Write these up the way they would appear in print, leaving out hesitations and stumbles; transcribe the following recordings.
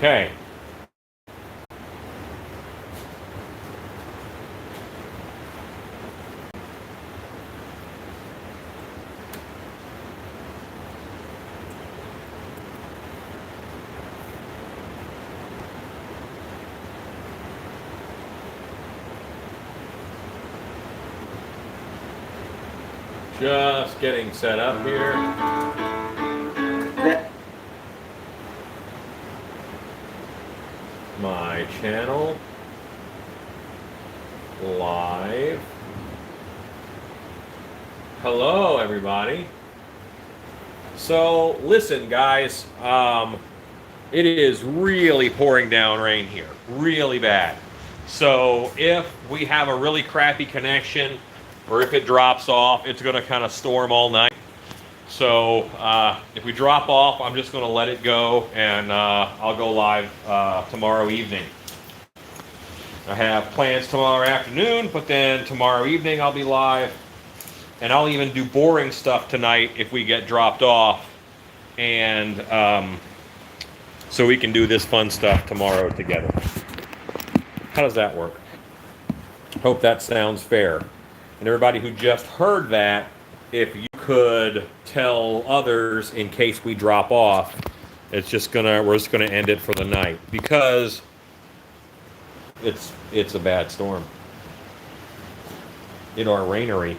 Okay. Just getting set up here. My channel live. Hello, everybody. So, listen, guys. It is really pouring down rain here, really bad. So, if we have a really crappy connection, or if it drops off, it's going to kind of storm all night. So if we drop off, I'm just going to let it go, and I'll go live tomorrow evening. I have plans tomorrow afternoon, but then tomorrow evening I'll be live, and I'll even do boring stuff tonight if we get dropped off, and so we can do this fun stuff tomorrow together. How does that work? Hope that sounds fair. And everybody who just heard that, if you could tell others in case we drop off, we're just gonna end it for the night because it's a bad storm in our rainery.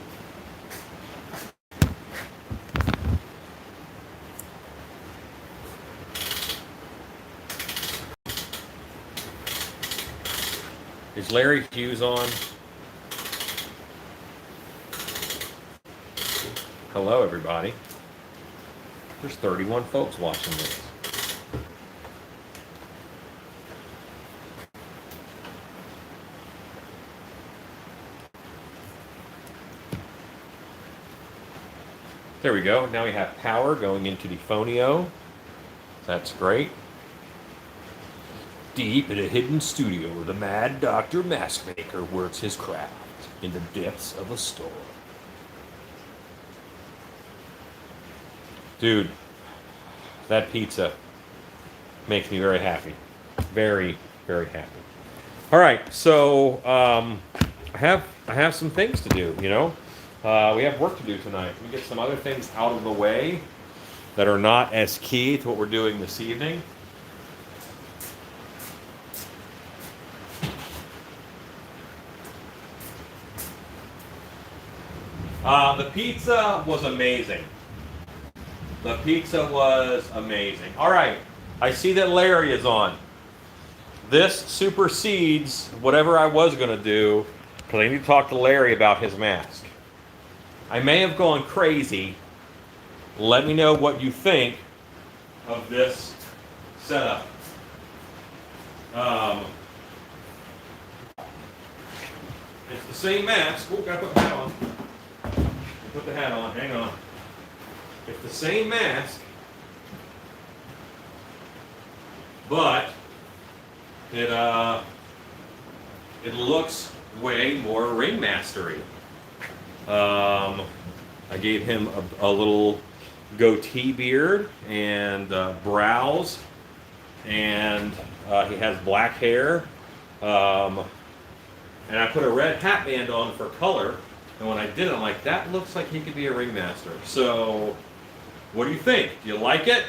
Is Larry Hughes on? Hello, everybody. There's 31 folks watching this. There we go. Now we have power going into the Phonio. That's great. Deep in a hidden studio, the mad Dr. Mask Maker works his craft in the depths of a storm. Dude, that pizza makes me very happy. Very, very happy. All right, so I have some things to do, you know. We have work to do tonight. We get some other things out of the way that are not as key to what we're doing this evening. The pizza was amazing. The pizza was amazing. All right, I see that Larry is on. This supersedes whatever I was going to do, because I need to talk to Larry about his mask. I may have gone crazy. Let me know what you think of this setup. It's the same mask. Oh, gotta put the hat on. Put the hat on. Hang on. It's the same mask, but it looks way more ringmastery. I gave him a little goatee beard and brows, and he has black hair. And I put a red hat band on for color. And when I did it, I'm like, that looks like he could be a ringmaster. So, what do you think? Do you like it?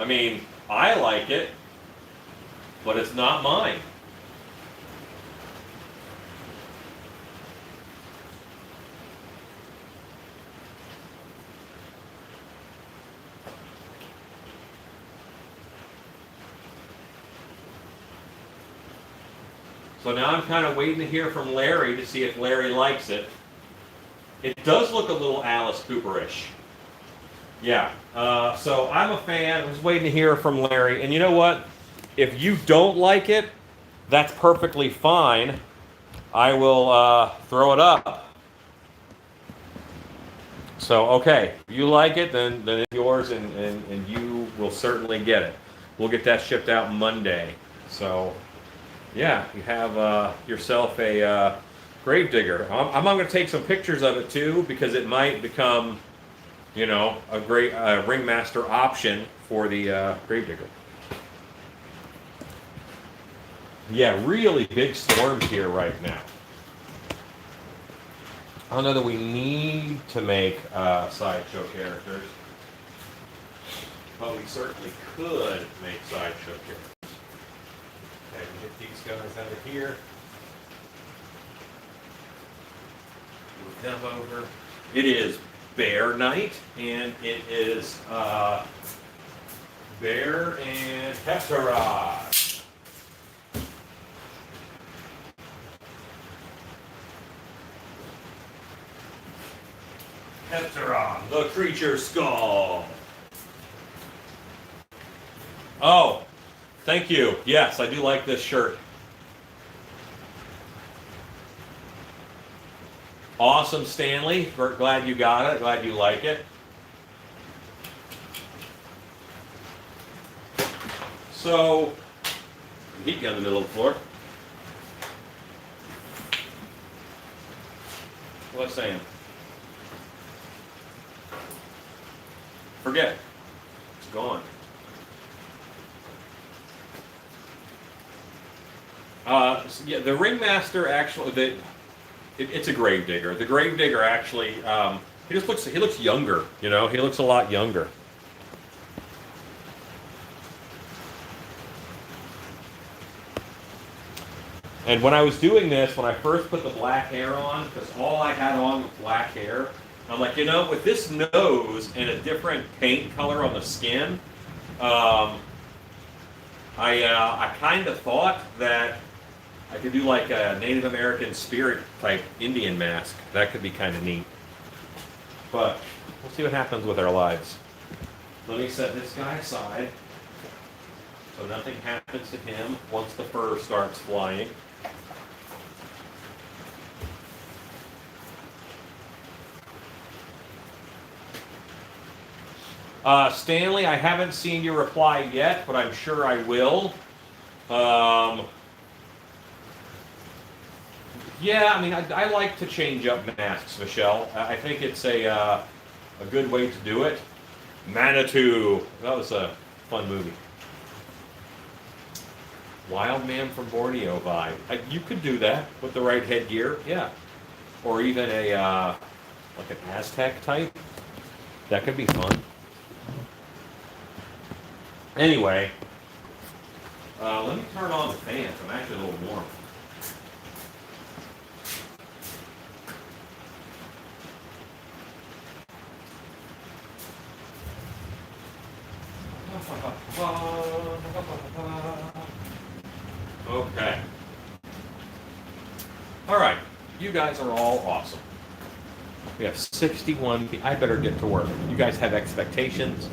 I mean, I like it, but it's not mine. So now I'm kind of waiting to hear from Larry to see if Larry likes it. It does look a little Alice Cooperish. Yeah, so I'm a fan. I'm just waiting to hear from Larry. And you know what? If you don't like it, that's perfectly fine. I will throw it up. So, okay, if you like it, then it's yours, and you will certainly get it. We'll get that shipped out Monday. So, yeah, you have yourself a grave digger. I'm going to take some pictures of it too, because it might become, you know, a great ringmaster option for the grave digger. Yeah, really big storms here right now. I don't know that we need to make sideshow characters, but we certainly could make sideshow characters. Okay, get these guys out of here. Move them over. It is Bear Night, and it is Bear and Hepteron. Hepteron, the creature skull. Oh, thank you. Yes, I do like this shirt. Awesome, Stanley. We're glad you got it. Glad you like it. So, heat gun in the middle of the floor. What's saying? Forget. It's gone. So yeah, the ringmaster actually, it's a grave digger. The grave digger actually, he looks younger. You know, he looks a lot younger. And when I was doing this, when I first put the black hair on, because all I had on was black hair, I'm like, you know, with this nose and a different paint color on the skin, I kind of thought that I could do like a Native American spirit type Indian mask. That could be kind of neat. But we'll see what happens with our lives. Let me set this guy aside so nothing happens to him once the fur starts flying. Stanley, I haven't seen your reply yet, but I'm sure I will. Yeah, I mean, I like to change up masks, Michelle. I think it's a good way to do it. Manitou, that was a fun movie. Wild Man from Borneo vibe. You could do that with the right headgear, yeah. Or even a like an Aztec type. That could be fun. Anyway, let me turn on the fans. I'm actually a little warm. Okay. All right. You guys are all awesome. We have 61. I better get to work. You guys have expectations.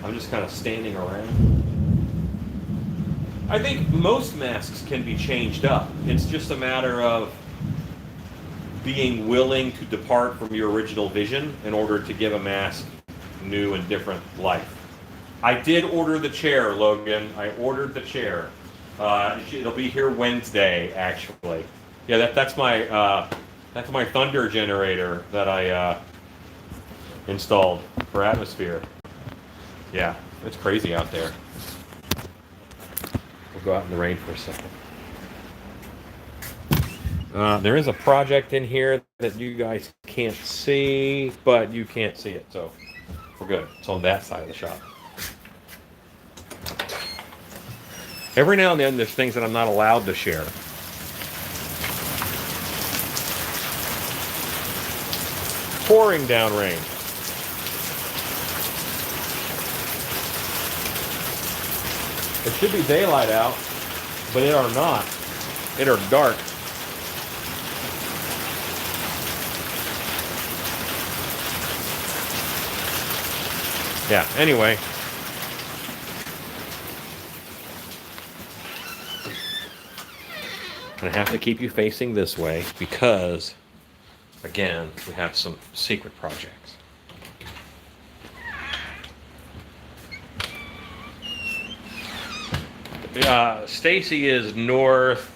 I'm just kind of standing around. I think most masks can be changed up. It's just a matter of being willing to depart from your original vision in order to give a mask new and different life. I did order the chair, Logan. I ordered the chair. It'll be here Wednesday, actually. Yeah, that's my thunder generator that I installed for atmosphere. Yeah, it's crazy out there. We'll go out in the rain for a second. There is a project in here that you guys can't see, but you can't see it, so we're good. It's on that side of the shop. Every now and then, there's things that I'm not allowed to share. Pouring down rain. It should be daylight out, but it are not. It are dark. Yeah, anyway. I have to keep you facing this way because, again, we have some secret projects. Stacy is north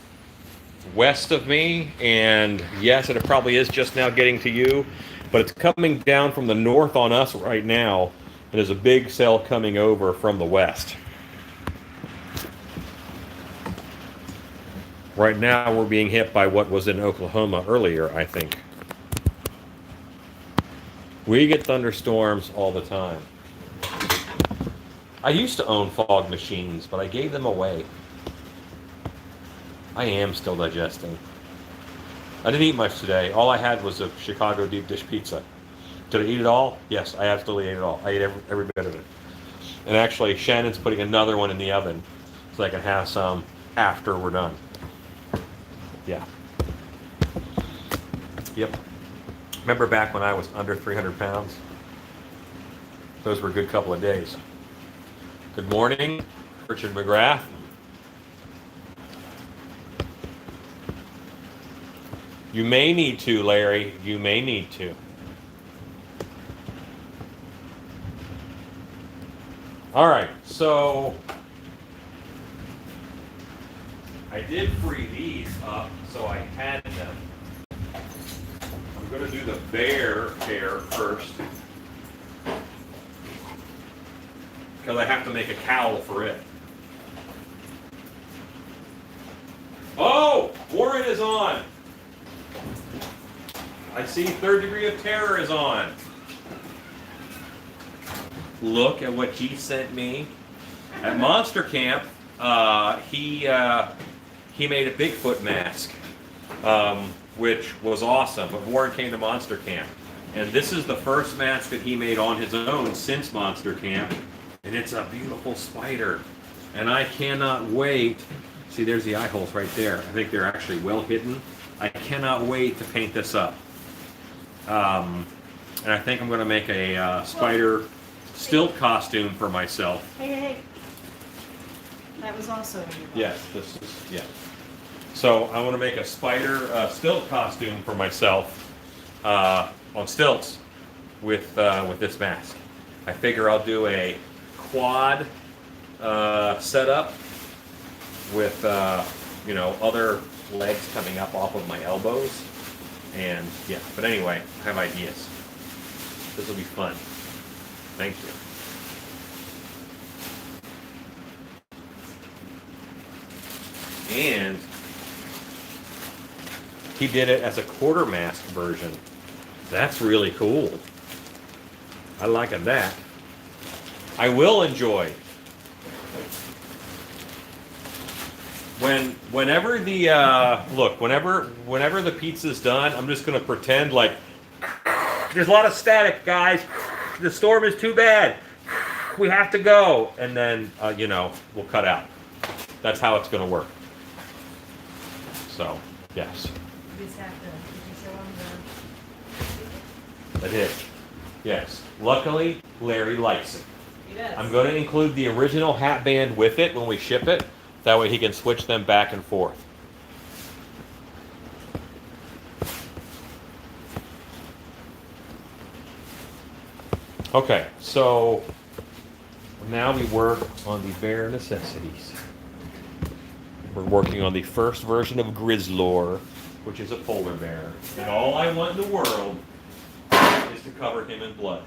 west of me, and yes, it probably is just now getting to you, but it's coming down from the north on us right now, and there's a big cell coming over from the west. Right now, we're being hit by what was in Oklahoma earlier, I think. We get thunderstorms all the time. I used to own fog machines, but I gave them away. I am still digesting. I didn't eat much today. All I had was a Chicago deep dish pizza. Did I eat it all? Yes, I absolutely ate it all. I ate every bit of it. And actually, Shannon's putting another one in the oven so I can have some after we're done. Yeah. Yep. Remember back when I was under 300 pounds? Those were a good couple of days. Good morning, Richard McGrath. You may need to, Larry. You may need to. All right, so I did free these up, so I had them. I'm going to do the bear hair first, because I have to make a cowl for it. Oh, Warren is on. I see Third Degree of Terror is on. Look at what he sent me. At Monster Camp, he made a Bigfoot mask, which was awesome. But Warren came to Monster Camp. And this is the first mask that he made on his own since Monster Camp. And it's a beautiful spider. And I cannot wait. See, there's the eye holes right there. I think they're actually well hidden. I cannot wait to paint this up. And I think I'm going to make a spider stilt costume for myself. Hey. That was also in your book. Yes, this is, yeah. So I want to make a spider stilt costume for myself on stilts with this mask. I figure I'll do a quad setup with other legs coming up off of my elbows, and yeah. But anyway, I have ideas. This will be fun. Thank you. And he did it as a quarter mask version. That's really cool. I like that. I will enjoy. Whenever the pizza's done, I'm just gonna pretend like there's a lot of static, guys. The storm is too bad. We have to go, and then we'll cut out. That's how it's gonna work. So, yes. You just have to, did you show them That is. Yes. Luckily, Larry likes it. He does. I'm going to include the original hat band with it when we ship it. That way he can switch them back and forth. Okay, so now we work on the bare necessities. We're working on the first version of Grizzlore, which is a polar bear. And all I want in the world is to cover him in blood.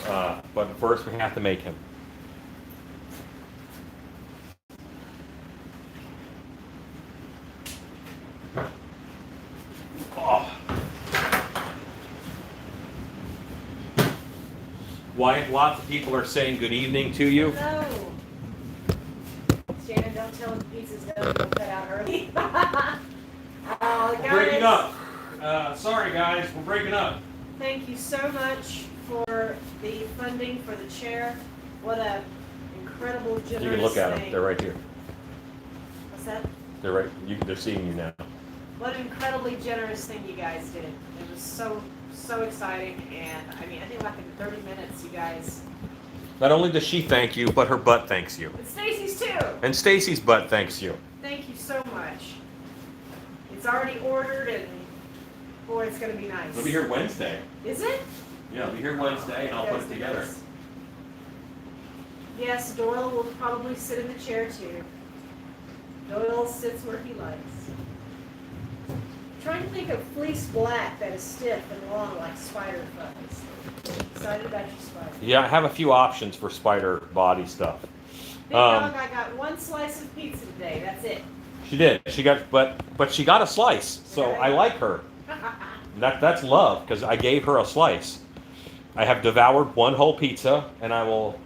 But first we have to make him. Oh. Why lots of people are saying good evening to you. No. Shannon, don't tell him the pizza's done. We'll cut out early. Guys, Breaking up. Sorry guys, we're breaking up. Thank you so much for the funding for the chair. What a incredible, generous You can look at them. thing. They're right here. What's that? They're right. They're seeing you now. What an incredibly generous thing you guys did. It was so exciting, and I mean, I think like in 30 minutes, you guys. Not only does she thank you, but her butt thanks you. And Stacy's too. And Stacy's butt thanks you. Thank you so much. It's already ordered, and boy, it's gonna be nice. We'll be here Wednesday. Is it? Yeah, I'll be here Wednesday, and I'll put it together. Yes, Doyle will probably sit in the chair too. Doyle sits where he likes. Trying to think of fleece black that is stiff and long like spider fuzz. Excited about your spider. Yeah, I have a few options for spider body stuff. Big dog, I got one slice of pizza today. That's it. She did. She got, but she got a slice, so I like her. That's love because I gave her a slice. I have devoured one whole pizza, and I will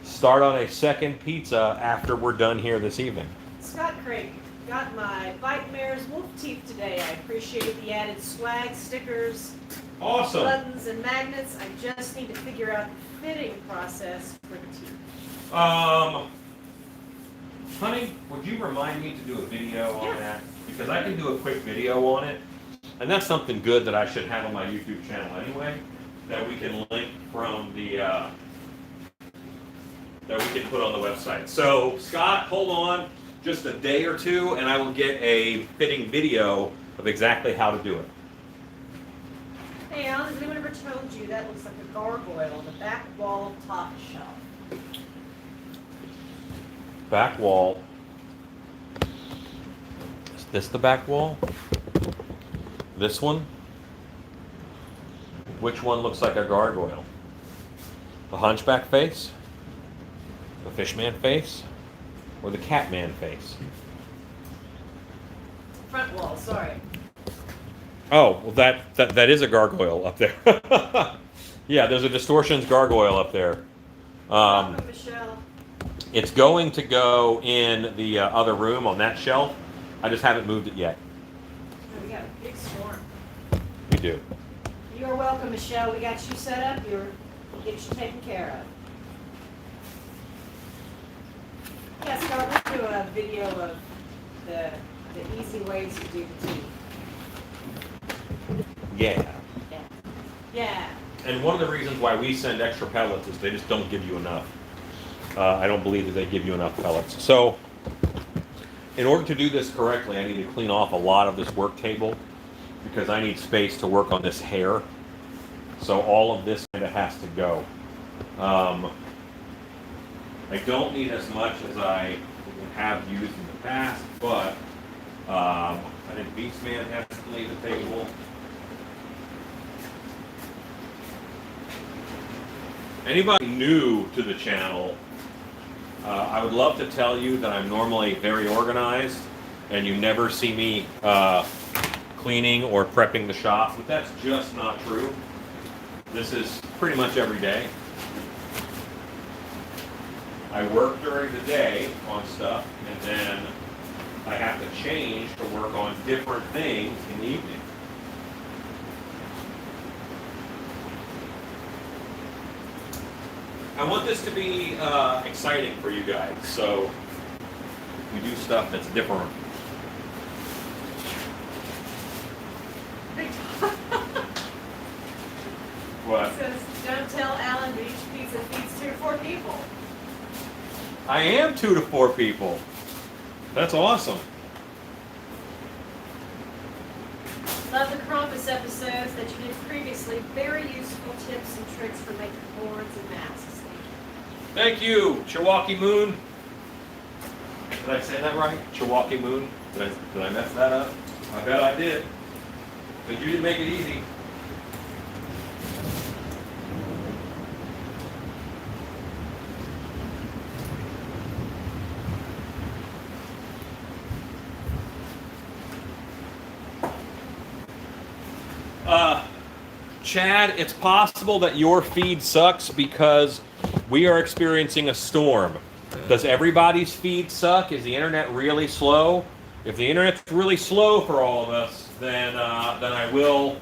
start on a second pizza after we're done here this evening. Scott Craig, got my Bite Mare's wolf teeth today. I appreciated the added swag, stickers, Awesome. buttons, and magnets. I just need to figure out the fitting process for the teeth. Honey, would you remind me to do a video on Yeah. that? Because I can do a quick video on it, and that's something good that I should have on my YouTube channel anyway, that we can link from the, that we can put on the website. So, Scott, hold on just a day or two, and I will get a fitting video of exactly how to do it. Hey, Alan, has anyone ever told you that looks like a gargoyle on the back wall of top shelf? Back wall. Is this the back wall? This one? Which one looks like a gargoyle? The hunchback face? The fishman face? Or the catman face? Front wall, sorry. Oh, well that is a gargoyle up there. Yeah, there's a distortions gargoyle up there. Welcome, Michelle. It's going to go in the other room on that shelf. I just haven't moved it yet. Oh, we got a big storm. We do. You're welcome, Michelle. We got you set up. We'll get you taken care of. Yeah, Scott, we'll do a video of the easy ways to do the teeth. Yeah. Yeah. Yeah. And one of the reasons why we send extra pellets is they just don't give you enough. I don't believe that they give you enough pellets. So, in order to do this correctly, I need to clean off a lot of this work table because I need space to work on this hair. So all of this kind of has to go. I don't need as much as I have used in the past, but I think Beastman has to leave the table. Anybody new to the channel, I would love to tell you that I'm normally very organized and you never see me cleaning or prepping the shop, but that's just not true. This is pretty much every day. I work during the day on stuff, and then I have to change to work on different things in the evening. I want this to be exciting for you guys, so we do stuff that's different. What? It says, don't tell Alan that each pizza feeds 2 to 4 people. I am 2 to 4 people. That's awesome. Love the Krampus episodes that you did previously. Very useful tips and tricks for making boards and masks. Thank you, Chihuahua Moon. Did I say that right? Chihuahua Moon? Did I mess that up? I bet I did. But you didn't make it easy. Chad, it's possible that your feed sucks because we are experiencing a storm. Does everybody's feed suck? Is the internet really slow? If the internet's really slow for all of us, then I will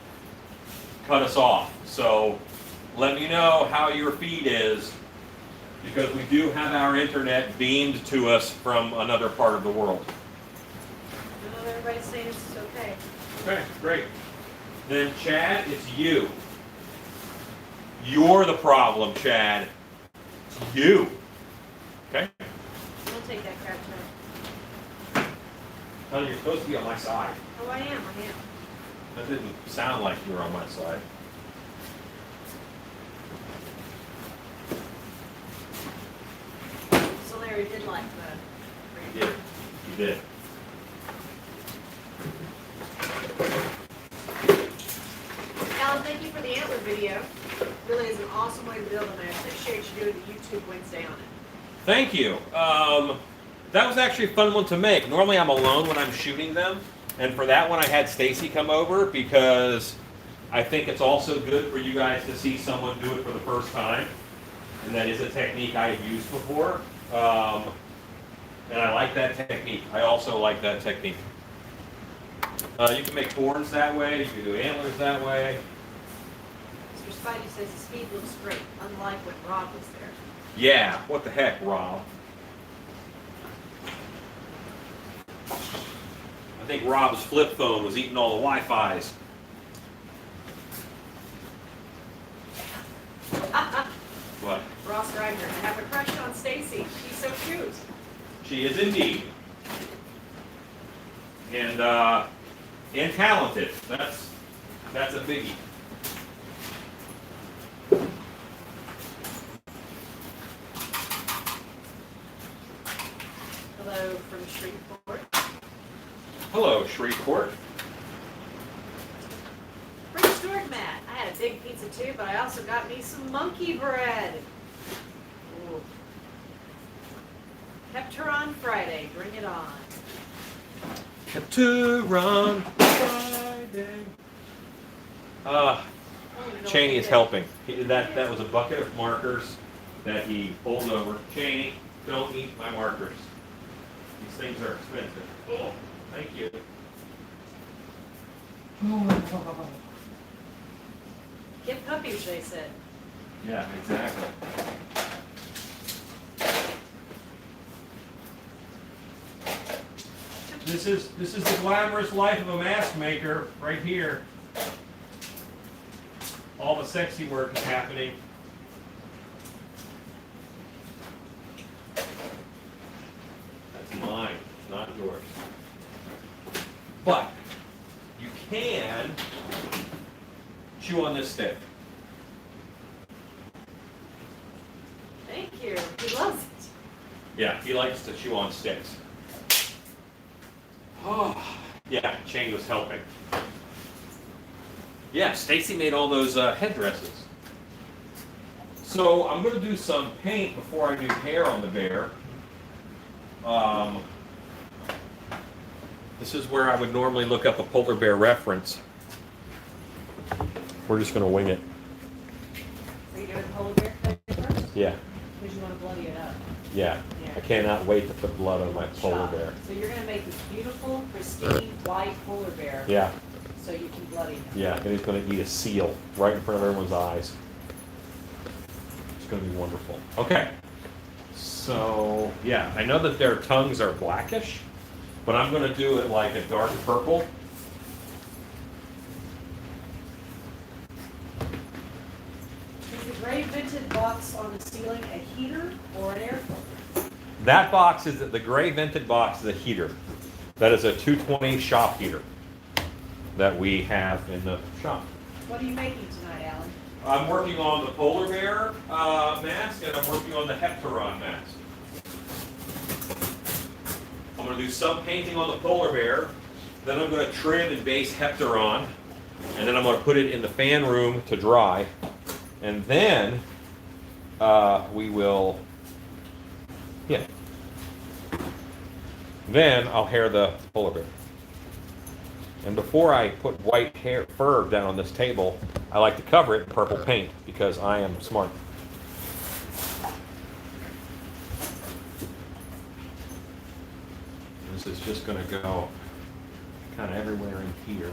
cut us off. So let me know how your feed is, because we do have our internet beamed to us from another part of the world. I know everybody's saying this is okay. Okay, great. Then Chad, it's you. You're the problem, Chad. It's you. Okay? We'll take that crap too. Honey, you're supposed to be on my side. Oh, I am. That didn't sound like you were on my side. So Larry did like the. You did. You did. to build them. I appreciate you doing the YouTube Wednesday on it. Thank you. That was actually a fun one to make. Normally I'm alone when I'm shooting them, and for that one I had Stacy come over because I think it's also good for you guys to see someone do it for the first time, and that is a technique I have used before, and I like that technique. I also like that technique. You can make horns that way, you can do antlers that way. Mr. Spidey says the speed looks great, unlike when Rob was there. Yeah, what the heck, Rob? I think Rob's flip phone was eating all the Wi-Fi's. What? Ross Reiner, I have a crush on Stacy. She's so cute. She is indeed. And talented. That's a biggie. Hello from Shreveport. Hello, Shreveport. Prehistoric Matt. I had a big pizza too, but I also got me some monkey bread. Ooh. Hepteron Friday. Bring it on. Hepteron Friday. Cheney is helping. That was a bucket of markers that he pulled over. Cheney, don't eat my markers. These things are expensive. Oh, thank you. Get puppies, they said. Yeah, exactly. This is the glamorous life of a mask maker right here. All the sexy work is happening. That's mine, not yours. But you can chew on this stick. Thank you. He loves it. Yeah, he likes to chew on sticks. Oh, yeah, Chang was helping. Yeah, Stacy made all those headdresses. So I'm going to do some paint before I do hair on the bear. This is where I would normally look up a polar bear reference. We're just going to wing it. Are you doing polar bear first? Yeah, Because you want to bloody it up. yeah. Yeah. I cannot wait to put blood on my polar bear. So you're going to make this beautiful, pristine, white polar bear. Yeah, So you can bloody him. yeah. And he's going to eat a seal right in front of everyone's eyes. It's going to be wonderful. Okay. So, yeah, I know that their tongues are blackish, but I'm going to do it like a dark purple. Is the gray vented box on the ceiling a heater or an air filter? That box is, the gray vented box is a heater. That is a 220 shop heater that we have in the shop. What are you making tonight, Alan? I'm working on the polar bear mask, and I'm working on the Hepteron mask. I'm going to do some painting on the polar bear, then I'm going to trim and base Hepteron, and then I'm going to put it in the fan room to dry, and then we will, yeah, then I'll hair the polar bear. And before I put white hair fur down on this table, I like to cover it in purple paint because I am smart. This is just going to go kind of everywhere in here.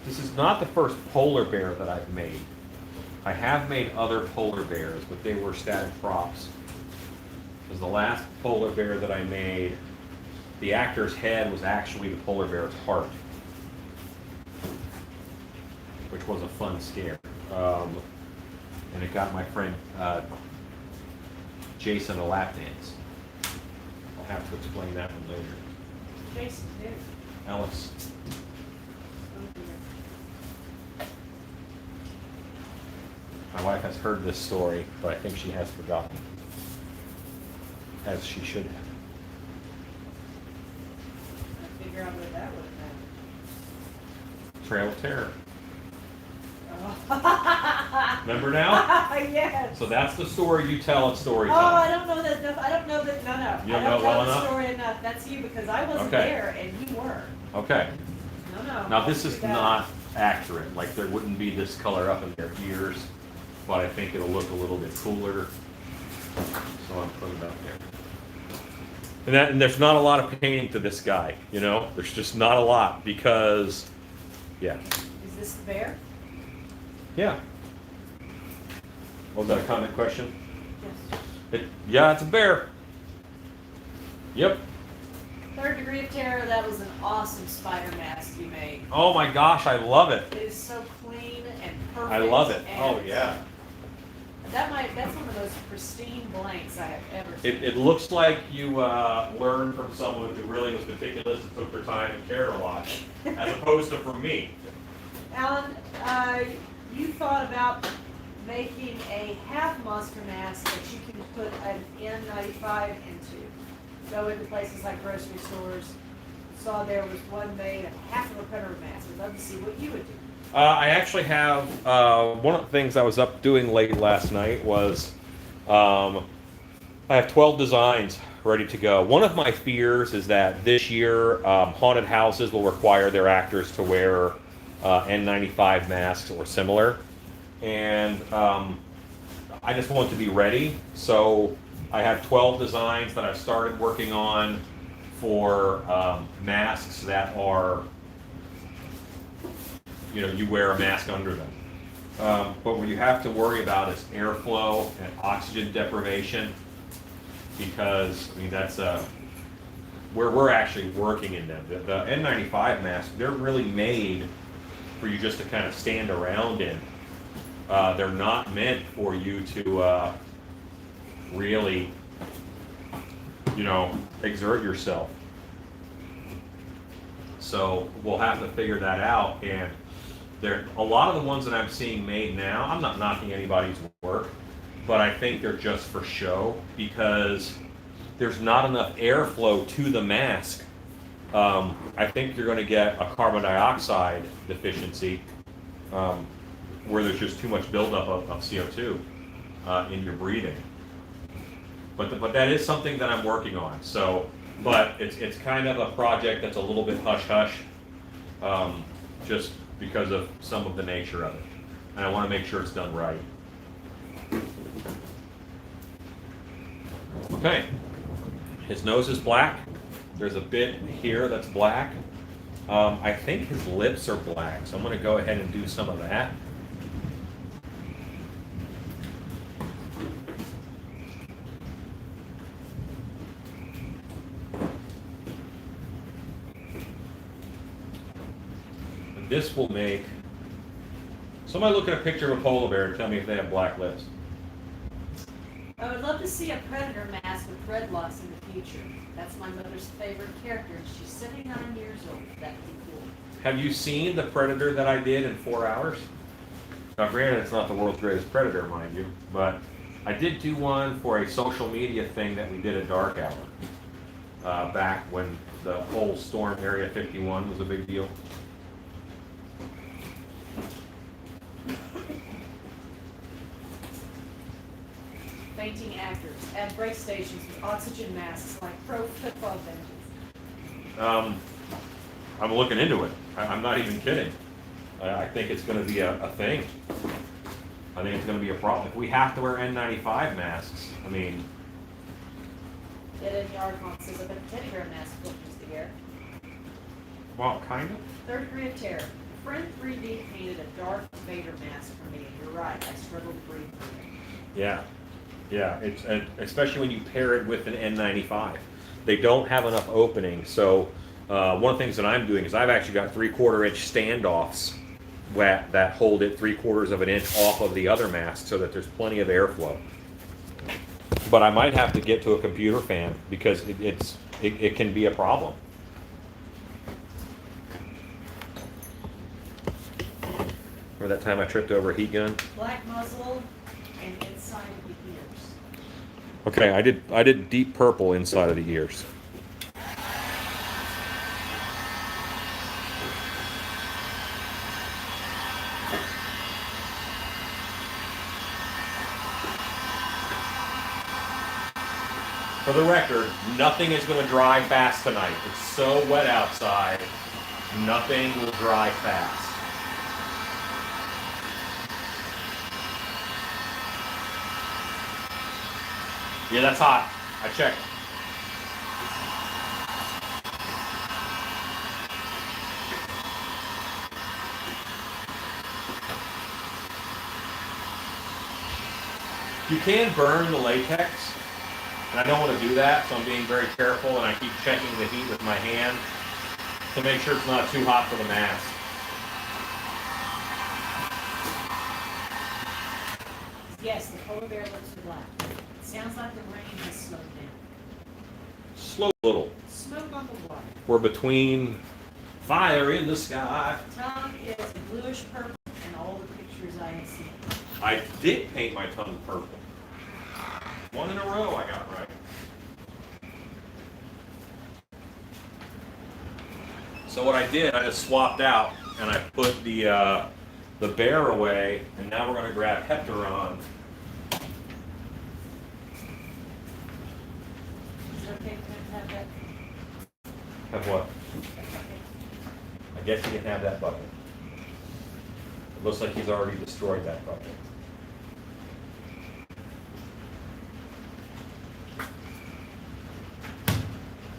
This is not the first polar bear that I've made. I have made other polar bears, but they were static props. Because the last polar bear that I made, the actor's head was actually the polar bear's heart, which was a fun scare. And it got my friend Jason a lap dance. I'll have to explain that one later. Jason, dude. Alice. My wife has heard this story, but I think she has forgotten. As she should have. I figure out what that would have Trail of Terror. Remember now? Yes. So that's the story you tell at story Oh, time. I don't know that. I don't know that. No. You don't I know don't well know the enough? story enough. That's you because I wasn't Okay. there and you were. Okay. No. Now this is Do that. not accurate. Like there wouldn't be this color up in their ears, but I think it'll look a little bit cooler. So I'm putting it up there. And there's not a lot of painting to this guy, you know? There's just not a lot because, yeah. Is this the bear? Yeah. Was that a comment question? Yes. Yeah, it's a bear. Yep. Third Degree of Terror. That was an awesome spider mask you made. Oh my gosh, I love it. It is so clean and perfect. I love it. and Oh yeah. That's one of the most pristine blanks I have ever seen. It looks like you learned from someone who really was meticulous and took their time and cared a lot, as opposed to from me. Alan, you thought about making a half monster mask that you can put an N95 into. Go into places like grocery stores. Saw there was one made of half of a predator mask. I'd love to see what you would do. I actually have, one of the things I was up doing late last night was, I have 12 designs ready to go. One of my fears is that this year, haunted houses will require their actors to wear N95 masks or similar. And I just want to be ready. So I have 12 designs that I've started working on for masks that are, you know, you wear a mask under them. But what you have to worry about is airflow and oxygen deprivation, because I mean that's where we're actually working in them. The N95 masks, they're really made for you just to kind of stand around in. They're not meant for you to really, you know, exert yourself. So we'll have to figure that out. And a lot of the ones that I'm seeing made now, I'm not knocking anybody's work, but I think they're just for show because there's not enough airflow to the mask. I think you're going to get a carbon dioxide deficiency where there's just too much buildup of CO2 in your breathing. But that is something that I'm working on. So, but it's kind of a project that's a little bit hush-hush, just because of some of the nature of it. And I want to make sure it's done right. Okay, his nose is black. There's a bit here that's black. I think his lips are black, so I'm going to go ahead and do some of that. And this will make... Somebody look at a picture of a polar bear and tell me if they have black lips. I would love to see a predator mask with dreadlocks in the future. That's my mother's favorite character, and she's 79 years old. That would be cool. Have you seen the Predator that I did in 4 hours? Now, granted, it's not the world's greatest Predator, mind you, but I did do one for a social media thing that we did at Dark Hour, back when the whole Storm Area 51 was a big deal. Fainting actors. Add break stations with oxygen masks like pro football benches. I'm looking into it. I'm not even kidding. I think it's going to be a thing. I think it's going to be a problem. If we have to wear N95 masks, I mean... Dead in the article says a teddy bear mask filters the air. Well, kind of. Third Degree of Terror. A friend 3D painted a Darth Vader mask for me, and you're right, I struggled to breathe through it. Yeah. Yeah, it's especially when you pair it with an N95. They don't have enough opening, so one of the things that I'm doing is I've actually got 3/4 inch standoffs that hold it 3/4 of an inch off of the other mask so that there's plenty of airflow. But I might have to get to a computer fan because it can be a problem. Remember that time I tripped over a heat gun? Black muzzle and inside of the ears. Okay, I did deep purple inside of the ears. For the record, nothing is going to dry fast tonight. It's so wet outside, nothing will dry fast. Yeah, that's hot. I checked. You can burn the latex, and I don't want to do that, so I'm being very careful, and I keep checking the heat with my hand to make sure it's not too hot for the mask. Yes, the polar bear looks black. It sounds like the rain has slowed down. Slow a little. Smoke on the water. We're between fire in the sky. Tongue is bluish purple in all the pictures I have seen. I did paint my tongue purple. One in a row I got right. So what I did, I just swapped out and I put the bear away, and now we're going to grab Hepteron. Is it okay for him to have that? Have what? I guess he can have that bucket. It looks like he's already destroyed that bucket.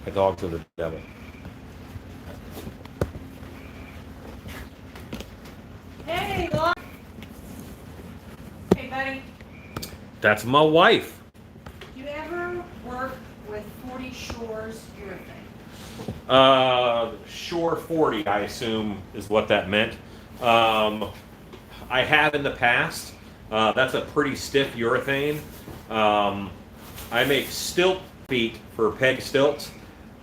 My dogs are the devil. Hey, Lon. Hey, buddy. That's my wife. Do you ever work with 40 Shores urethane? Shore 40, I assume, is what that meant. I have in the past. That's a pretty stiff urethane. I make stilt feet for peg stilts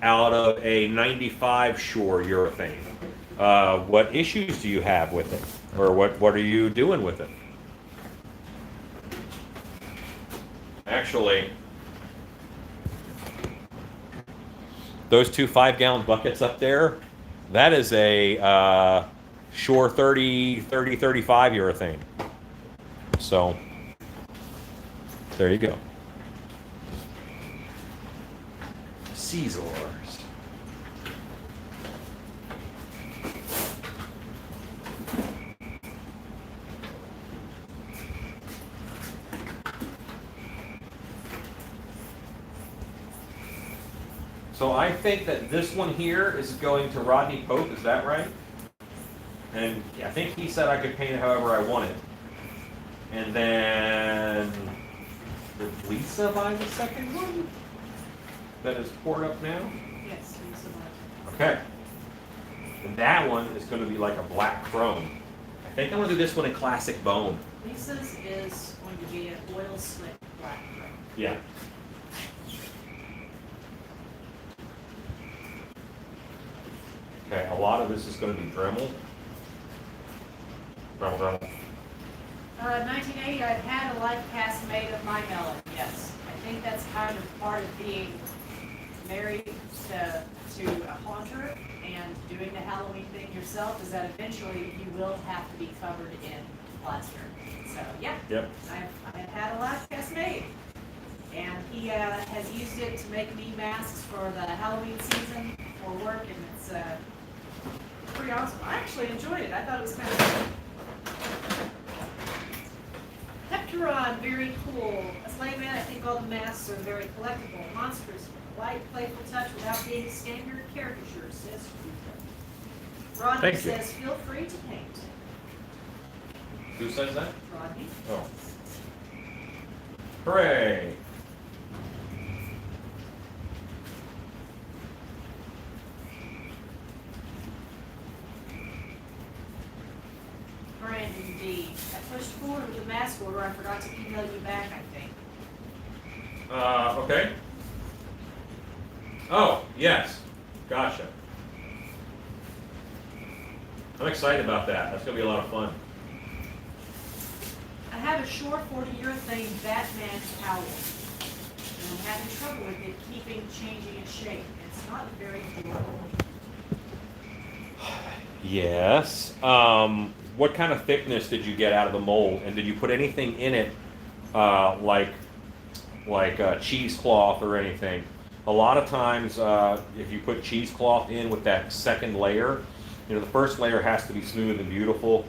out of a 95 Shore urethane. What issues do you have with it? Or what are you doing with it? Actually, those two 5-gallon buckets up there, that is a Shore 35 urethane. So, there you go. Caesars. So I think that this one here is going to Rodney Pope, is that right? And I think he said I could paint it however I wanted. And then, did Lisa buy the second one? That is poured up now? Yes, Lisa Martin. Okay. And that one is going to be like a black chrome. I think I'm going to do this one in classic bone. Lisa's is going to be an oil slick black chrome. Yeah. Okay, a lot of this is going to be Dremel. Dremel. 1980, I've had a life cast made of my melon, yes. I think that's kind of part of being married to a haunter and doing the Halloween thing yourself, is that eventually you will have to be covered in plaster. So, yeah. Yep. I've had a life cast made. And he has used it to make me masks for the Halloween season for work, and it's pretty awesome. I actually enjoyed it. I thought it was kind of fun. Hepteron, very cool. As layman, I think all the masks are very collectible. Monstrous, light, playful touch without being standard caricature, says Rodney. Thank you. Says, feel free to paint. Who says that? Rodney. Oh. Hooray! Brandon D. I pushed forward with the mask order. I forgot to email you back, I think. Okay. Oh, yes. Gotcha. I'm excited about that. That's going to be a lot of fun. I have a Shore 40 urethane Batman cowl, and I'm having trouble with it changing its shape. It's not very durable. Yes. What kind of thickness did you get out of the mold, and did you put anything in it, like like cheesecloth or anything. A lot of times, if you put cheesecloth in with that second layer, the first layer has to be smooth and beautiful,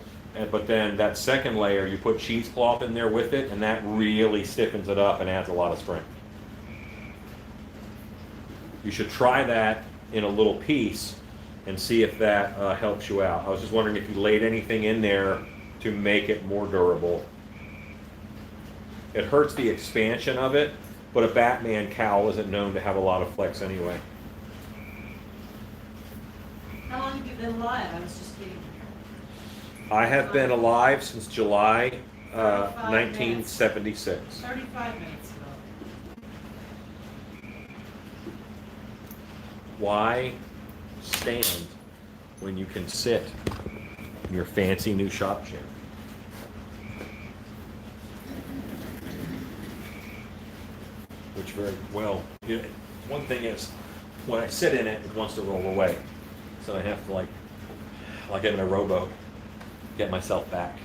but then that second layer, you put cheesecloth in there with it, and that really stiffens it up and adds a lot of strength. You should try that in a little piece and see if that helps you out. I was just wondering if you laid anything in there to make it more durable. It hurts the expansion of it, but a Batman cowl isn't known to have a lot of flex anyway. How long have you been alive? I was just kidding. I have been alive since July 35 1976. 35 minutes ago. Why stand when you can sit in your fancy new shop chair? Which very well, one thing is, when I sit in it, it wants to roll away. So I have to like I'm in a rowboat, get myself back.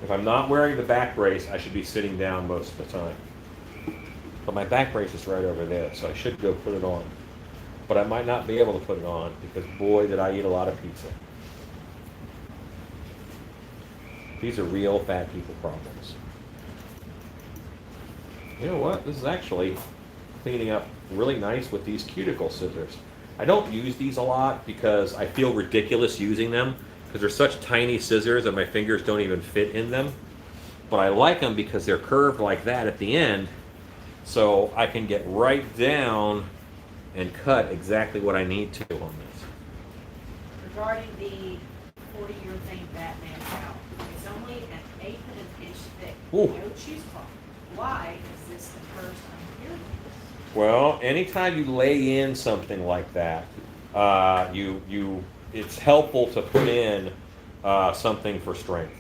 If I'm not wearing the back brace, I should be sitting down most of the time. But my back brace is right over there, so I should go put it on. But I might not be able to put it on because boy, did I eat a lot of pizza. These are real fat people problems. You know what? This is actually cleaning up really nice with these cuticle scissors. I don't use these a lot because I feel ridiculous using them because they're such tiny scissors that my fingers don't even fit in them. But I like them because they're curved like that at the end, so I can get right down and cut exactly what I need to on this. Regarding the 40-urethane Batman cowl, it's only an 1/8 of an inch thick. Ooh. No cheesecloth. Why is this the first I'm hearing this? Well, anytime you lay in something like that, it's helpful to put in something for strength.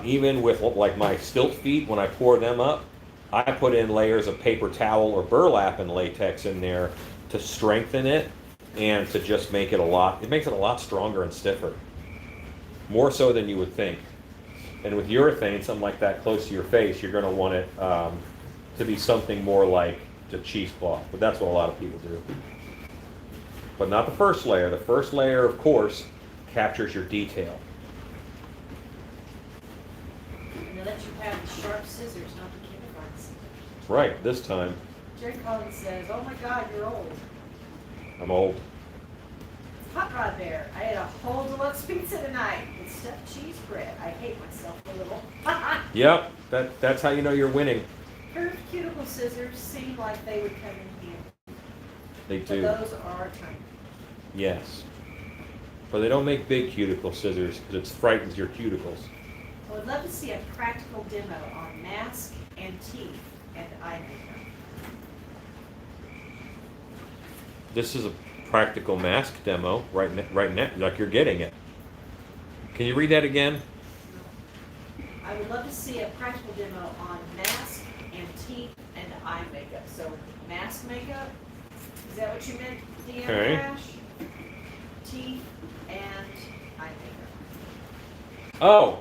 Even with like my stilt feet, when I pour them up, I put in layers of paper towel or burlap and latex in there to strengthen it and to just make it it makes it a lot stronger and stiffer. More so than you would think. And with urethane, something like that close to your face, you're going to want it to be something more like the cheesecloth. But that's what a lot of people do. But not the first layer. The first layer, of course, captures your detail. And let you have the sharp scissors, not the kindergarten scissors. Right, this time. Jerry Collins says, "Oh my God, you're old." I'm old. Hot Rod Bear, I ate a whole deluxe pizza tonight with stuffed cheese bread. I hate myself a little. Yep, that's how you know you're winning. Curved cuticle scissors seem like they would come in handy. They But do. those are tiny. Yes. But they don't make big cuticle scissors because it frightens your cuticles. I would love to see a practical demo on mask and teeth and eye makeup. This is a practical mask demo right now, like you're getting it. Can you read that again? I would love to see a practical demo on mask and teeth and eye makeup. So mask makeup, is that what you meant, Deanna Okay. Crash? Teeth and eye makeup. Oh,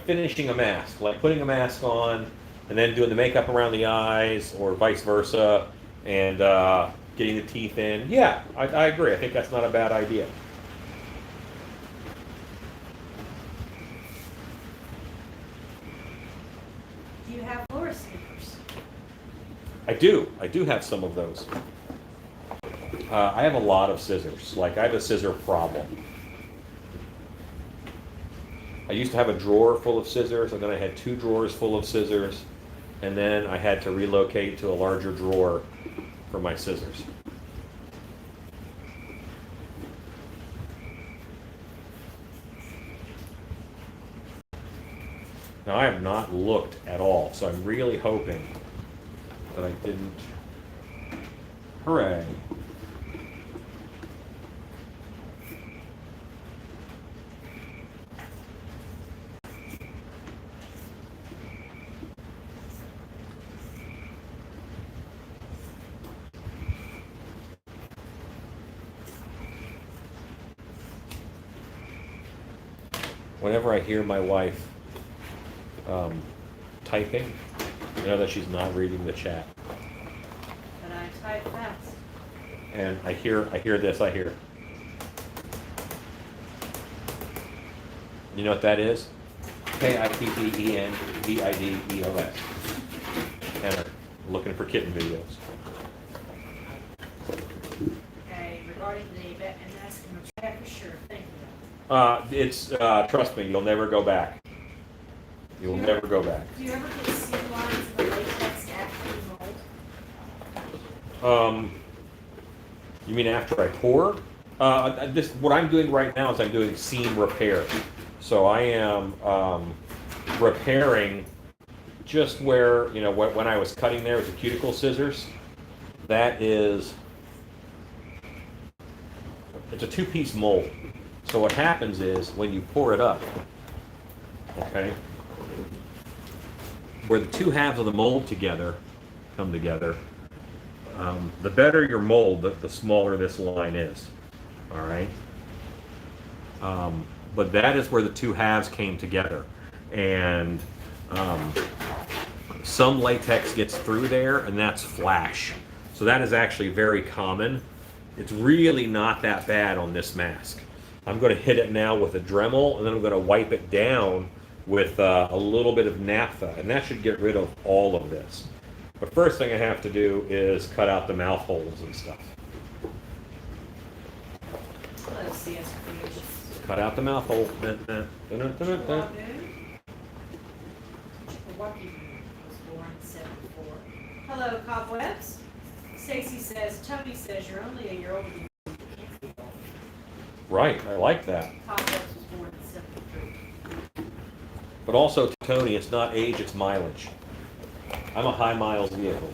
finishing a mask, like putting a mask on and then doing the makeup around the eyes or vice versa and getting the teeth in. Yeah, I agree. I think that's not a bad idea. Do you have floor snippers? I do. I do have some of those. I have a lot of scissors. Like, I have a scissor problem. I used to have a drawer full of scissors, and then I had 2 drawers full of scissors, and then I had to relocate to a larger drawer for my scissors. Now, I have not looked at all, so I'm really hoping that I didn't. Hooray. whenever I hear my wife typing, I know that she's not reading the chat. But I type fast. And I hear this, I hear. You know what that is? KITTENVIDEOS. Enter. Looking for kitten videos. Okay, regarding the vet and that's going to check for sure. Thank you. It's trust me, you'll never go back. You'll never go back. Do you ever get seam lines in the latex after you mold? You mean after I pour? What I'm doing right now is I'm doing seam repair. So I am repairing just where, you know, when I was cutting there with the cuticle scissors. That is, it's a two-piece mold. So what happens is when you pour it up, okay, where the two halves of the mold come together, the better your mold, the smaller this line is. All right. But that is where the two halves came together, and some latex gets through there, and that's flash. So that is actually very common. It's really not that bad on this mask. I'm going to hit it now with a Dremel, and then I'm going to wipe it down with a little bit of naphtha, and that should get rid of all of this. But first thing I have to do is cut out the mouth holes and stuff. Let's see, it's creation. Cut out the mouth hole. Milwaukee was born in 74. Hello, Cobwebs. Stacy says, Tony says you're only a year older than you. Right, I like that. Cobwebs was born in 73. But also, Tony, it's not age, it's mileage. I'm a high miles vehicle.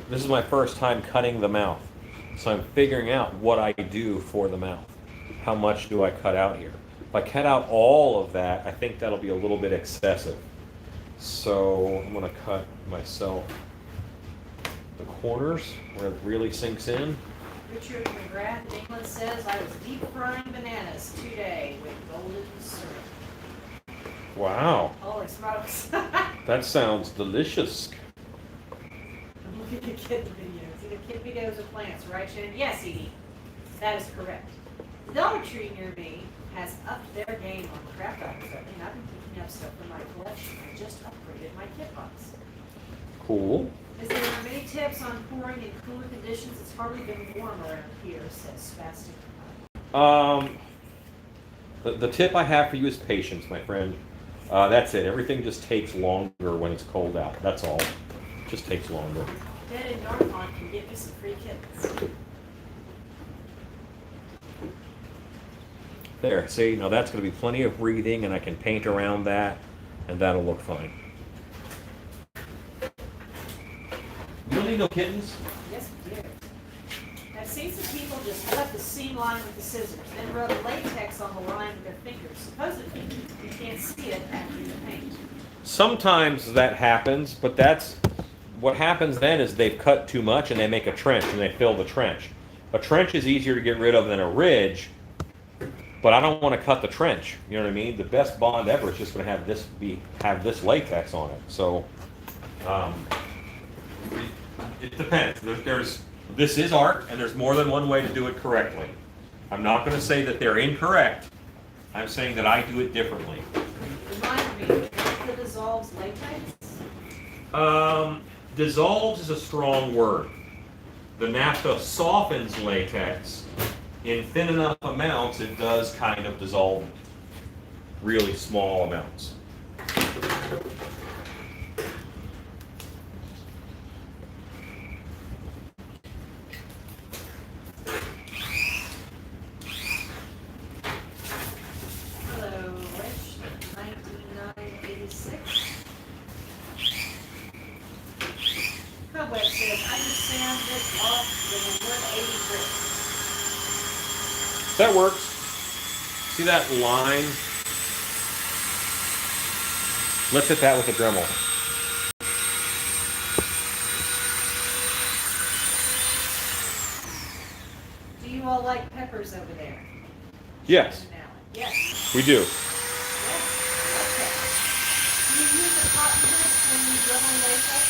This is my first time cutting the mouth, so I'm figuring out what I do for the mouth. How much do I cut out here? If I cut out all of that, I think that'll be a little bit excessive. So I'm going to cut myself the corners where it really sinks in. Richard McGrath in England says, I was deep frying bananas today with golden syrup. Wow, Holy smokes. that sounds delicious. Look at the kid videos. See the kid videos of plants, right, Shannon? Yes, Edie. That is correct. The Dollar Tree near me has upped their game on craft items lately, and I've been picking up stuff from my collection. I just upgraded my kit box. Cool. Is there many tips on pouring in cooler conditions? It's hardly been warm around here, says Spastic. The tip I have for you is patience, my friend. That's it. Everything just takes longer when it's cold out. That's all. It just takes longer. Dad in Northmont can get me some free kittens. There, see, now that's going to be plenty of breathing, and I can paint around that, and that'll look fine. You don't need no kittens? Yes, we do. I've seen some people just cut the seam line with the scissors, then rub latex on the line with their fingers. Supposedly, you can't see it after you paint. Sometimes that happens, but that's what happens then is they've cut too much and they make a trench and they fill the trench. A trench is easier to get rid of than a ridge, but I don't want to cut the trench. You know what I mean? The best bond ever is just going to have this latex on it. So it depends. This is art, and there's more than one way to do it correctly. I'm not going to say that they're incorrect. I'm saying that I do it differently. Remind me, naphtha dissolves latex? Dissolves is a strong word. The naphtha softens latex. In thin enough amounts, it does kind of dissolve it. Really small amounts. Hello, Rich, 1986. Cobweb says, I just sand this off with a 180 grit. That works. See that line? Let's hit that with a Dremel. you all like peppers over there? Yes, Yes. we do. Yes. Okay. Do you use a cotton disc when you dremel makeup?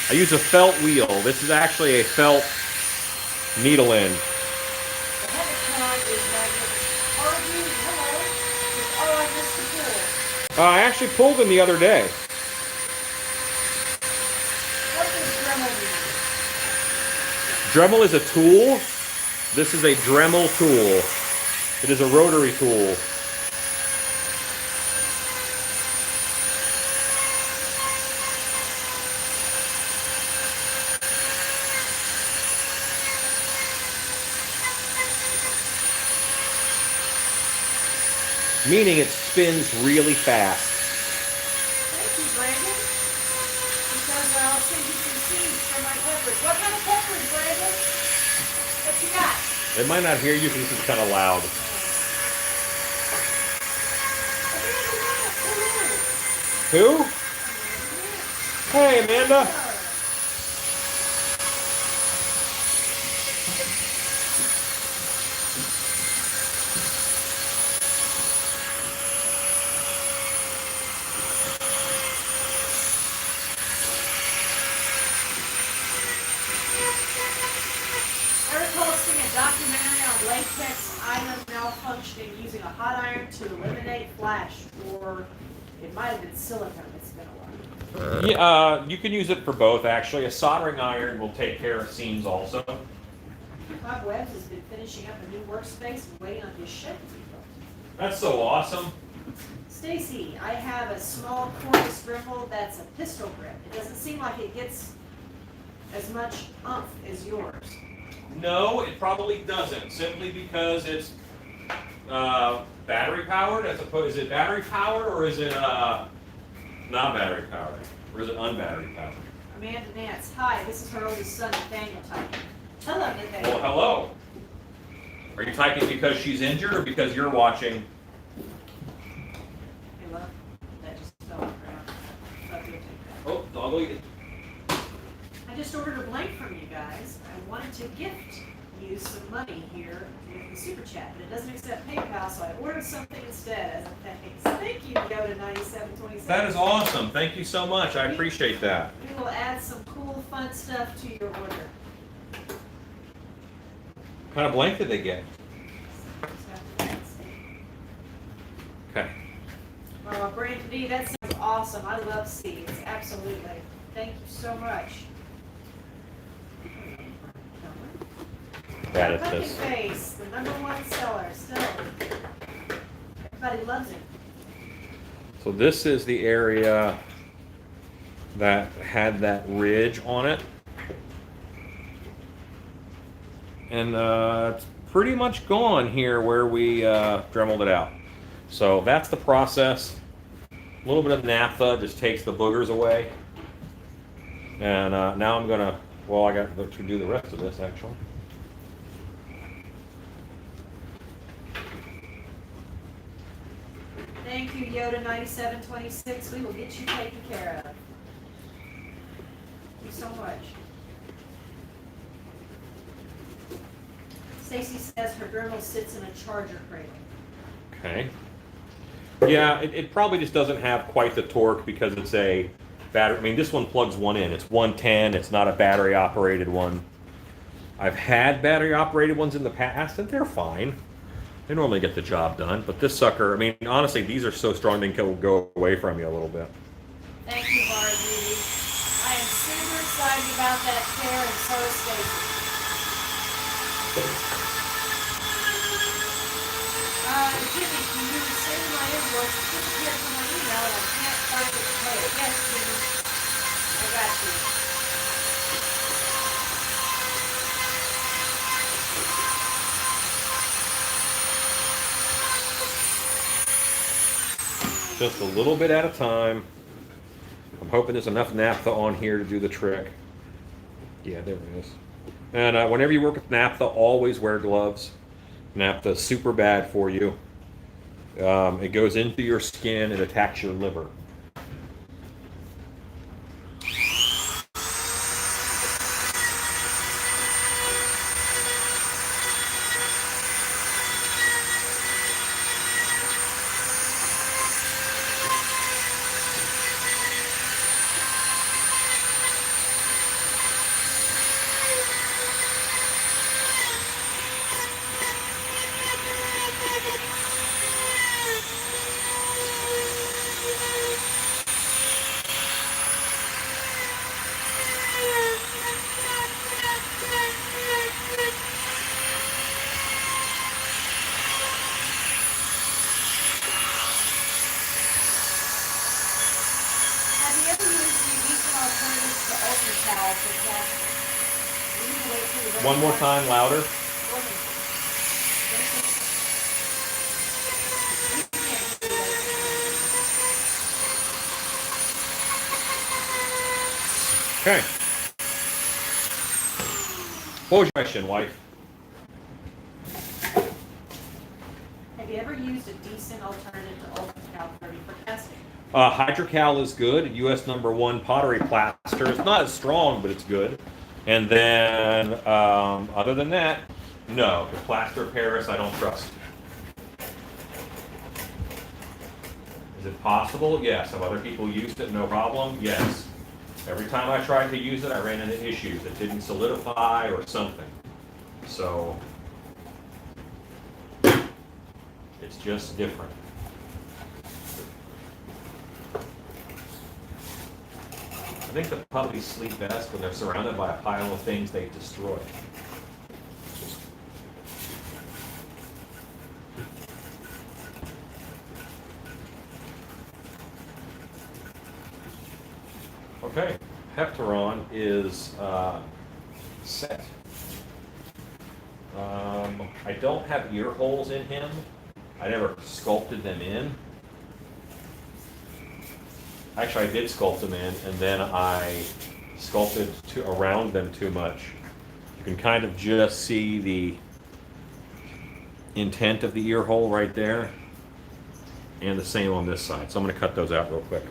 I use a felt wheel. This is actually a felt needle end. The Hepteron is magnificent. Oh, you, hello. Oh, I missed the pool. I actually pulled them the other day. What does Dremel mean? Dremel is a tool. This is a Dremel tool. It is a rotary tool. Meaning it spins really fast. Thank you, Brandon. Because I'll send you some seeds for my peppers. What kind of peppers, Brandon? What you got? They might not hear you because this is kind of loud. Who? Hey, Amanda. I recall seeing a documentary on latex iron malfunctioning using a hot iron to eliminate flash, or it might have been silicone. It's been a while. Yeah, you can use it for both, actually. A soldering iron will take care of seams also. Bob Webbs has been finishing up a new workspace and waiting on his shed to be built. That's so awesome. Stacy, I have a small cordless Dremel that's a pistol grip. It doesn't seem like it gets as much oomph as yours. No, it probably doesn't, simply because it's battery powered as opposed. Is it battery powered or is it not battery powered? Or is it unbattery powered? Amanda Nance, hi, this is her oldest son, Nathaniel typing. Hello, Nathaniel. Well, hello. Are you typing because she's injured or because you're watching? Hey, love, that just fell on the ground. Love, you'll take that. Oh, doggo eat it. I just ordered a blank from you guys. I wanted to gift you some money here with the super chat, but it doesn't accept PayPal, so I ordered something instead as a thanks. Thank you, Yoda 9727. That is awesome. Thank you so much. I appreciate that. We will add some cool, fun stuff to your order. What kind of blank did they get? Okay. Oh, Brandon D, that sounds awesome. I love seeds. Absolutely. Thank you so much. That is Pumpkin this. Face, the #1 seller, still. Everybody loves him. So this is the area that had that ridge on it. And it's pretty much gone here where we dremeled it out. So that's the process. A little bit of naphtha just takes the boogers away. And now I'm gonna, well, I got to do the rest of this actually. Thank you, Yoda 9726. We will get you taken care of. Thank you so much. Stacy says her Dremel sits in a charger cradle. Okay. Yeah, it probably just doesn't have quite the torque because it's a battery. I mean, this one plugs one in. It's 110. It's not a battery operated one. I've had battery operated ones in the past and they're fine. They normally get the job done, but this sucker, I mean, honestly, these are so strong they can go away from you a little bit. Thank you, Bar Beauty. I am super excited about that pair, and so is Stacy. Jimmy, can you send my invoice? It disappeared from my email, and I can't find it to pay it. Yes, Jimmy. I got you. Just a little bit at a time. I'm hoping there's enough naphtha on here to do the trick. Yeah, there it is. And whenever you work with naphtha, always wear gloves. Naphtha is super bad for you. It goes into your skin, it attacks your liver. One more time, louder. Okay. What was your question, wife? Have you ever used a decent alternative to Ultracal 30 for casting? Hydrocal is good. U.S. #1 pottery plaster. It's not as strong, but it's good. And then, other than that, no. The plaster of Paris, I don't trust. Is it possible? Yes. Have other people used it? No problem? Yes. Every time I tried to use it, I ran into issues. It didn't solidify or something. So, it's just different. I think the puppies sleep best when they're surrounded by a pile of things they've destroyed. Okay, Hepteron is set. I don't have ear holes in him. I never sculpted them in. Actually, I did sculpt them in, and then I sculpted around them too much. You can kind of just see the intent of the ear hole right there, and the same on this side. So I'm going to cut those out real quick.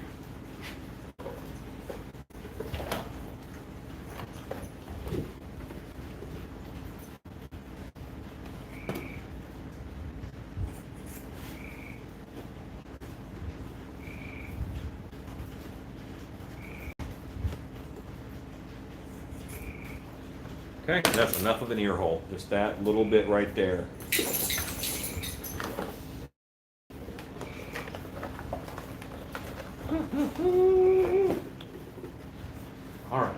Okay, that's enough of an ear hole. Just that little bit right there. All right.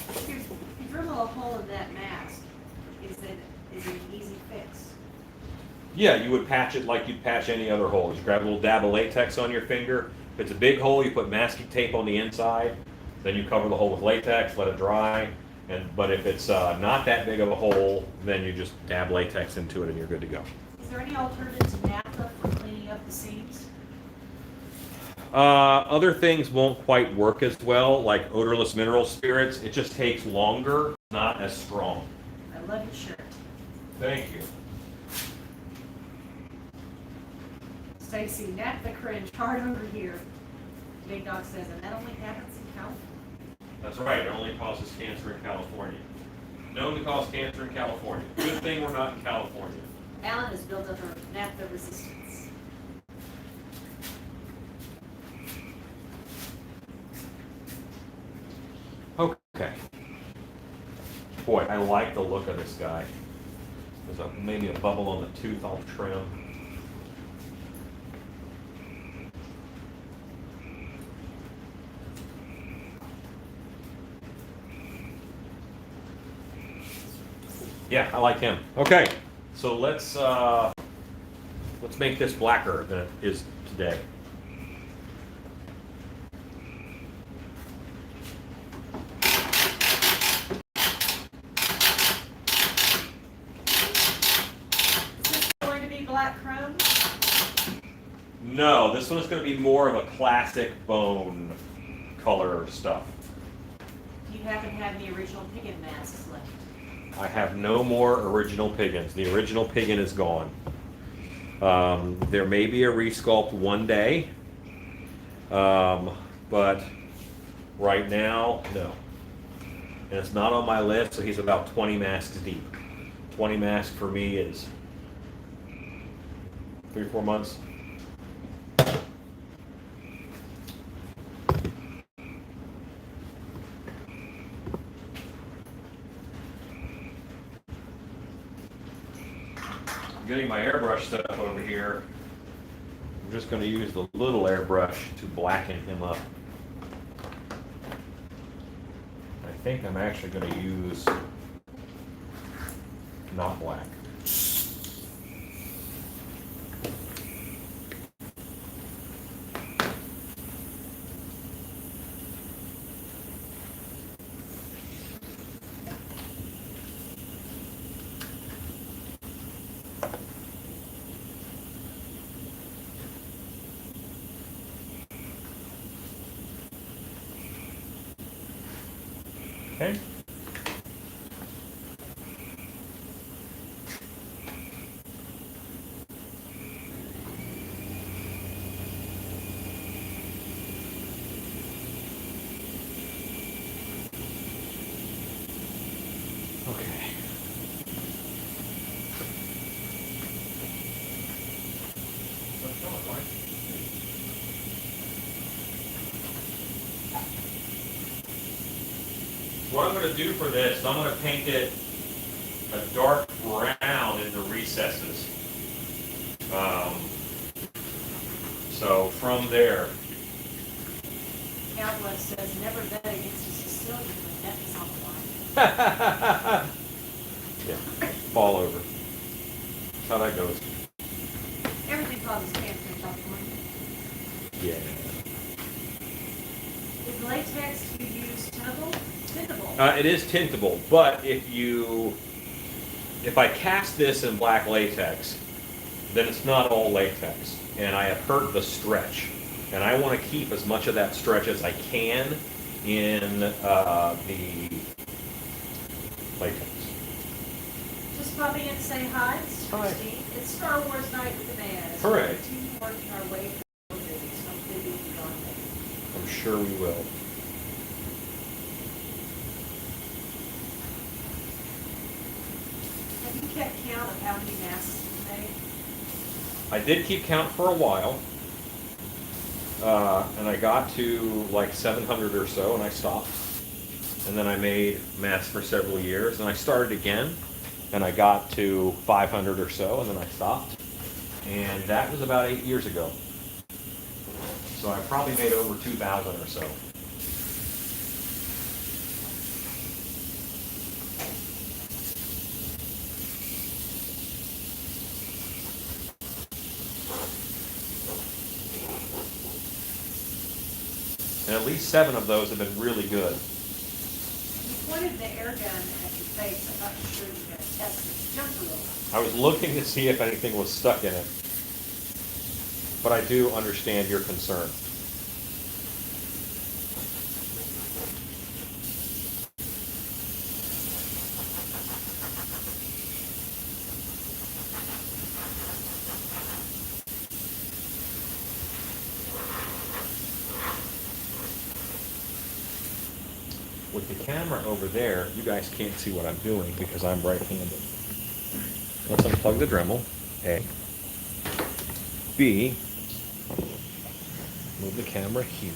If you drill a hole in that mask, is it an easy fix? Yeah, you would patch it like you'd patch any other hole. You grab a little dab of latex on your finger. If it's a big hole, you put masking tape on the inside. Then you cover the hole with latex, let it dry. But if it's not that big of a hole, then you just dab latex into it and you're good to go. Is there any alternative to naphtha for cleaning up the seams? Other things won't quite work as well, like odorless mineral spirits. It just takes longer, not as strong. I love your shirt. Thank you. Stacy, naphtha cringe hard over here. Big Dog says, and that only happens in California. That's right, it only causes cancer in California. Known to cause cancer in California. Good thing we're not in California. Alan has built up her naphtha resistance. Okay. Boy, I like the look of this guy. There's maybe a bubble on the tooth I'll trim. Yeah, I like him. Okay, so let's make this blacker than it is today. Is this going to be black chrome? No, this one is going to be more of a classic bone color stuff. Do you happen to have any original piggin masks left? I have no more original Piggins. The original Piggin is gone. There may be a resculpt one day, but right now, no. And it's not on my list, so he's about 20 masks deep. 20 masks for me is 3-4 months. Getting my airbrush set up over here. I'm just going to use the little airbrush to blacken him up. I think I'm actually going to use not black. Okay. Okay. What I'm going to do for this, I'm going to paint it a dark brown in the recesses. So from there, Cowboy says, never bet against a Sicilian when that is on the line. yeah, fall over. That's how that goes. Everything causes cancer in California. Yeah. Is latex you use tintable? It is tintable, but if I cast this in black latex, then it's not all latex, and I have hurt the stretch, and I want to keep as much of that stretch as I can in the latex. Just popping in to say hi. It's Hi. Christine. It's Star Wars night with the man. Hooray. We continue working our way through the movies. Hopefully we can go on there. I'm sure we will. Have you kept count of how many masks you've made? I did keep count for a while, and I got to like 700 or so, and I stopped. And then I made masks for several years, and I started again, and I got to 500 or so, and then I stopped. And that was about 8 years ago. So I probably made over 2,000 or so. And at least 7 of those have been really good. You pointed the air gun at your face. I'm not sure you got to test it. Jump a little. I was looking to see if anything was stuck in it. But I do understand your concern. With the camera over there, you guys can't see what I'm doing because I'm right-handed. Let's unplug the Dremel, A. B, move the camera here.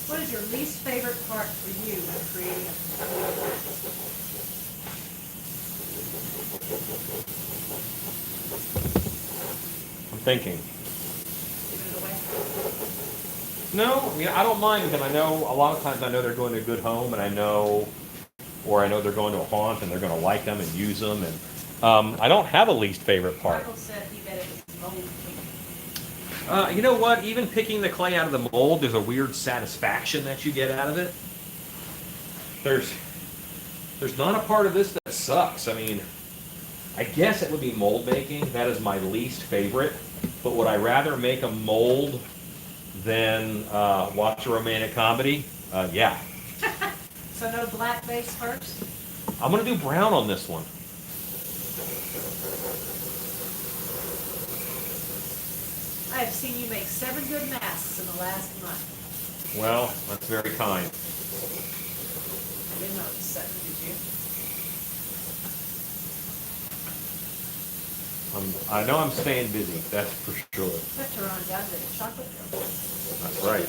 What is your least favorite part for you when creating a computer mask? I'm thinking. Give it away. No, I mean, I don't mind because I know a lot of times I know they're going to a good home, and I know they're going to a haunt and they're going to like them and use them. And I don't have a least favorite part. Michael said he bet it was mold picking. You know what? Even picking the clay out of the mold, there's a weird satisfaction that you get out of it. There's not a part of this that sucks. I mean, I guess it would be mold making. That is my least favorite. But would I rather make a mold than watch a romantic comedy? Yeah. So no black base first? I'm going to do brown on this one. I have seen you make 7 good masks in the last month. Well, that's very kind. I didn't know it was 7, did you? I know I'm staying busy, that's for sure. Hepteron does it. Chocolate milk. That's right.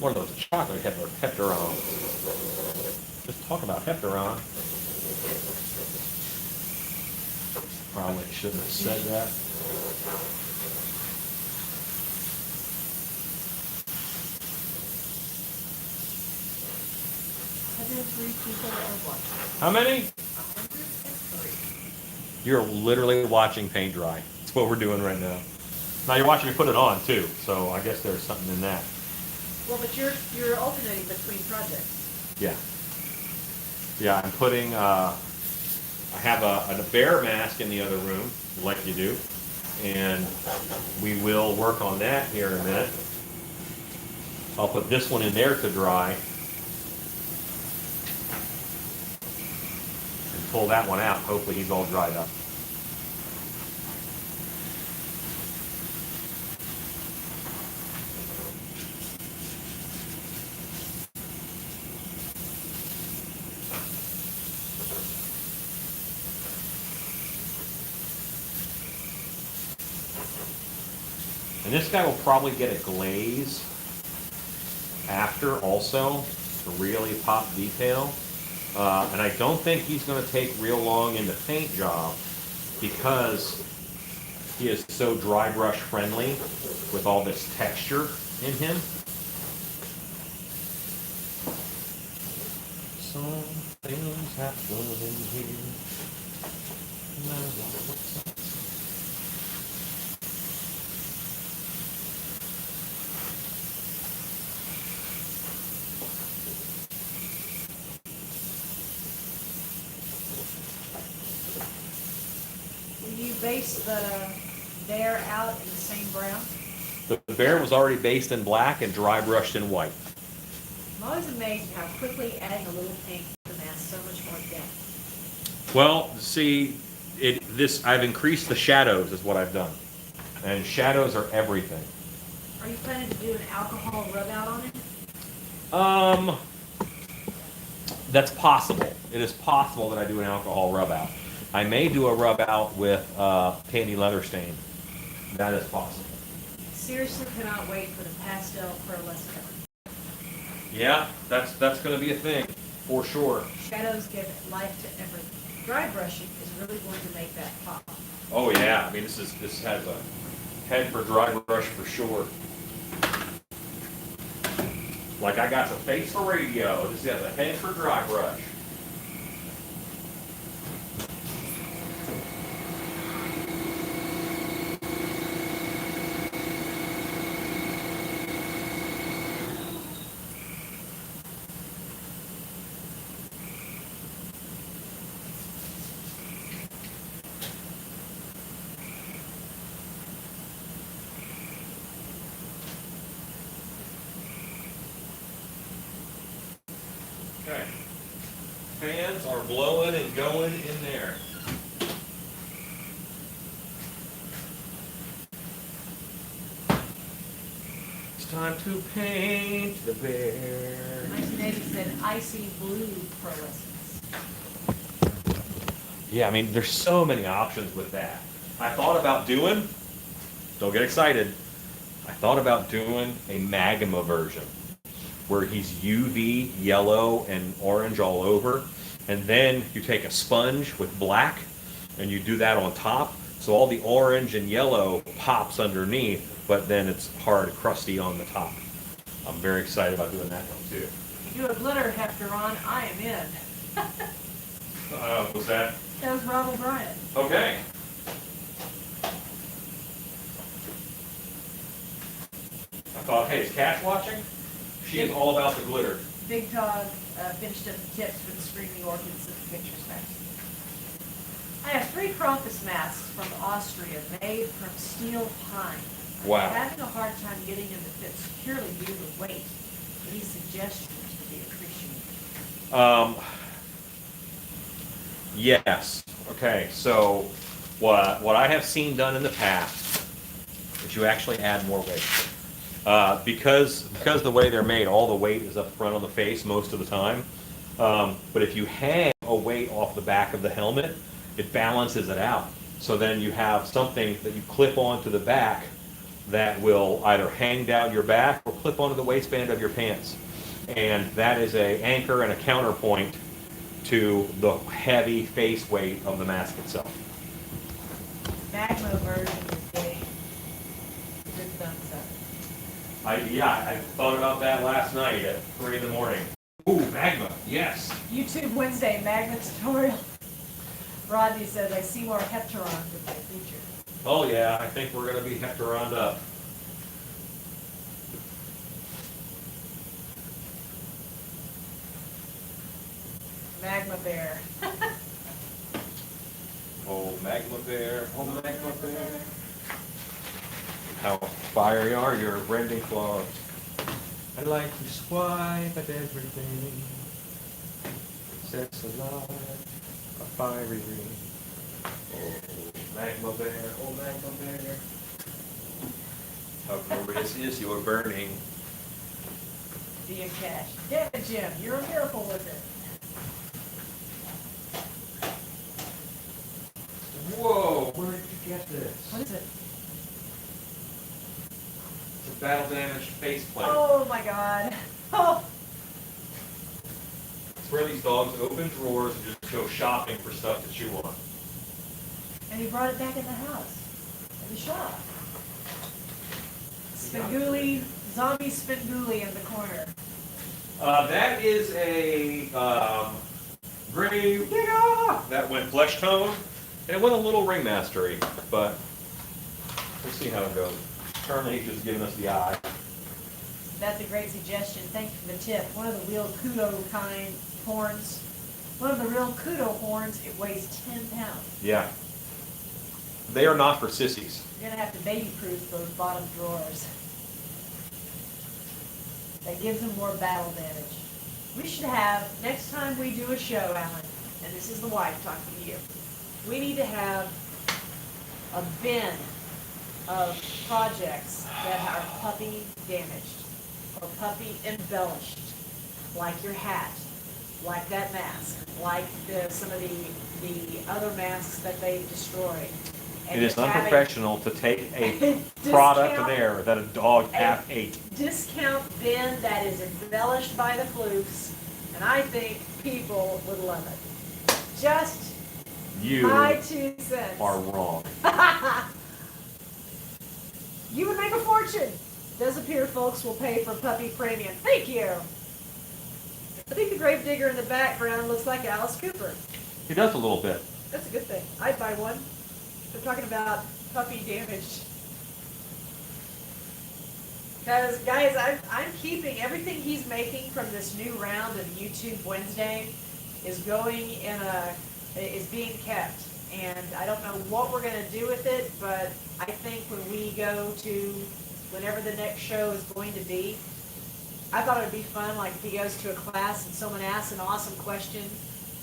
One of those chocolate Hepteron. Just talk about Hepteron. Probably shouldn't have said that. People that are watching. How many? 103. You're literally watching paint dry. That's what we're doing right now. Now you're watching me put it on too, so I guess there's something in that. Well, but you're alternating between projects. Yeah. Yeah, I'm putting, I have a bear mask in the other room, like you do, and we will work on that here in a minute. I'll put this one in there to dry and pull that one out. Hopefully he's all dried up. And this guy will probably get a glaze after also to really pop detail. And I don't think he's going to take real long in the paint job because he is so dry brush friendly with all this texture in him. Some things happen in here. You base the bear out in the same brown? The bear was already based in black and dry brushed in white. I'm always amazed how quickly adding a little paint to the mask so much more depth. Well, see, I've increased the shadows is what I've done. And shadows are everything. Are you planning to do an alcohol rub out on it? That's possible. It is possible that I do an alcohol rub out. I may do a rub out with candy leather stain. That is possible. Seriously cannot wait for the pastel pearlescent. Yeah, that's going to be a thing for sure. Shadows give life to everything. Dry brushing is really going to make that pop. Oh yeah, I mean this has a head for dry brush for sure. Like I got the face for radio. This has a head for dry brush. Okay. Fans are blowing and going in there. It's time to paint the bear. 1980 said icy blue pearlescence. Yeah, I mean, there's so many options with that. I thought about doing, don't get excited, I thought about doing a magma version where he's UV yellow and orange all over, and then you take a sponge with black and you do that on top, so all the orange and yellow pops underneath, but then it's hard, crusty on the top. I'm very excited about doing that one too. If you do a glitter Hepteron, I am in. Was that? That was Rob O'Brien. Okay. I thought, hey, is Cash watching? She is all about the glitter. Big Dog finished up the tips for the Screaming Orchids at the pictures next. I have 3 Krampus masks from Austria made from steel pine. Wow. I'm having a hard time getting them to fit securely due to weight. Any suggestions would be appreciated. Yes. Okay, so what I have seen done in the past is you actually add more weight. Because the way they're made, all the weight is up front on the face most of the time. But if you hang a weight off the back of the helmet, it balances it out. So then you have something that you clip onto the back that will either hang down your back or clip onto the waistband of your pants. And that is an anchor and a counterpoint to the heavy face weight of the mask itself. Magma version is getting a good thumbs up. I thought about that last night at 3 in the morning. Ooh, magma, yes. YouTube Wednesday Magma tutorial. Rodney says, I see more Hepteron with my feature. Oh yeah, I think we're going to be Hepteroned up. Magma bear. Oh, magma bear. Oh, magma bear. How fiery are your rending claws? I like to swipe at everything. Sets alive a fiery ring. Oh, magma bear. Oh, magma bear. How glorious is your burning? Be a cash. Yeah, Jim, you're a miracle with it. Whoa, where did you get this? What is it? It's a battle damaged faceplate. Oh my god. Oh, It's where these dogs open drawers and just go shopping for stuff that you want. and he brought it back in the house, in the shop. Spenguli, zombie Spenguli in the corner. That is a grave digger that went flesh tone, and it went a little ringmastery, but we'll see how it goes. Terminate's just giving us the eye. That's a great suggestion. Thank you for the tip. One of the real kudo kind horns. One of the real kudo horns, it weighs 10 pounds. Yeah. They are not for sissies. You're gonna have to baby-proof those bottom drawers. That gives them more battle damage. We should have, next time we do a show, Alan, and this is the wife talking to you, we need to have a bin of projects that are puppy damaged or puppy embellished, like your hat, like that mask, like some of the other masks that they destroyed. It is unprofessional to take a product there that a dog half ate. Discount bin that is embellished by the flukes, and I think people would love it. Just You my 2 cents. are wrong. You would make a fortune. Does appear folks will pay for puppy premium. Thank you. I think the gravedigger in the background looks like Alice Cooper. He does a little bit. That's a good thing. I'd buy one. They're talking about puppy damage. Because, guys, I'm keeping everything he's making from this new round of YouTube Wednesday is being kept. And I don't know what we're going to do with it, but I think when we go to whenever the next show is going to be, I thought it would be fun, like if he goes to a class and someone asks an awesome question,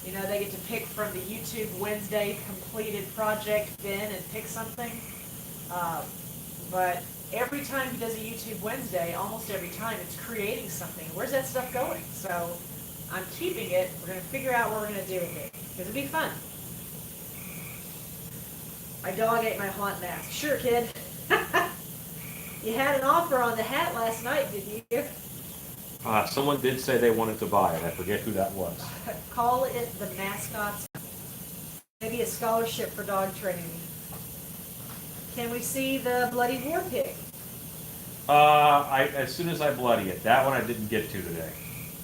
you know, they get to pick from the YouTube Wednesday completed project bin and pick something. But every time he does a YouTube Wednesday, almost every time, it's creating something. Where's that stuff going? So I'm keeping it. We're going to figure out what we're going to do with it, because it'd be fun. My dog ate my haunt mask. Sure, kid. You had an offer on the hat last night, didn't you? Someone did say they wanted to buy it. I forget who that was. Call it the mascots. Maybe a scholarship for dog training. Can we see the bloody war pig? As soon as I bloody it. That one I didn't get to today.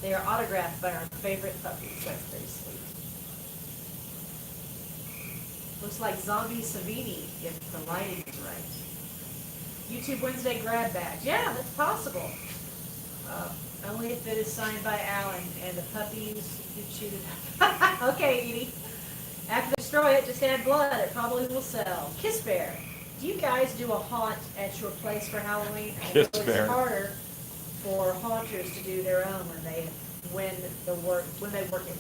They are autographed by our favorite puppies. That's very sweet. Looks like Zombie Savini, if the lighting is right. YouTube Wednesday grab bag. Yeah, that's possible. Only if it is signed by Alan and the puppies who chewed it up. Okay, Edie. After they destroy it, just add blood. It probably will sell. Kiss Bear. Do you guys do a haunt at your place for Halloween? I know Kiss Bear. it's harder for haunters to do their own when they work in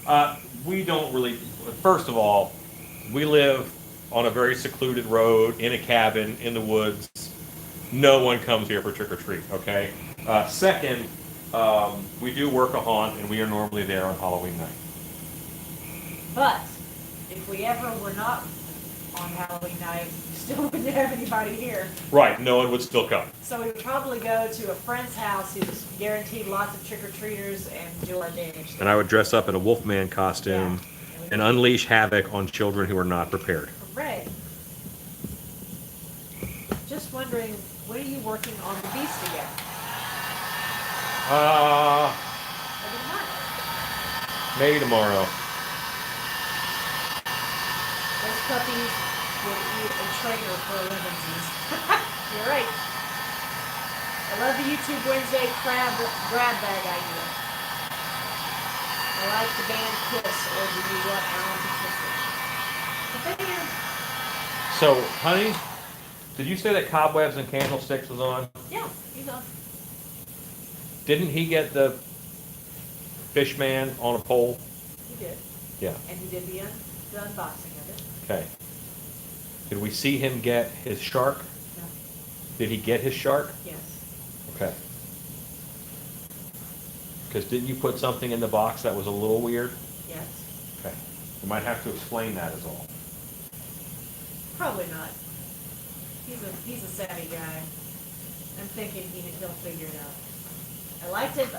one. We don't really. First of all, we live on a very secluded road in a cabin in the woods. No one comes here for trick or treat. Okay. Second, we do work a haunt, and we are normally there on Halloween night. But if we ever were not on Halloween night, we still wouldn't have anybody here. Right. No one would still come. So we would probably go to a friend's house who's guaranteed lots of trick-or-treaters and do our damage. And I would dress up in a Wolfman costume and unleash havoc on children who are not prepared. Hooray. Just wondering, when are you working on the beast again? Maybe tomorrow. Maybe tomorrow. Those puppies would eat a trainer for a livingsies. You're right. I love the YouTube Wednesday grab bag idea. I like the band Kiss, or do you want Alan to kiss it? The band. So, honey, did you say that Cobwebs and Candlesticks was on? Yeah, he's on. Didn't he get the fish man on a pole? He did. Yeah. And he did the unboxing of it. Okay. Did we see him get his shark? No. Did he get his shark? Yes. Okay. Because didn't you put something in the box that was a little weird? Yes. Okay. You might have to explain that as all. Probably not. He's a savvy guy. I'm thinking he'll figure it out. I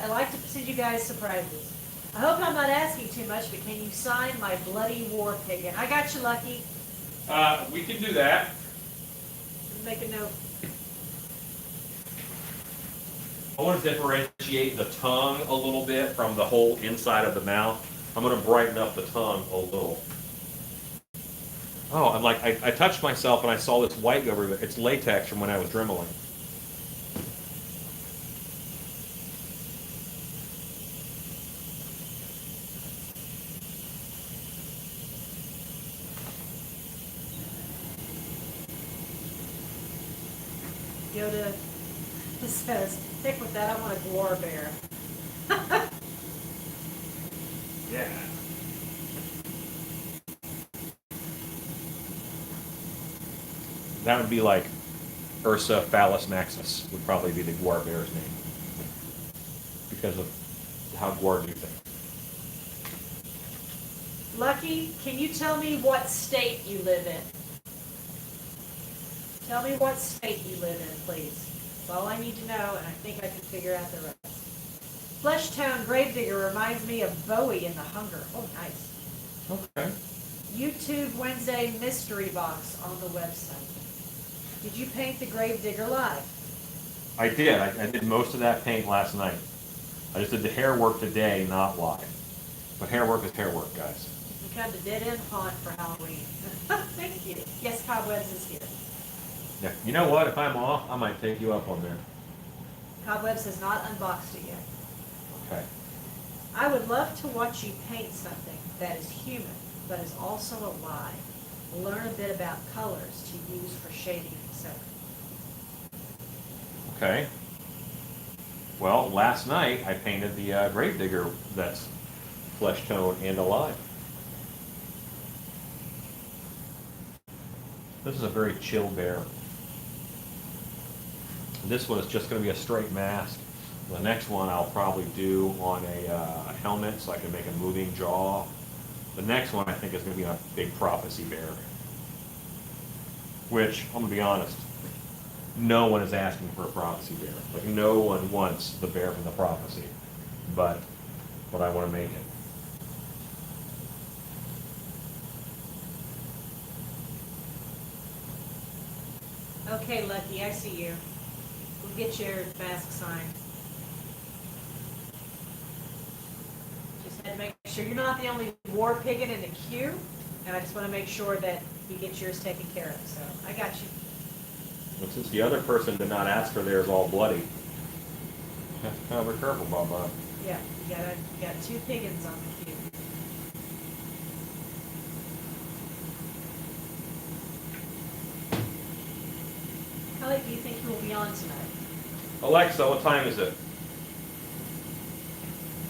like to send you guys surprises. I hope I'm not asking too much, but can you sign my bloody war pig? And I got you, Lucky. We can do that. Make a note. I want to differentiate the tongue a little bit from the whole inside of the mouth. I'm going to brighten up the tongue a little. Oh, I'm like, I touched myself and I saw this white go over there. It's latex from when I was dremeling. Yoda says, stick with that, I want a dwarf bear. Yeah. That would be like Ursa Phallus Maxus would probably be the Guar bear's name. Because of how Guar do things. Lucky, can you tell me what state you live in? Tell me what state you live in, please. That's all I need to know, and I think I can figure out the rest. Fleshtown Gravedigger reminds me of Bowie in The Hunger. Oh, nice. Okay. YouTube Wednesday mystery box on the website. Did you paint the Gravedigger live? I did. I did most of that paint last night. I just did the hair work today, not live. But hair work is hair work, guys. You come to Dead End Haunt for Halloween. Thank you. Yes, Cobwebs is here. Yeah. You know what? If I'm off, I might take you up on there. Cobwebs has not unboxed it yet. Okay. I would love to watch you paint something that is human, but is also alive. Learn a bit about colors to use for shading, etc. Okay. Well, last night I painted the Gravedigger that's flesh tone and alive. This is a very chill bear. This one is just going to be a straight mask. The next one I'll probably do on a helmet so I can make a moving jaw. The next one I think is going to be a big prophecy bear. Which, I'm going to be honest, no one is asking for a prophecy bear. Like, no one wants the bear from the prophecy. But I want to make it. Okay, Lucky, I see you. We'll get your mask signed. Just had to make sure you're not the only war piggin in the queue, and I just want to make sure that you get yours taken care of. So I got you. But since the other person did not ask for theirs all bloody, you have to kind of be careful about that. Yeah, you got 2 piggins on the queue. How late do you think you will be on tonight? Alexa, what time is it?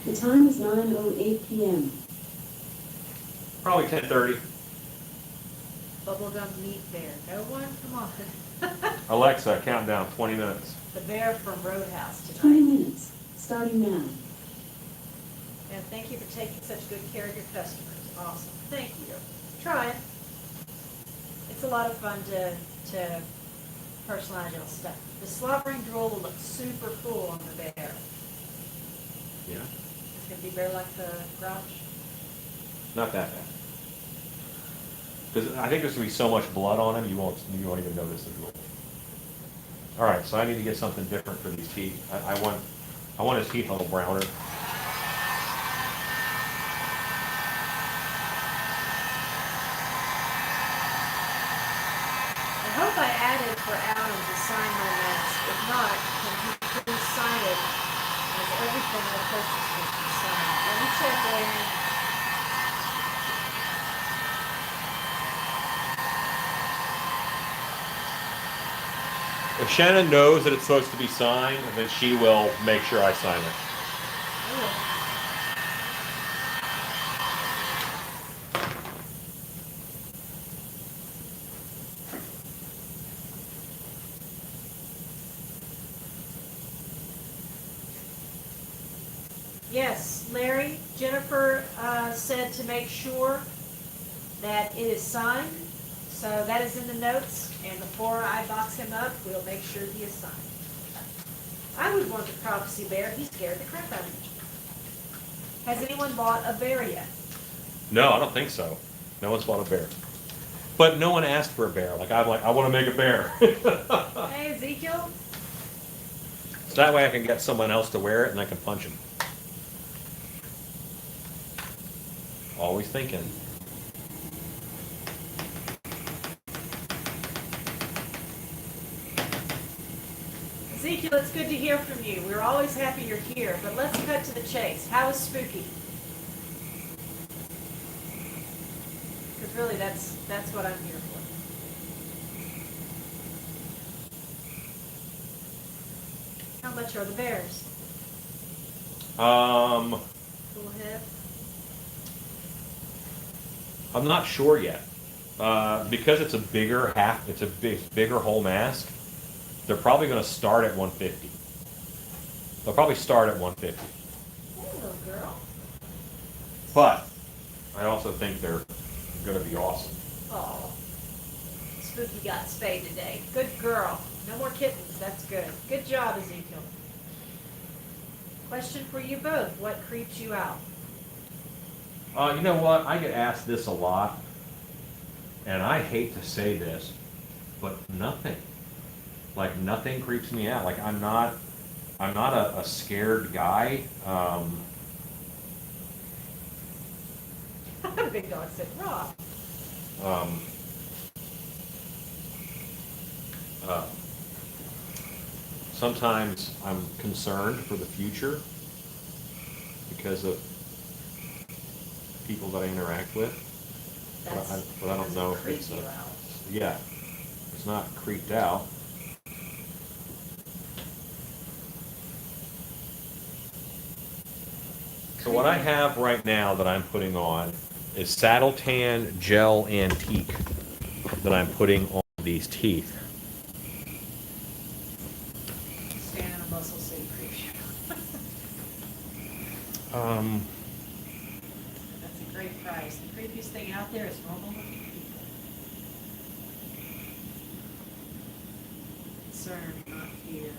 The time is 9:08 p.m. Probably 10:30. Bubblegum meat bear. No one? Come on. Alexa, countdown, 20 minutes. The bear from Roadhouse 20 tonight. minutes, starting now. And thank you for taking such good care of your customers. Awesome. Thank you. Try it. It's a lot of fun to personalize your stuff. The slobbering drool will look super cool on the bear. Yeah. It's going to be bear like the Grouch. Not that bad. Because I think there's going to be so much blood on him, you won't even notice the drool. All right, so I need to get something different for these teeth. I want his teeth a little browner. I hope I added for Adam to sign my mask. If not, can he please sign it as everything I purchased was the same. Let me check later. If Shannon knows that it's supposed to be signed, then she will make sure I sign it. Yes, Larry, Jennifer said to make sure that it is signed. So that is in the notes, and before I box him up, we'll make sure he is signed. I would want the prophecy bear. He scared the crap out of me. Has anyone bought a bear yet? No, I don't think so. No one's bought a bear. But no one asked for a bear. Like, I'm like, I want to make a bear. Hey, Ezekiel? So that way I can get someone else to wear it and I can punch him. Always thinking. Ezekiel, it's good to hear from you. We're always happy you're here, but let's cut to the chase. How was Spooky? Because really, that's what I'm here for. How much are the bears? Um, Go ahead. I'm not sure yet. Because it's a bigger bigger whole mask. They're probably going to start at 150. They'll probably start at 150. Hey, little girl. But I also think they're going to be awesome. Oh, Spooky got spayed today. Good girl. No more kittens. That's good. Good job, Ezekiel. Question for you both. What creeps you out? You know what? I get asked this a lot, and I hate to say this, but nothing. Like, nothing creeps me out. Like, I'm not a scared guy. Big dog said, raw. Um, Sometimes I'm concerned for the future because of people that I interact with. But I don't know if it's yeah, it's not creeped out. So what I have right now that I'm putting on is Saddle Tan Gel Antique that I'm putting on these teeth. Stand in a muscle suit creep. That's a great price. The creepiest thing out there is normal looking people. Concern, not fear.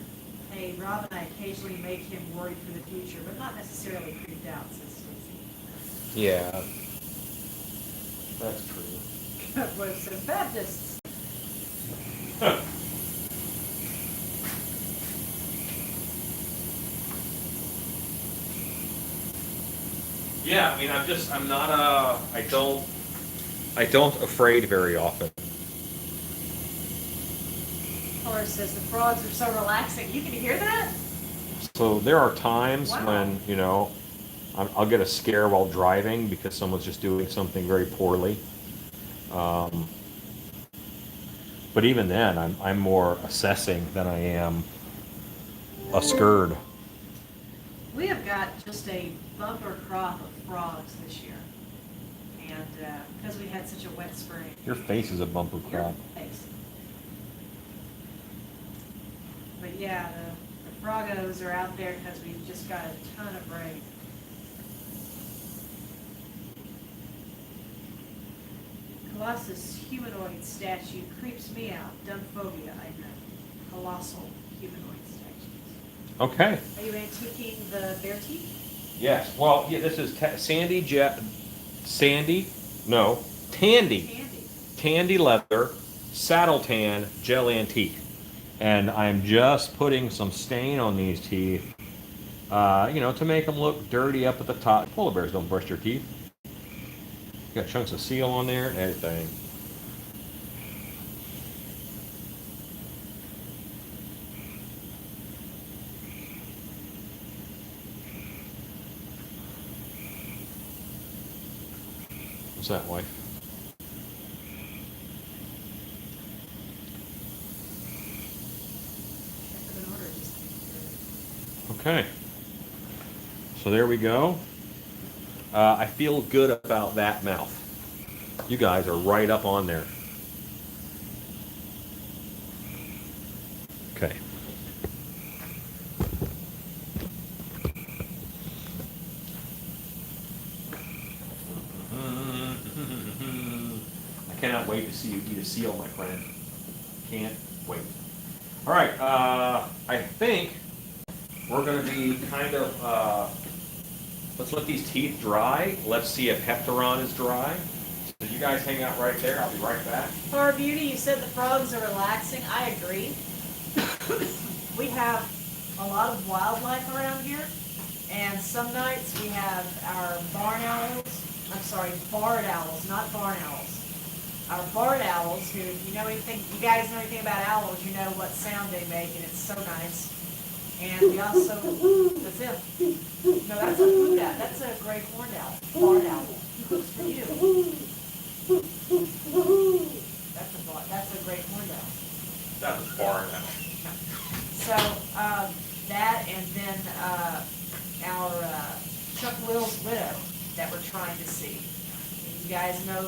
Hey, Rob and I occasionally make him worried for the future, but not necessarily creeped out, says Stacey. Yeah, that's true. God bless the Baptists. Yeah, I mean, I'm not I don't afraid very often. Horace says the frogs are so relaxing. You can hear that? So there are times Wow. when, you know, I'll get a scare while driving because someone's just doing something very poorly. But even then, I'm more assessing than I am a scared. We have got just a bumper crop of frogs this year. And because we had such a wet spring. Your face is a bumper Your crop. face. But yeah, the froggos are out there because we've just got a ton of rain. Colossus humanoid statue creeps me out. Dumbphobia, I know. Colossal humanoid statues. Okay. Are you antiquing the bear teeth? Yes. Well, yeah. This is Tandy leather, saddle tan, gel antique, and I'm just putting some stain on these teeth, you know, to make them look dirty up at the top. Polar bears don't brush their teeth. Got chunks of seal on there and everything. What's that, wife? Okay. So there we go. I feel good about that mouth. You guys are right up on there. Okay. I cannot wait to see you eat a seal, my friend. Can't wait. All right. I think we're going to be kind of, let's let these teeth dry. Let's see if Hepteron is dry. So you guys hang out right there. I'll be right back. For Beauty, you said the frogs are relaxing. I agree. We have a lot of wildlife around here, and some nights we have our barn owls. I'm sorry, barred owls, not barn owls. Our barred owls, who, you guys know anything about owls, you know what sound they make, and it's so nice. And we also, that's him. No, that's a huda. That's a gray horned owl. Barred owl. Looks for you. That's a great horned owl. That was barn owl. So, that, and then our Chuck Will's widow that we're trying to see. You guys know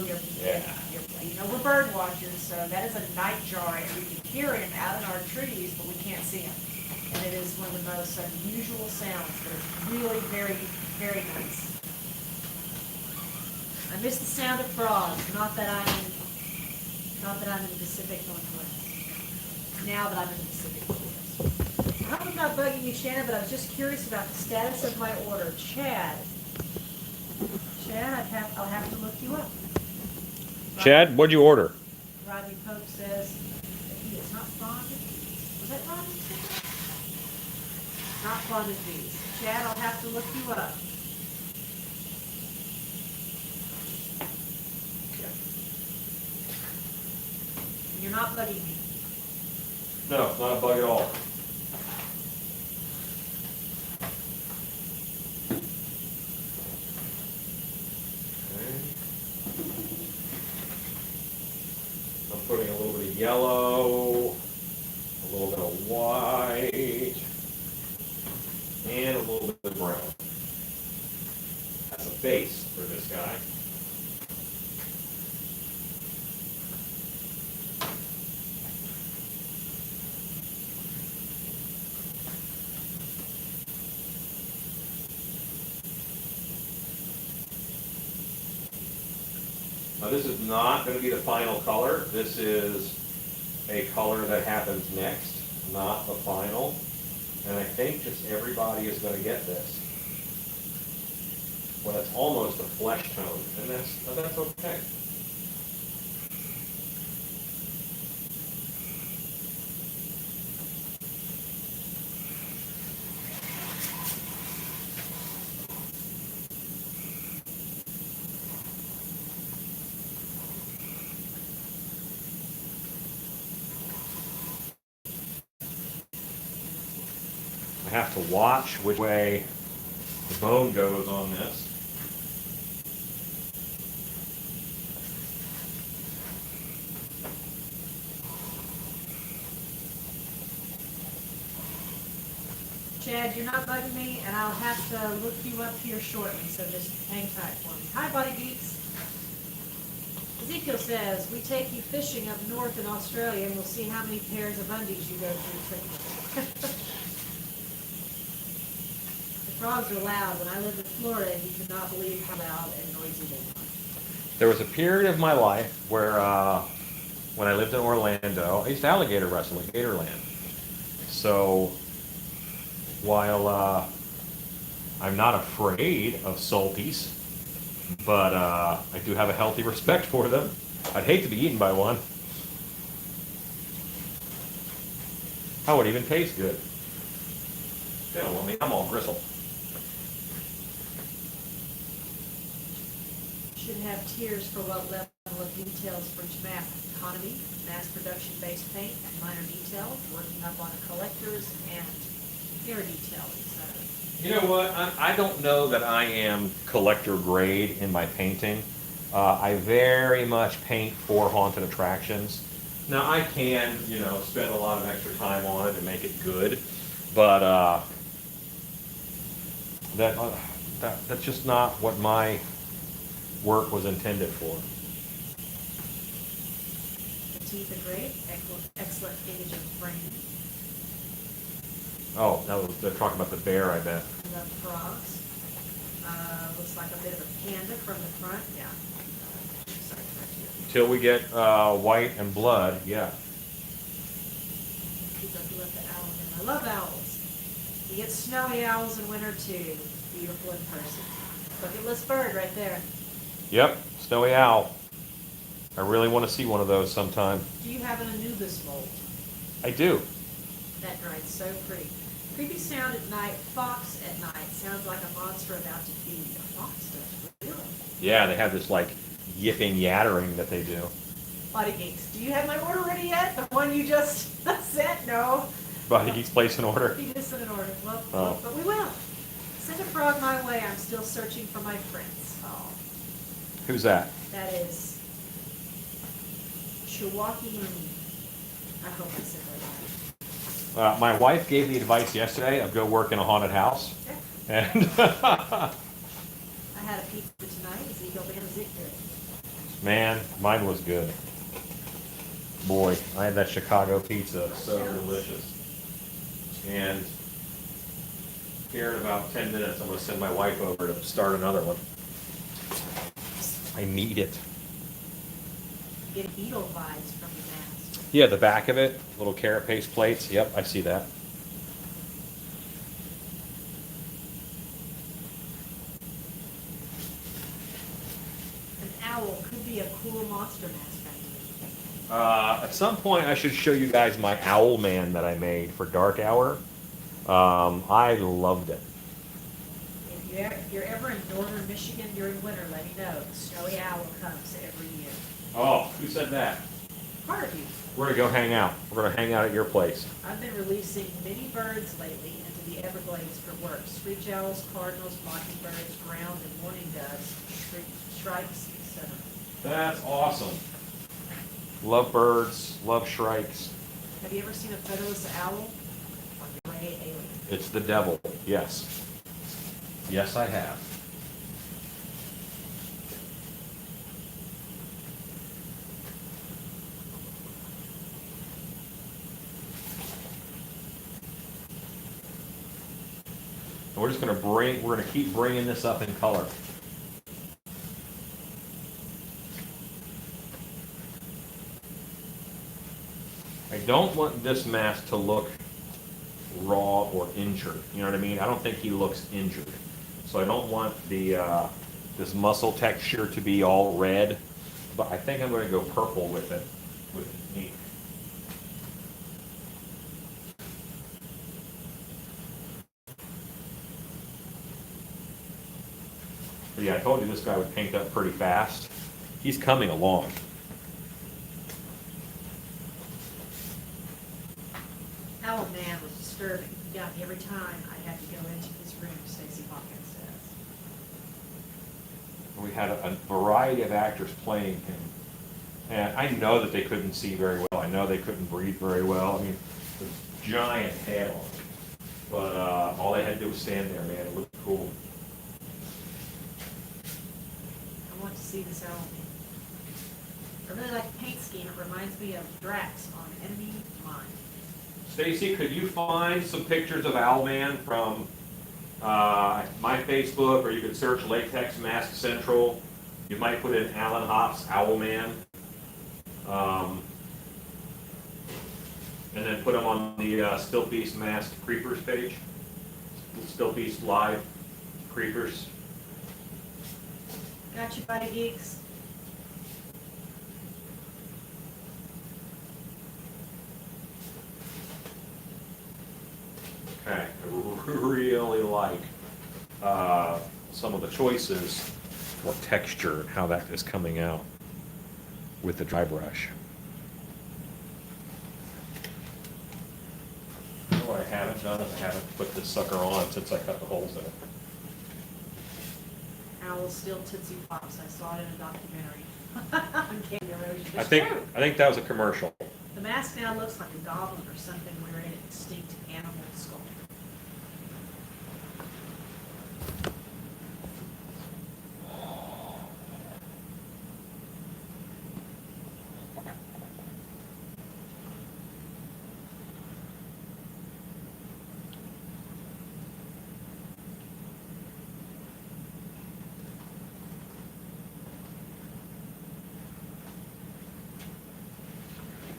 we're bird watchers, so that is a night jar, and we can hear him out in our trees, but we can't see him. And it is one of the most unusual sounds, but it's really very, very nice. I miss the sound of frogs, not that I'm in the Pacific Northwest. Now that I'm in the Pacific Northwest. I hope I'm not bugging you, Shannon, but I was just curious about the status of my order. Chad, I'll have to look you up. Chad, what'd you order? Rodney Pope says that he is not fond of bees. Was that Rodney? Not fond of bees. Chad, I'll have to look you up. You're not bugging me. No, not a bug at all. I'm putting a little bit of yellow, a little bit of white, and a little bit of brown. That's a base for this guy. Now this is not going to be the final color. This is a color that happens next, not the final. And I think just everybody is going to get this. Well, that's almost a flesh tone, and that's okay. I have to watch which way the bone goes on this. Chad, you're not bugging me, and I'll have to look you up here shortly, so just hang tight for me. Hi, Body Geeks. Ezekiel says, we take you fishing up north in Australia, and we'll see how many pairs of undies you go through quickly. The frogs are loud. When I lived in Florida, you could not believe how loud and noisy they were. There was a period of my life where, when I lived in Orlando, I used to alligator wrestle at Gatorland. So, while I'm not afraid of salties, but I do have a healthy respect for them. I'd hate to be eaten by one. How would it even taste good? They don't want me. I'm all gristle. Should have tiers for what level of details for each map. Economy, mass production based paint, and minor detail, working up on a collector's and hair detail, etc. You know what? I don't know that I am collector grade in my painting. I very much paint for haunted attractions. Now I can, spend a lot of extra time on it and make it good, but that's just not what my work was intended for. The teeth are great, excellent age of frame. Oh, they're talking about the bear, I bet. I love frogs. Looks like a bit of a panda from the front, yeah. Sorry, Until we get white and blood, yeah. keep up with the owls in. I love owls. You get snowy owls in winter too. Beautiful in person. Bucket list bird right there. Yep, snowy owl. I really want to see one of those sometime. Do you have an Anubis mold? I do. That drives so pretty. Creepy sound at night, fox at night. Sounds like a monster about to feed. A fox does, really? Yeah, they have this like yipping yattering that they do. Body Geeks, do you have my order ready yet? The one you just sent? No. Body Geeks place an order. You just sent an order. Well, Oh. but we will. Send a frog my way. I'm still searching for my prince. Oh, Who's that? that is Chihuahua. I hope I said that right. My wife gave the advice yesterday of go work in a haunted house. Yeah. And I had a pizza tonight. Ezekiel Van Zik did it. man, mine was good. Boy, I had that Chicago pizza. So delicious. And here in about 10 minutes, I'm going to send my wife over to start another one. I need it. You get beetle vibes from the mask. Yeah, the back of it, little carrot paste plates. Yep, I see that. An owl could be a cool monster mask, I believe. At some point, I should show you guys my owl man that I made for Dark Hour. I loved it. If you're ever in northern Michigan during winter, let me know. The snowy owl comes every year. Oh, who said that? Part of you. We're gonna go hang out. We're gonna hang out at your place. I've been releasing many birds lately into the Everglades for work. Screech owls, cardinals, mockingbirds, ground and mourning doves, shrikes, etc. That's awesome. Love birds, love shrikes. Have you ever seen a featherless owl? A gray alien. It's the devil. Yes. Yes, I have. And we're gonna keep bringing this up in color. I don't want this mask to look raw or injured. You know what I mean? I don't think he looks injured. So I don't want the this muscle texture to be all red, but I think I'm going to go purple with it, with ink. But yeah, I told you this guy would paint up pretty fast. He's coming along. Owl man was disturbing. He got me every time I had to go into his room, Stacey Hawkins says. We had a variety of actors playing him. And I know that they couldn't see very well. I know they couldn't breathe very well. I mean, the giant head on him. But all they had to do was stand there, man. It looked cool. I want to see this owl man. I really like the paint scheme. It reminds me of Drax on Enemy Mine. Stacy, could you find some pictures of Owlman from my Facebook, or you could search Latex Mask Central. You might put in Alan Hopp's Owlman. And then put them on the Still Beast Mask Creepers page. Still Beast Live Creepers. Got you, Buddy Geeks. Okay, I really like some of the choices for texture and how that is coming out with the dry brush. What I haven't done is I haven't put this sucker on since I cut the holes in it. Owl still Tootsie Pops. I saw it in a documentary on candy erosion. I It's think true. that was a commercial. The mask now looks like a goblin or something wearing an extinct animal skull.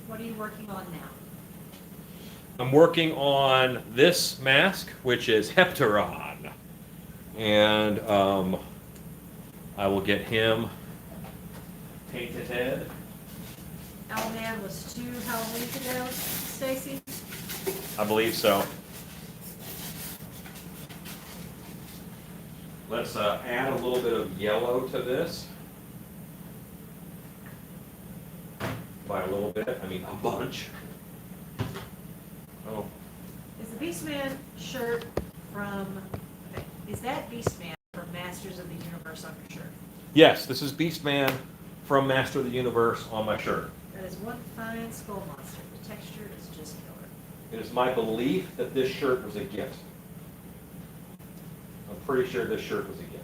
What are you working on now? I'm working on this mask, which is Hepteron, and I will get him painted head. Owlman was 2 Halloweens ago, Stacy. I believe so. Let's add a little bit of yellow to this. By a little bit, I mean a bunch. Oh, Is the Beastman shirt from, okay, is that Beastman from Masters of the Universe on your shirt? yes, this is Beastman from Master of the Universe on my shirt. That is one fine skull monster. The texture is just killer. It is my belief that this shirt was a gift. I'm pretty sure this shirt was a gift.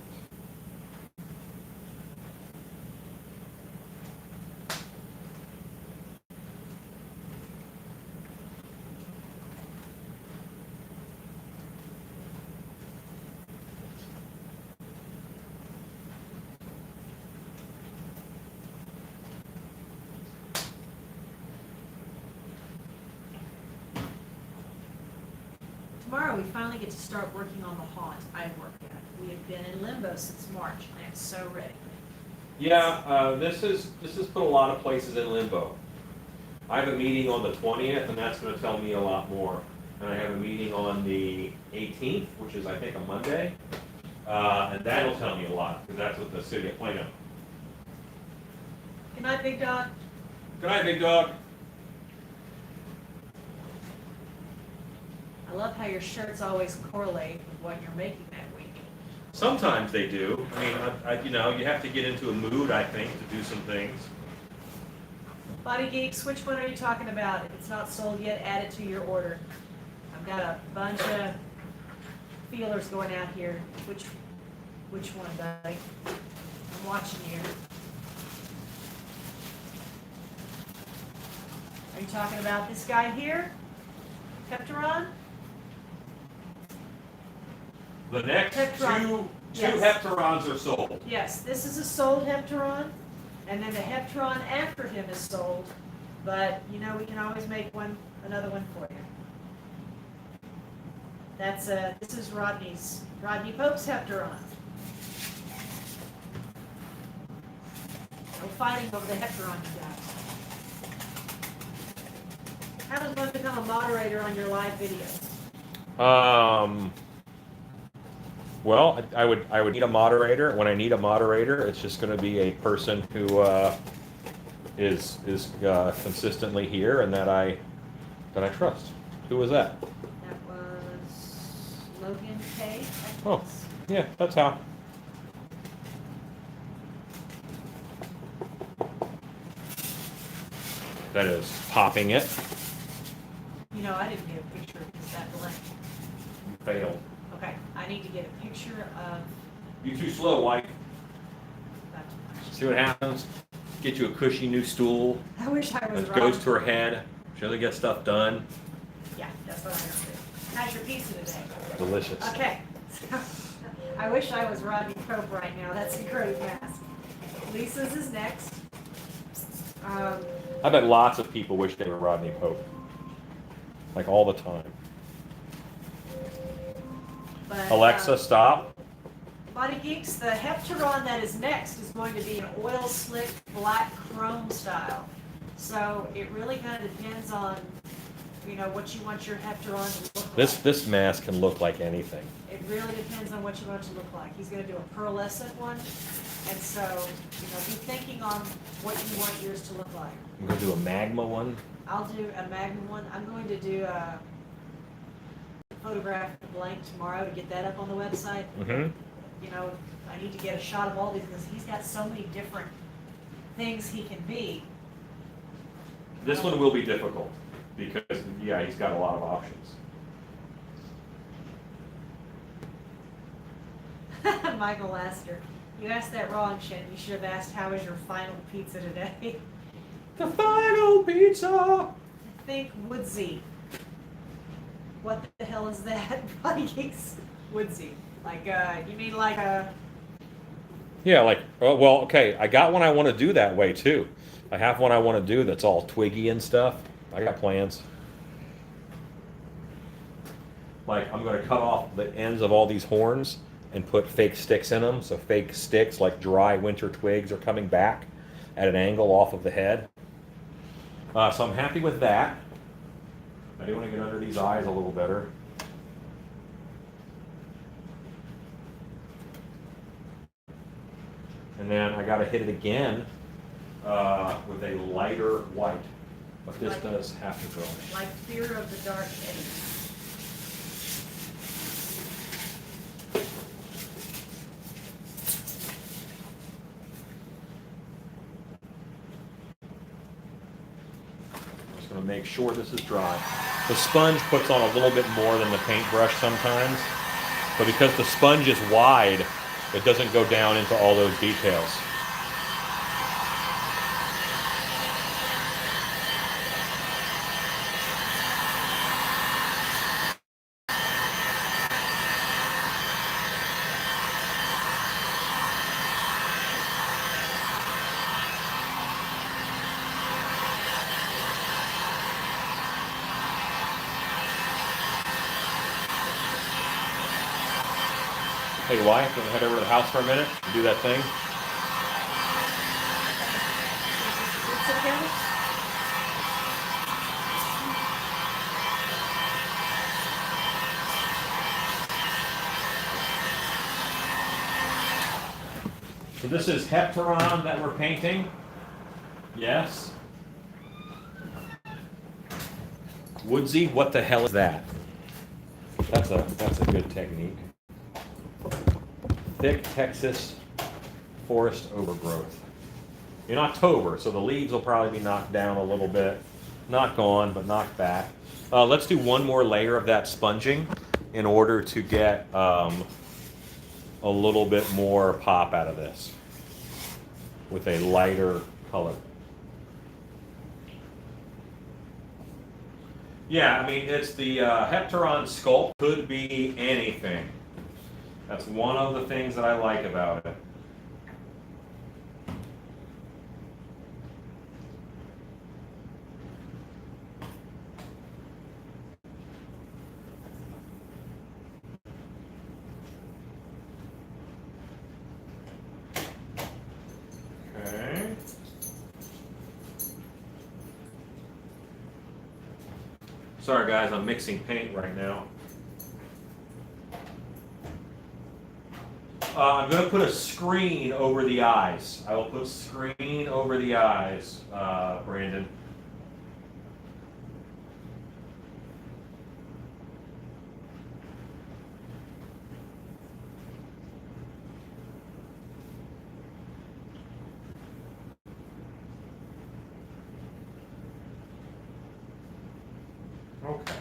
Tomorrow we finally get to start working on the haunt I work at. We have been in limbo since March. I am so ready. Yeah, this has put a lot of places in limbo. I have a meeting on the 20th, and that's going to tell me a lot more. And I have a meeting on the 18th, which is I think a Monday, and that'll tell me a lot because that's with the city of Plano. Good night, big dog. Good night, big dog. I love how your shirts always correlate with what you're making that week. Sometimes they do. I mean, you know, you have to get into a mood, I think, to do some things. Body Geeks, which one are you talking about? If it's not sold yet, add it to your order. I've got a bunch of feelers going out here. Which one, buddy? I'm watching you. Are you talking about this guy here? Hepteron? The next Hepteron. two Yes. Hepterons are sold. Yes, this is a sold Hepteron, and then the Hepteron after him is sold, but, you know, we can always make another one for you. This is Rodney Pope's Hepteron. No fighting over the Hepteron, you guys. How does one become a moderator on your live videos? Well, I would need a moderator. When I need a moderator, it's just going to be a person who is consistently here and that I trust. Who was that? That was Logan K. Oh, yeah, that's how. That is popping it. You know, I didn't get a picture of that blank. Failed. Okay, I need to get a picture of You too slow, wife. that. See what happens? Get you a cushy new stool I wish I was that right. goes to her head. She'll really get stuff done. Yeah, that's what I'm gonna do. How's your pizza today? Delicious. Okay. I wish I was Rodney Pope right now. That's a great mask. Lisa's is next. I bet lots of people wish they were Rodney Pope. Like all the time. But, Alexa, stop. Body Geeks, the Hepteron that is next is going to be an oil slick black chrome style. So it really kind of depends on, you know, what you want your Hepteron to look like. This mask can look like anything. It really depends on what you want it to look like. He's going to do a pearlescent one, and so, you know, be thinking on what you want yours to look like. I'm gonna do a magma one. I'll do a Magnum one. I'm going to do a photograph blank tomorrow to get that up on the website. Mm-hmm. you know, I need to get a shot of all these because he's got so many different things he can be. This one will be difficult because, yeah, he's got a lot of options. Michael Astor, you asked that wrong, Shen. You should have asked, how was your final pizza today? The final pizza! Think woodsy. What the hell is that? Vikings. Woodsy. Like, you mean like a... Yeah, like, oh, well, okay, I got one I want to do that way too. I have one I want to do that's all twiggy and stuff. I got plans. Like, I'm going to cut off the ends of all these horns and put fake sticks in them. So fake sticks, like dry winter twigs, are coming back at an angle off of the head. So I'm happy with that. I do want to get under these eyes a little better. And then I got to hit it again with a lighter white. But this does have to go. Like Fear of the Dark Age. Just going to make sure this is dry. The sponge puts on a little bit more than the paintbrush sometimes, but because the sponge is wide, it doesn't go down into all those details. Hey, Wyatt, can we head over to the house for a minute and do that thing? It's okay. So this is Hepteron that we're painting. Yes. Woodsy, what the hell is that? That's a good technique. Thick Texas forest overgrowth. In October, so the leaves will probably be knocked down a little bit. Not gone, but knocked back. Let's do one more layer of that sponging in order to get a little bit more pop out of this with a lighter color. Yeah, I mean, it's the Hepteron sculpt. Could be anything. That's one of the things that I like about it. Okay. Sorry guys, I'm mixing paint right now. I'm going to put a screen over the eyes. I will put screen over the eyes, Brandon. Okay.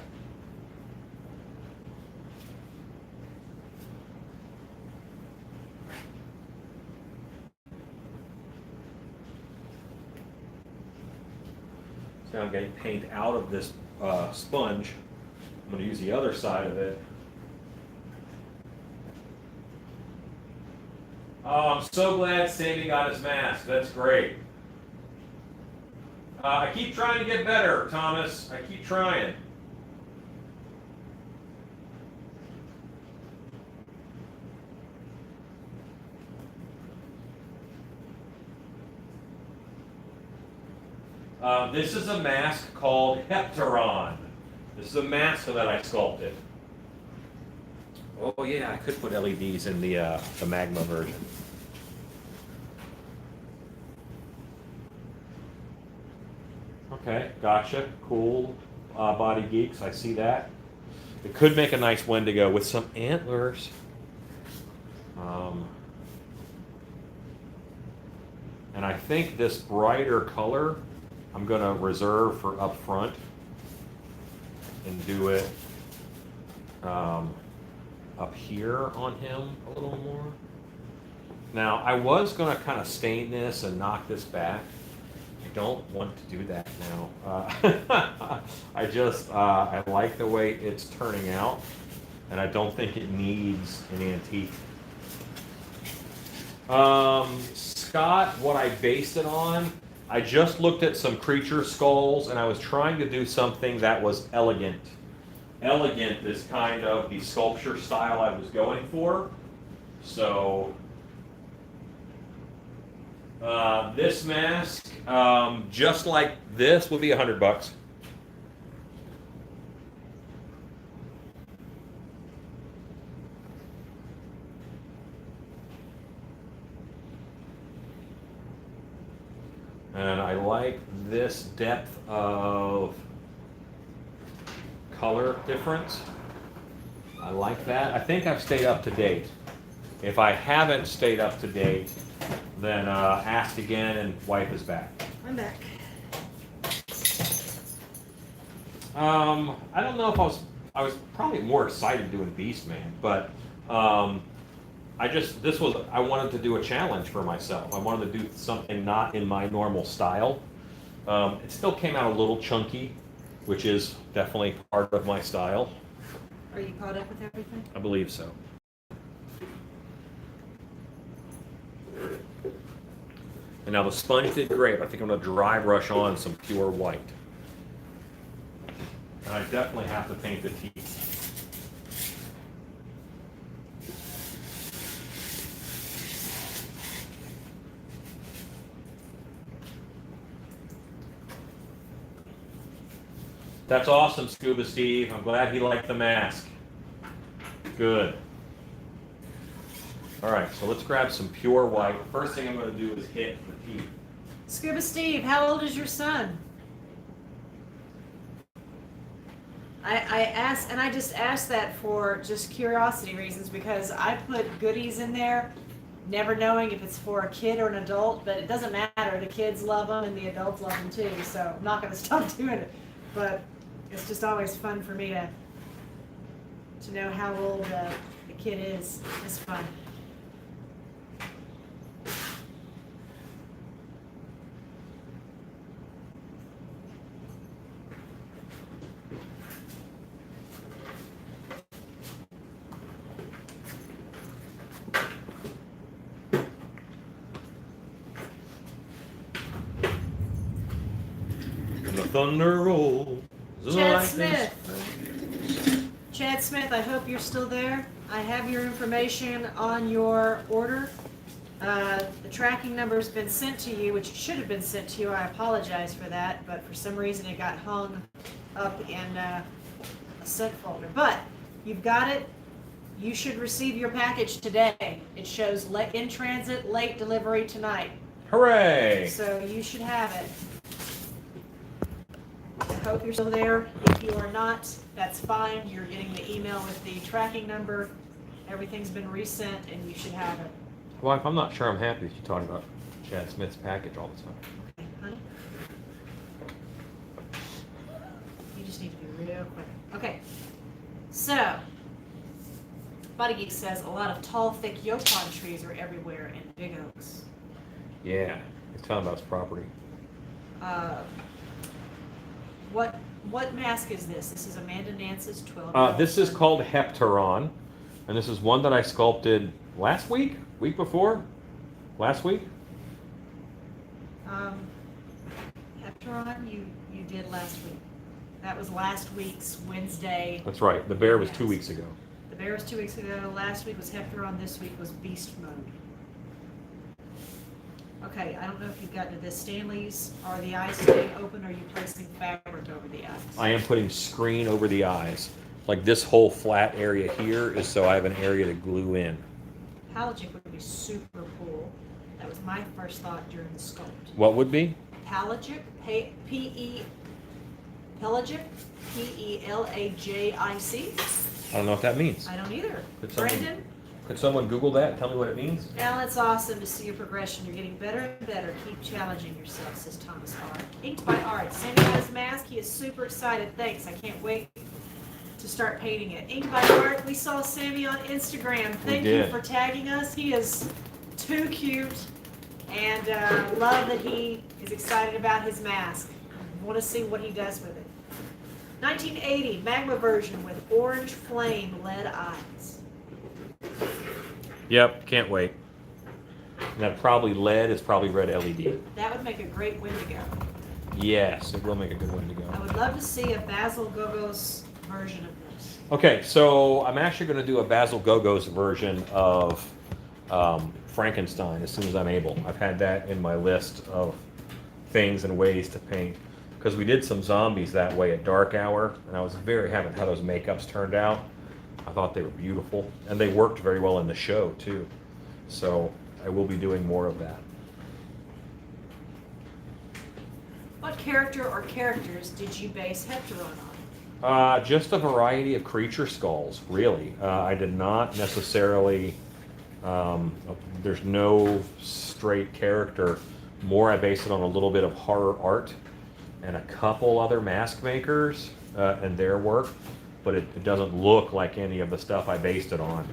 So I'm getting paint out of this sponge. I'm going to use the other side of it. Oh, I'm so glad Sammy got his mask. That's great. I keep trying to get better, Thomas. I keep trying. This is a mask called Hepteron. This is a mask that I sculpted. Oh yeah, I could put LEDs in the Magma version. Okay, gotcha. Cool, body geeks. I see that. It could make a nice Wendigo with some antlers. Um, and I think this brighter color I'm going to reserve for up front and do it up here on him a little more. Now, I was going to kind of stain this and knock this back. I don't want to do that now. I like the way it's turning out, and I don't think it needs an antique. Scott, what I based it on, I just looked at some creature skulls, and I was trying to do something that was elegant. Elegant is kind of the sculpture style I was going for. So this mask, just like this, would be $100. And I like this depth of color difference. I like that. I think I've stayed up to date. If I haven't stayed up to date, then ask again and wipe is back. I'm back. I don't know if I was probably more excited doing Beastman, but I wanted to do a challenge for myself. I wanted to do something not in my normal style. It still came out a little chunky, which is definitely part of my style. Are you caught up with everything? I believe so. And now the sponge did great. I think I'm going to dry brush on some pure white. And I definitely have to paint the teeth. That's awesome, Scuba Steve. I'm glad he liked the mask. Good. All right, so let's grab some pure white. First thing I'm going to do is hit the teeth. Scuba Steve, how old is your son? I asked, and I just asked that for just curiosity reasons, because I put goodies in there, never knowing if it's for a kid or an adult, but it doesn't matter. The kids love them and the adults love them too, so I'm not going to stop doing it. But it's just always fun for me to know how old the kid is. It's fun. Thunder rolls. Chad Smith. Chad Smith, I hope you're still there. I have your information on your order. The tracking number has been sent to you, which should have been sent to you. I apologize for that, but for some reason it got hung up in a sent folder. But you've got it. You should receive your package today. It shows in transit, late delivery tonight. Hooray! So you should have it. I hope you're still there. If you are not, that's fine. You're getting the email with the tracking number. Everything's been resent, and you should have it. Wife, I'm not sure I'm happy that you talking about Chad Smith's package all the time. Okay, honey? You just need to be real quick. Okay, so Body Geek says a lot of tall, thick yopon trees are everywhere in big oaks. Yeah, he's talking about his property. What mask is this? This is Amanda Nance's 12. This is called Hepteron, and this is one that I sculpted last week, week before, last week. Hepteron, you did last week. That was last week's Wednesday. That's right. The bear was Yes. 2 weeks ago. The bear was 2 weeks ago. Last week was Hepteron. This week was Beast Mode. Okay, I don't know if you've gotten to this. Stanley's, are the eyes staying open, or are you placing fabric over the eyes? I am putting screen over the eyes. Like this whole flat area here is so I have an area to glue in. Pelagic would be super cool. That was my first thought during the sculpt. What would be? Pelagic, Pelagic, P-E-L-A-J-I-C. I don't know what that means. I don't either. It's something- Brandon, Could someone Google that and tell me what it means? Alan, it's awesome to see your progression. You're getting better and better. Keep challenging yourself, says Thomas Art. Inked by Art. Sammy got his mask. He is super excited. Thanks. I can't wait to start painting it. Inked by Art. We saw Sammy on Instagram. Thank you for tagging us. He is too cute, and love that he is excited about his mask. Want to see what he does with it. 1980 Magma version with orange flame lead eyes. Yep, can't wait. And that probably lead is probably red LED. That would make a great Wendigo. Yes, it will make a good one to I go. would love to see a Basil Gogos version of this. Okay, so I'm actually going to do a Basil Gogos version of Frankenstein as soon as I'm able. I've had that in my list of things and ways to paint. Because we did some zombies that way at Dark Hour, and I was very happy how those makeups turned out. I thought they were beautiful, and they worked very well in the show too. So I will be doing more of that. What character or characters did you base Hepteron on? Just a variety of creature skulls, really. I did not necessarily, there's no straight character. More I based it on a little bit of horror art and a couple other mask makers and their work, but it doesn't look like any of the stuff I based it on.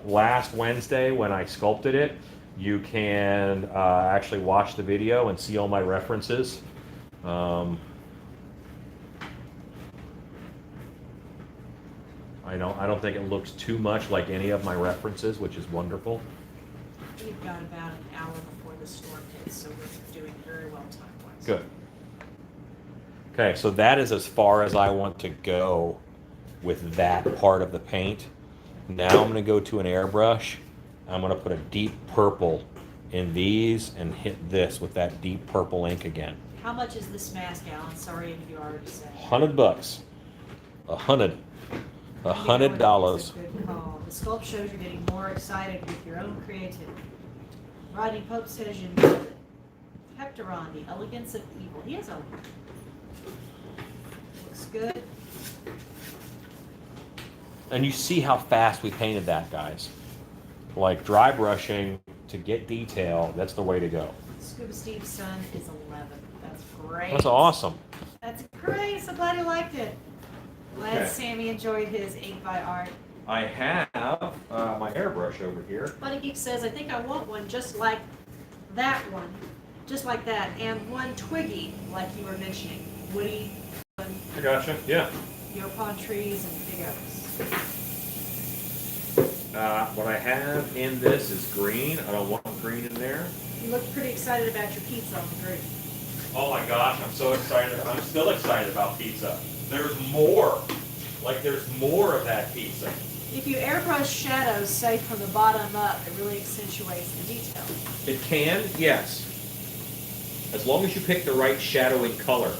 Last Wednesday when I sculpted it, you can actually watch the video and see all my references. I don't think it looks too much like any of my references, which is wonderful. We've got about an hour before the storm hits, so we're doing very well time-wise. Good. Okay, so that is as far as I want to go with that part of the paint. Now I'm going to go to an airbrush. I'm going to put a deep purple in these and hit this with that deep purple ink again. How much is this mask, Alan? Sorry if you already said. $100. $100. $100. That's a good call. The sculpt shows you're getting more excited with your own creativity. Rodney Pope says you nailed it. Hepteron, the elegance of evil. He has a looks good. And you see how fast we painted that, guys. Like dry brushing to get detail, that's the way to go. Scuba Steve's son is 11. That's great. That's awesome. That's great. So glad he liked it. Glad Okay. Sammy enjoyed his Ink by Art. I have my airbrush over here. Buddy Geek says, I think I want one just like that one. Just like that. And one twiggy, like you were mentioning. Woody, I gotcha. Yeah. yopon trees, and big oaks. What I have in this is green. I don't want green in there. You look pretty excited about your pizza on the grill. Oh my gosh, I'm so excited. I'm still excited about pizza. There's more. Like there's more of that pizza. If you airbrush shadows, say from the bottom up, it really accentuates the detail. It can, yes. As long as you pick the right shadowing color.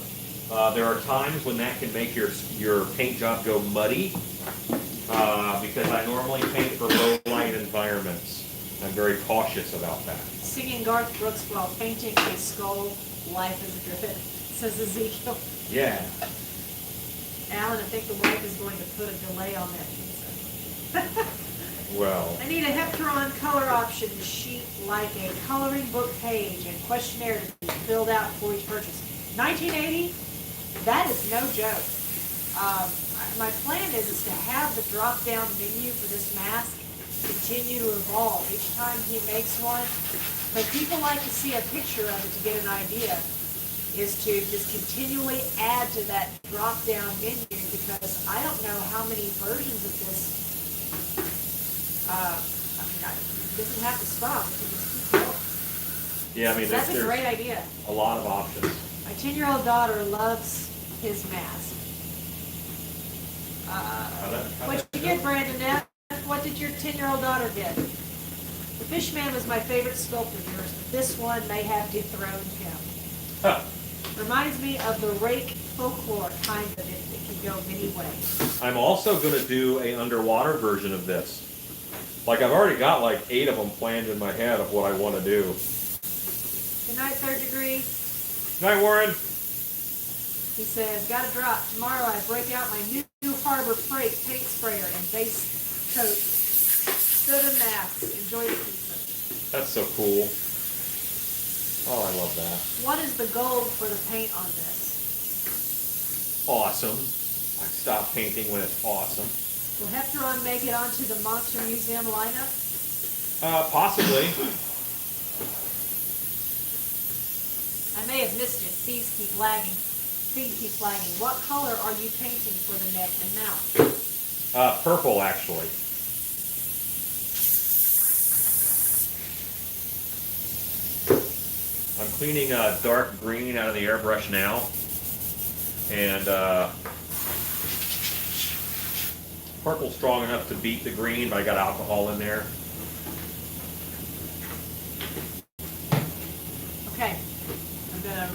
There are times when that can make your paint job go muddy because I normally paint for low light environments. I'm very cautious about that. Singing Garth Brooks while painting a skull, life is a drip, says Ezekiel. Yeah. Alan, I think the wife is going to put a delay on that pizza. Well. I need a Hepteron color option sheet like a coloring book page and questionnaire to be filled out before each purchase. 1980, that is no joke. My plan is to have the drop-down menu for this mask continue to evolve each time he makes one. But people like to see a picture of it to get an idea. Is to just continually add to that drop-down menu because I don't know how many versions of this. It doesn't have to stop. It can just keep going. Yeah, I mean, That's a there's great idea. a lot of options. My 10-year-old daughter loves his mask. What'd you get, Brandon? What did your 10-year-old daughter get? The Fishman was my favorite sculptor of yours, but this one may have dethroned him. Huh. Reminds me of the rake folklore, kind of. It can go many ways. I'm also going to do an underwater version of this. Like, I've already got like 8 of them planned in my head of what I want to do. Good night, Third Degree. Night, Warren. He says, got to drop. Tomorrow I break out my new Harbor Freight paint sprayer and base coat good a mask. Enjoy the pizza. That's so cool. Oh, I love that. What is the goal for the paint on this? Awesome. I stop painting when it's awesome. Will Hepteron make it onto the Monster Museum lineup? Possibly. I may have missed it. Feet keep lagging. What color are you painting for the neck and mouth? Purple, actually. I'm cleaning dark green out of the airbrush now. And purple's strong enough to beat the green, but I got alcohol in there. Okay. I'm gonna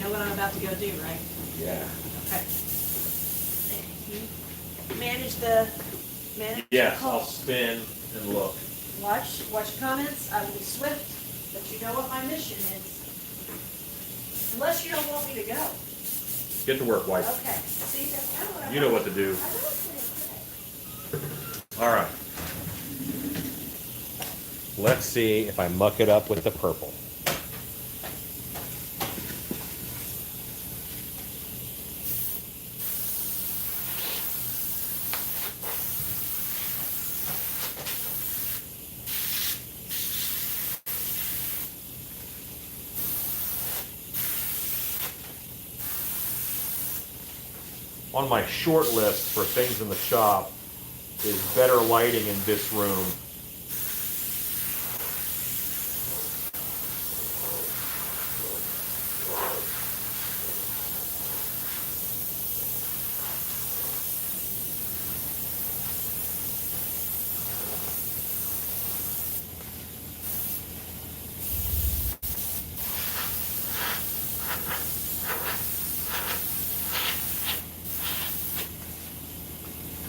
know what I'm about to go do, right? Yeah. Okay. Manage the Yes, call. I'll spin and look. Watch your comments. I will be swift, but you know what my mission is. Unless you don't want me to go. Get to work, wife. Okay. See, that's kind of what I You know what to do. I know what to do. All right. Let's see if I muck it up with the purple. On my short list for things in the shop is better lighting in this room.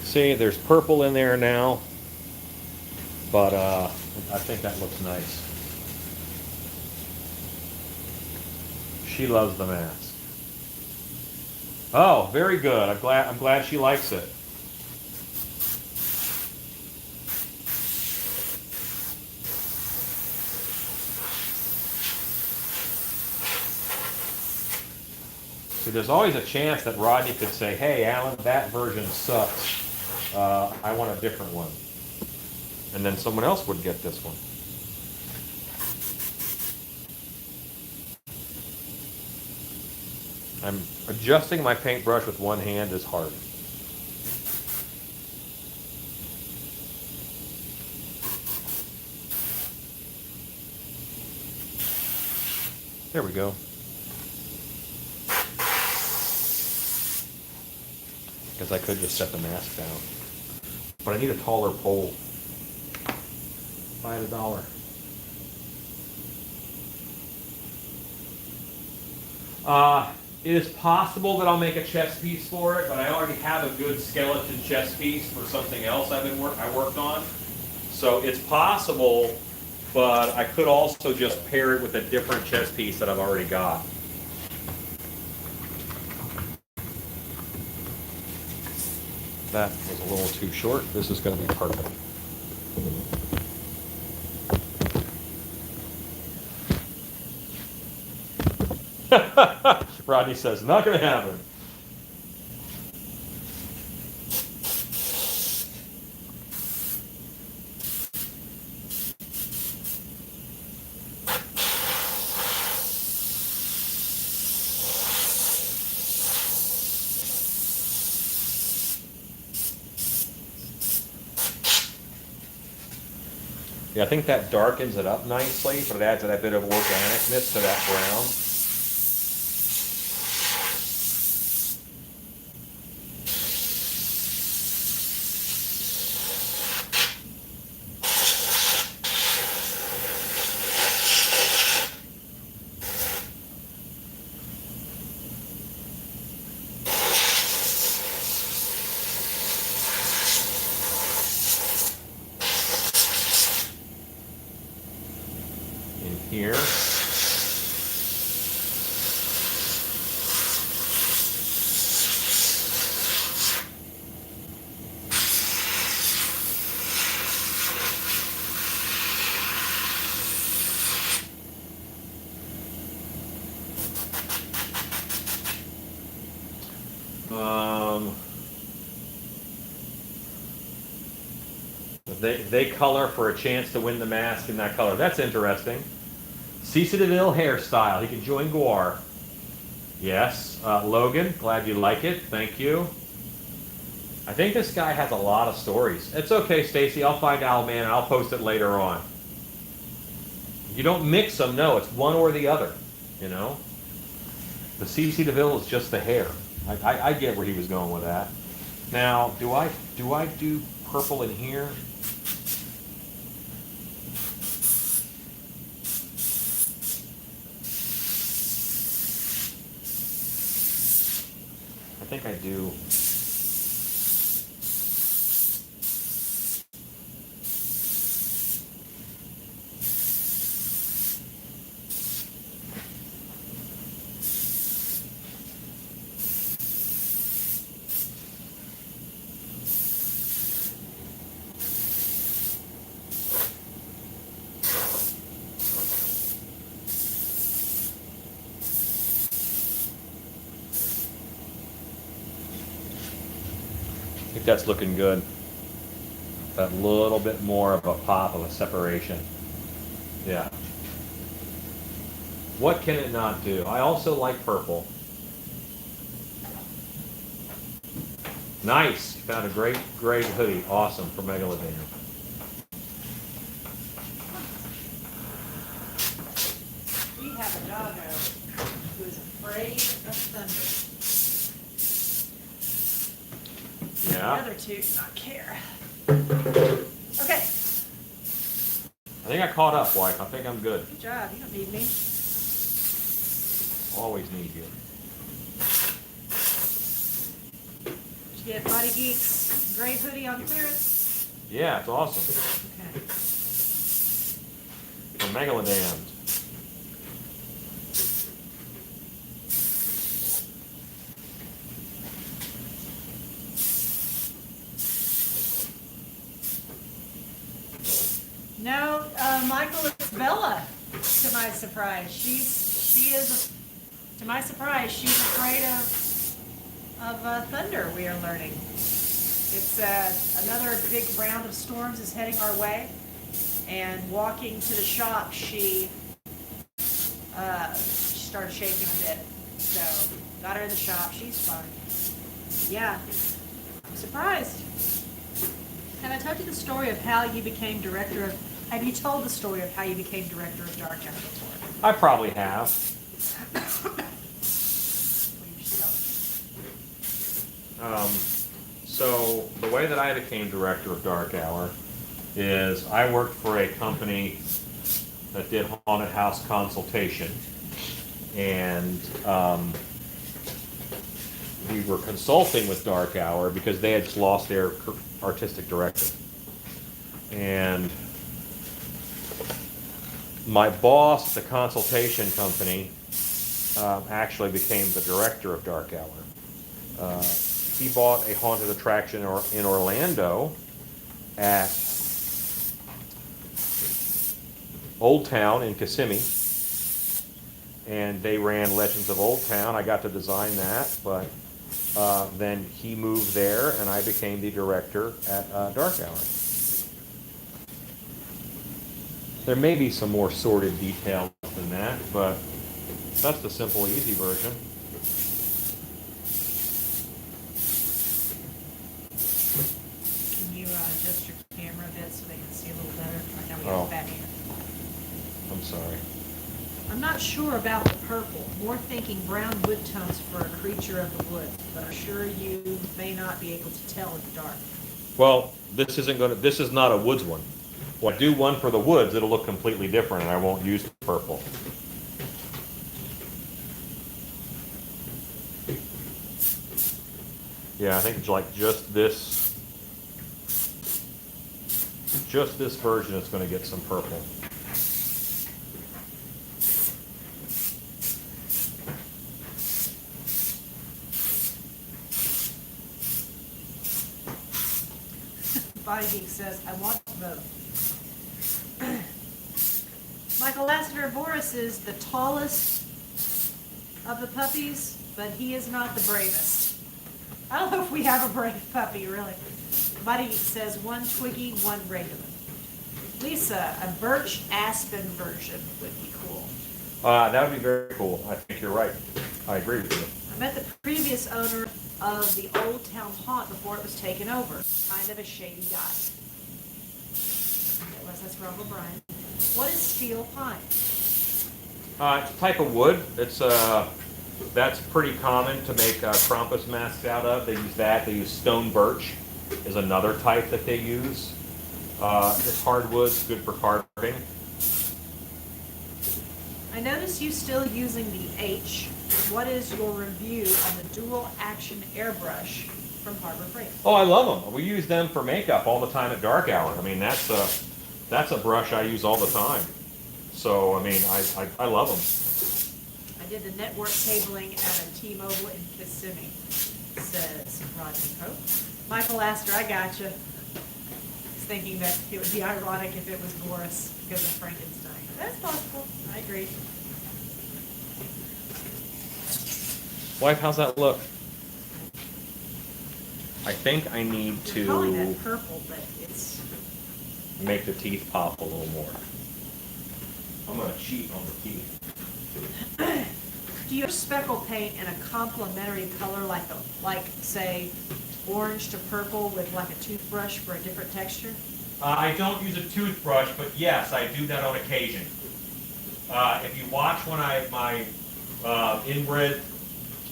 See, there's purple in there now, but I think that looks nice. She loves the mask. Oh, very good. I'm glad she likes it. See, there's always a chance that Rodney could say, "Hey, Alan, that version sucks. I want a different one." And then someone else would get this one. I'm adjusting my paintbrush with one hand is hard. There we go. Because I could just set the mask down. But I need a taller pole. Buy it $1. It is possible that I'll make a chess piece for it, but I already have a good skeleton chess piece for something else I worked on. So it's possible, but I could also just pair it with a different chess piece that I've already got. That was a little too short. This is going to be perfect. Rodney says, not going to happen. Yeah, I think that darkens it up nicely, but it adds that bit of organicness to that brown. Here. they color for a chance to win the mask in that color. That's interesting. Cece DeVille hairstyle. He can join Guar. Yes. Logan, glad you like it. Thank you. I think this guy has a lot of stories. It's okay, Stacy. I'll find Owlman and I'll post it later on. You don't mix them. No, it's one or the other. You know? The CC DeVille is just the hair. I get where he was going with that. Now, do I do purple in here? I think I do. I think that's looking good. That little bit more of a pop of a separation. Yeah. What can it not do? I also like purple. Nice. Found a great hoodie. Awesome for Megalodon. We have a doggo who is afraid of thunder. The Yeah. other two do not care. Okay, I think I caught up, wife. I think I'm good. good job. You don't need me. Always need you. Did you get Body Geeks gray hoodie on clearance? Yeah, it's awesome. Okay. For Megalodon. No, Michael, it's Bella. To my surprise, to my surprise, she's afraid of thunder. We are learning. It's another big round of storms is heading our way, and walking to the shop, she started shaking a bit. So got her in the shop. She's fine. Yeah, I'm surprised. Have I told you the story of how you became director of? Have you told the story of how you became director of Dark Hour before? I probably have. What are you just telling me? So the way that I became director of Dark Hour is I worked for a company that did haunted house consultation, and we were consulting with Dark Hour because they had lost their artistic director. And my boss, the consultation company, actually became the director of Dark Hour. He bought a haunted attraction in Orlando at Old Town in Kissimmee, and they ran Legends of Old Town. I got to design that, but then he moved there, and I became the director at Dark Hour. There may be some more sordid details than that, but that's the simple, easy version. Can you adjust your camera a bit so they can see a little better? Right now we Oh. have back here. I'm sorry. I'm not sure about the purple. More thinking brown wood tones for a creature of the woods, but I'm sure you may not be able to tell in the dark. Well, this is not a woods one. When I do one for the woods, it'll look completely different, and I won't use the purple. Yeah, I think it's like just this version is going to get some purple. Body Geek says, I want to vote. Michael Lassiter Boris is the tallest of the puppies, but he is not the bravest. I don't know if we have a brave puppy, really. Buddy says one twiggy, one regular. Lisa, a birch aspen version would be cool. That would be very cool. I think you're right. I agree with you. I met the previous owner of the Old Town Haunt before it was taken over. Kind of a shady guy. That's Rob O'Brien. What is steel pine? It's a type of wood. It's that's pretty common to make krampus masks out of. They use that. They use stone birch is another type that they use. It's hardwood, it's good for carving. I notice you still using the H. What is your review on the dual action airbrush from Harbor Freight? Oh, I love them. We use them for makeup all the time at dark hour. I mean, that's a brush I use all the time. So, I mean, I love them. I did the network cabling at a T-Mobile in Kissimmee, says Rodney Pope. Michael Astor, I gotcha. He's thinking that it would be ironic if it was Boris because of Frankenstein. That's possible. I agree. Wife, how's that look? I think I need You're calling to that purple, but it's... make the teeth pop a little more. I'm gonna cheat on the teeth. Do you speckle paint in a complementary color like say orange to purple with like a toothbrush for a different texture? I don't use a toothbrush, but yes, I do that on occasion. If you watch when my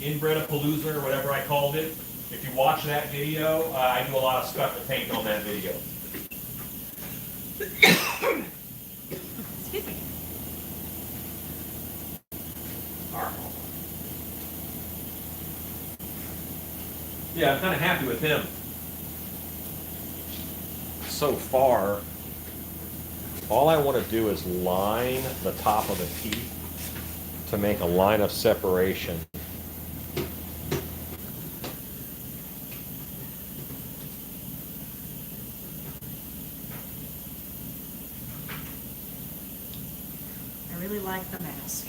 inbred-a-palooza or whatever I called it, if you watch that video, I do a lot of speckle paint on that video. Excuse me. Yeah, I'm kind of happy with him. So far, all I want to do is line the top of the teeth to make a line of separation. I really like the mask.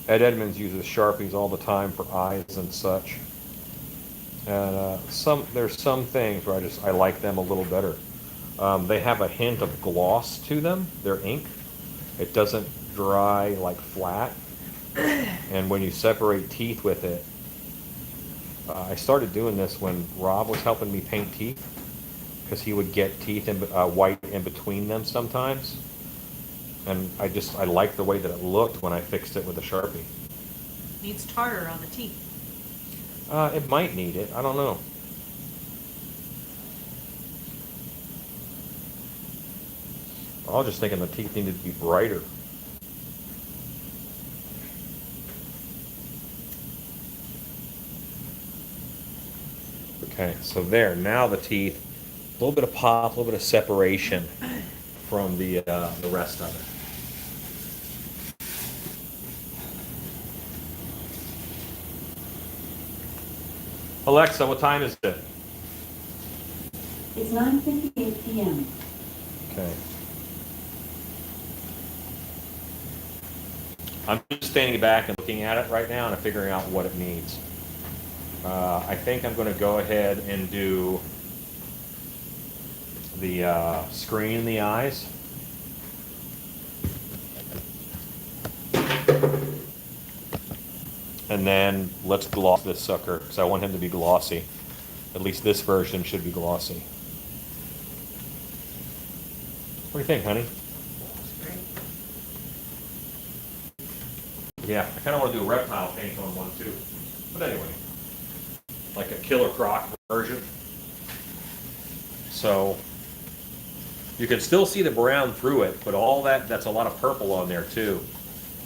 Ed Edmonds uses Sharpies all the time for eyes and such. And there's some things where I like them a little better. They have a hint of gloss to them, their ink. It doesn't dry like flat. And when you separate teeth with it, I started doing this when Rob was helping me paint teeth, because he would get teeth white in between them sometimes. And I liked the way that it looked when I fixed it with a Sharpie. Needs tartar on the teeth. It might need it. I don't know. I was just thinking the teeth needed to be brighter. Okay, so there. Now the teeth, a little bit of pop, a little bit of separation from the rest of it. Alexa, what time is it? It's 9:58 p.m. Okay. I'm just standing back and looking at it right now and figuring out what it needs. I think I'm going to go ahead and do the screen in the eyes. And then let's gloss this sucker, because I want him to be glossy. At least this version should be glossy. What do you think, honey? Yeah, I kind of want to do a reptile paint on one too. But anyway, like a Killer Croc version. So you can still see the brown through it, but all that's a lot of purple on there too.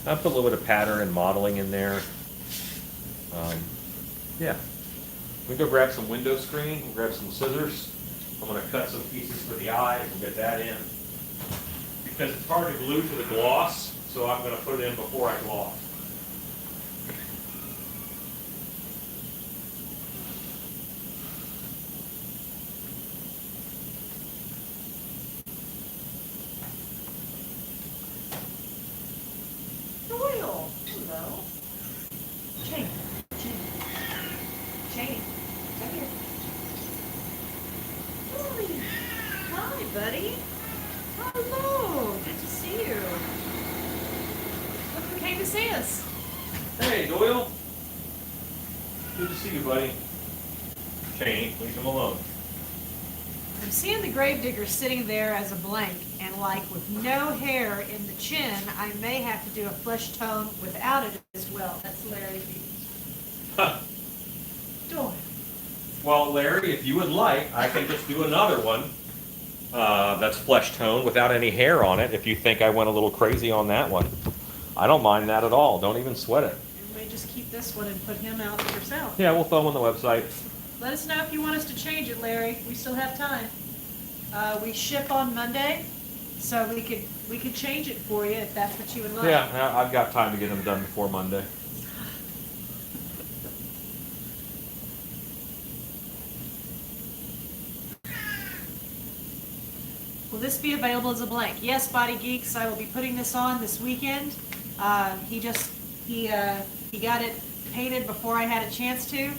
I put a little bit of pattern and modeling in there. Yeah. We go grab some window screen, and grab some scissors. I'm going to cut some pieces for the eyes and get that in. Because it's hard to glue to the gloss, so I'm going to put it in before I gloss. Doyle, hello. Jane, Jane, come here. see us. Hey, Doyle. Good to see you, buddy. Cheney, leave him alone. I'm seeing the gravedigger sitting there as a blank, and like with no hair in the chin, I may have to do a flesh tone without it as well. That's Larry B. Huh. Doyle. Well, Larry, if you would like, I can just do another one that's flesh tone without any hair on it if you think I went a little crazy on that one. I don't mind that at all. Don't even sweat it. And we just keep this one and put him out yourself. Yeah, we'll throw them on the website. Let us know if you want us to change it, Larry. We still have time. We ship on Monday, so we could change it for you if that's what you would like. Yeah, I've got time to get them done before Monday. Will this be available as a blank? Yes, Body Geeks, I will be putting this on this weekend. He got it painted before I had a chance to,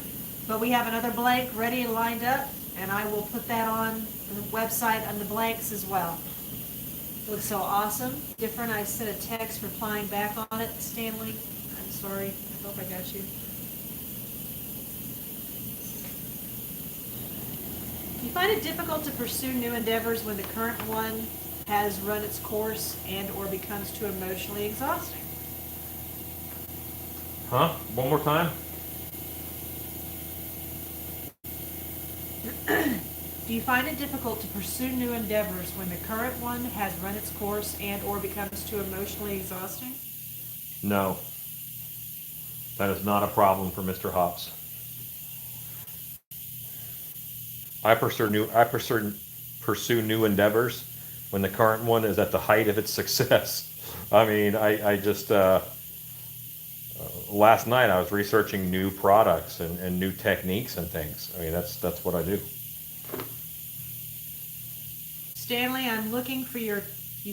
but we have another blank ready and lined up, and I will put that on the website on the blanks as well. It looks so awesome. Different. I sent a text replying back on it, Stanley. I'm sorry. I hope I got you. Do you find it difficult to pursue new endeavors when the current one has run its course and or becomes too emotionally exhausting? Huh? One more time? Do you find it difficult to pursue new endeavors when the current one has run its course and or becomes too emotionally exhausting? No. That is not a problem for Mr. Hops. I pursue new endeavors when the current one is at the height of its success. I mean, I just last night I was researching new products and new techniques and things. I mean, that's what I do. Stanley, I'm looking for you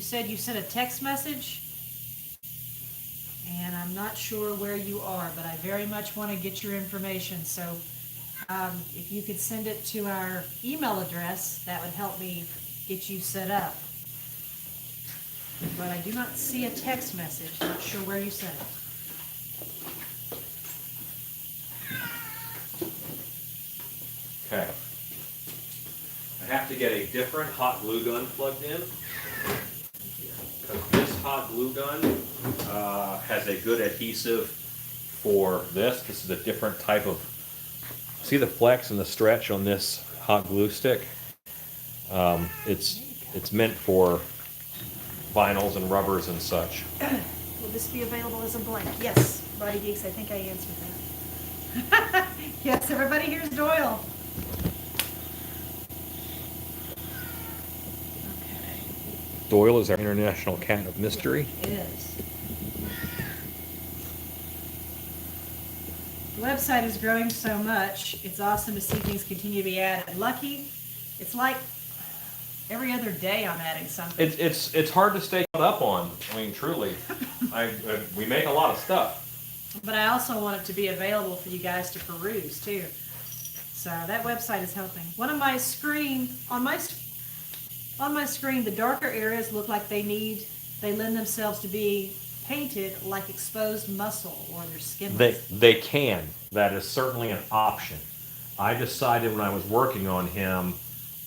said you sent a text message, and I'm not sure where you are, but I very much want to get your information. So if you could send it to our email address, that would help me get you set up. But I do not see a text message. Not sure where you sent it. Okay. I have to get a different hot glue gun plugged in, because this hot glue gun has a good adhesive for this. This is a different type of, see the flex and the stretch on this hot glue stick? It's meant for vinyls and rubbers and such. Will this be available as a blank? Yes, Body Geeks, I think I answered that. Yes, everybody here's Doyle. Okay. Doyle is our international cat of mystery. It is. The website is growing so much. It's awesome to see things continue to be added. Lucky, it's like every other day I'm adding something. It's hard to stay caught up on. I mean, truly, we make a lot of stuff. But I also want it to be available for you guys to peruse too. So that website is helping. On my screen, the darker areas look like they lend themselves to be painted like exposed muscle or they're skinless. They can. That is certainly an option. I decided when I was working on him,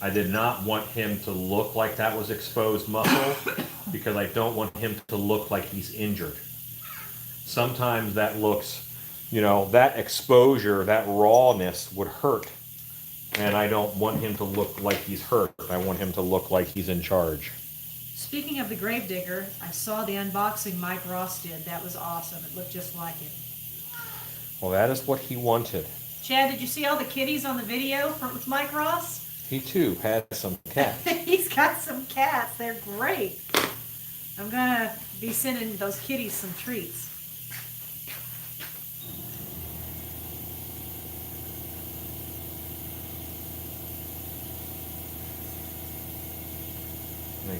I did not want him to look like that was exposed muscle because I don't want him to look like he's injured. Sometimes that looks, that exposure, that rawness would hurt. And I don't want him to look like he's hurt. I want him to look like he's in charge. Speaking of the Gravedigger, I saw the unboxing Mike Ross did. That was awesome. It looked just like it. Well, that is what he wanted. Chad, did you see all the kitties on the video with Mike Ross? He too had some cats. He's got some cats. They're great. I'm going to be sending those kitties some treats.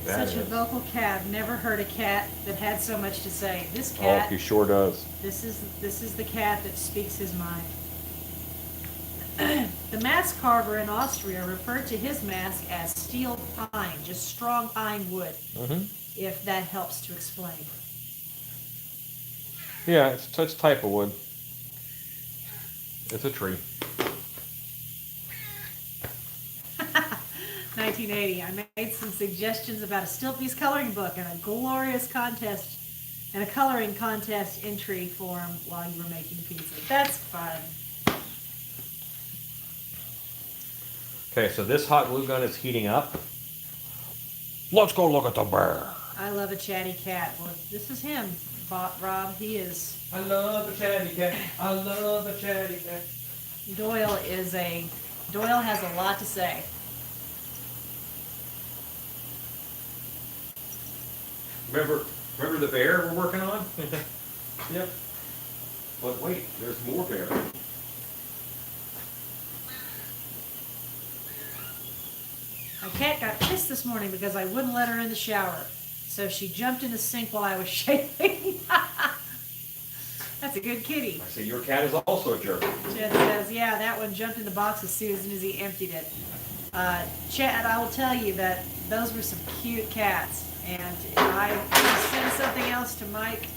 Such a vocal cat. Never heard a cat that had so much to say. This cat. Oh, he sure does. This is the cat that speaks his mind. The mask carver in Austria referred to his mask as steel pine, just strong pine wood, if that helps to explain. Yeah, it's type of wood. It's a tree. 1980. I made some suggestions about a still piece coloring book and a glorious contest and a coloring contest entry form while you were making pizza. That's fun. Okay, so this hot glue gun is heating up. Let's go look at the bear. I love a chatty cat. Well, this is him, Rob. He is. I love a chatty cat. I love a chatty cat. Doyle has a lot to say. Remember the bear we're working on? Yep. But wait, there's more bear. My cat got pissed this morning because I wouldn't let her in the shower. So she jumped in the sink while I was shaving. That's a good kitty. I say your cat is also a jerk. Chad says, yeah, that one jumped in the box as soon as he emptied it. Chad, I will tell you that those were some cute cats. And if I send something else to Mike,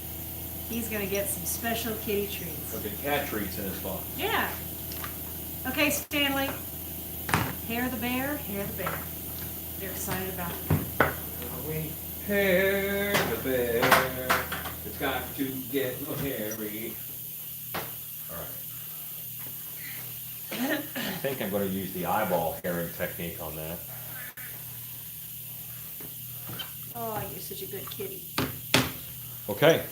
he's going to get some special kitty treats. Okay, cat treats in his box. Yeah. Okay, Stanley. Hair the bear, hair the bear. They're excited about it. We hair the bear. It's got to get hairy. Alright. I think I'm going to use the eyeball herring technique on that. Oh, you're such a good kitty. Okay.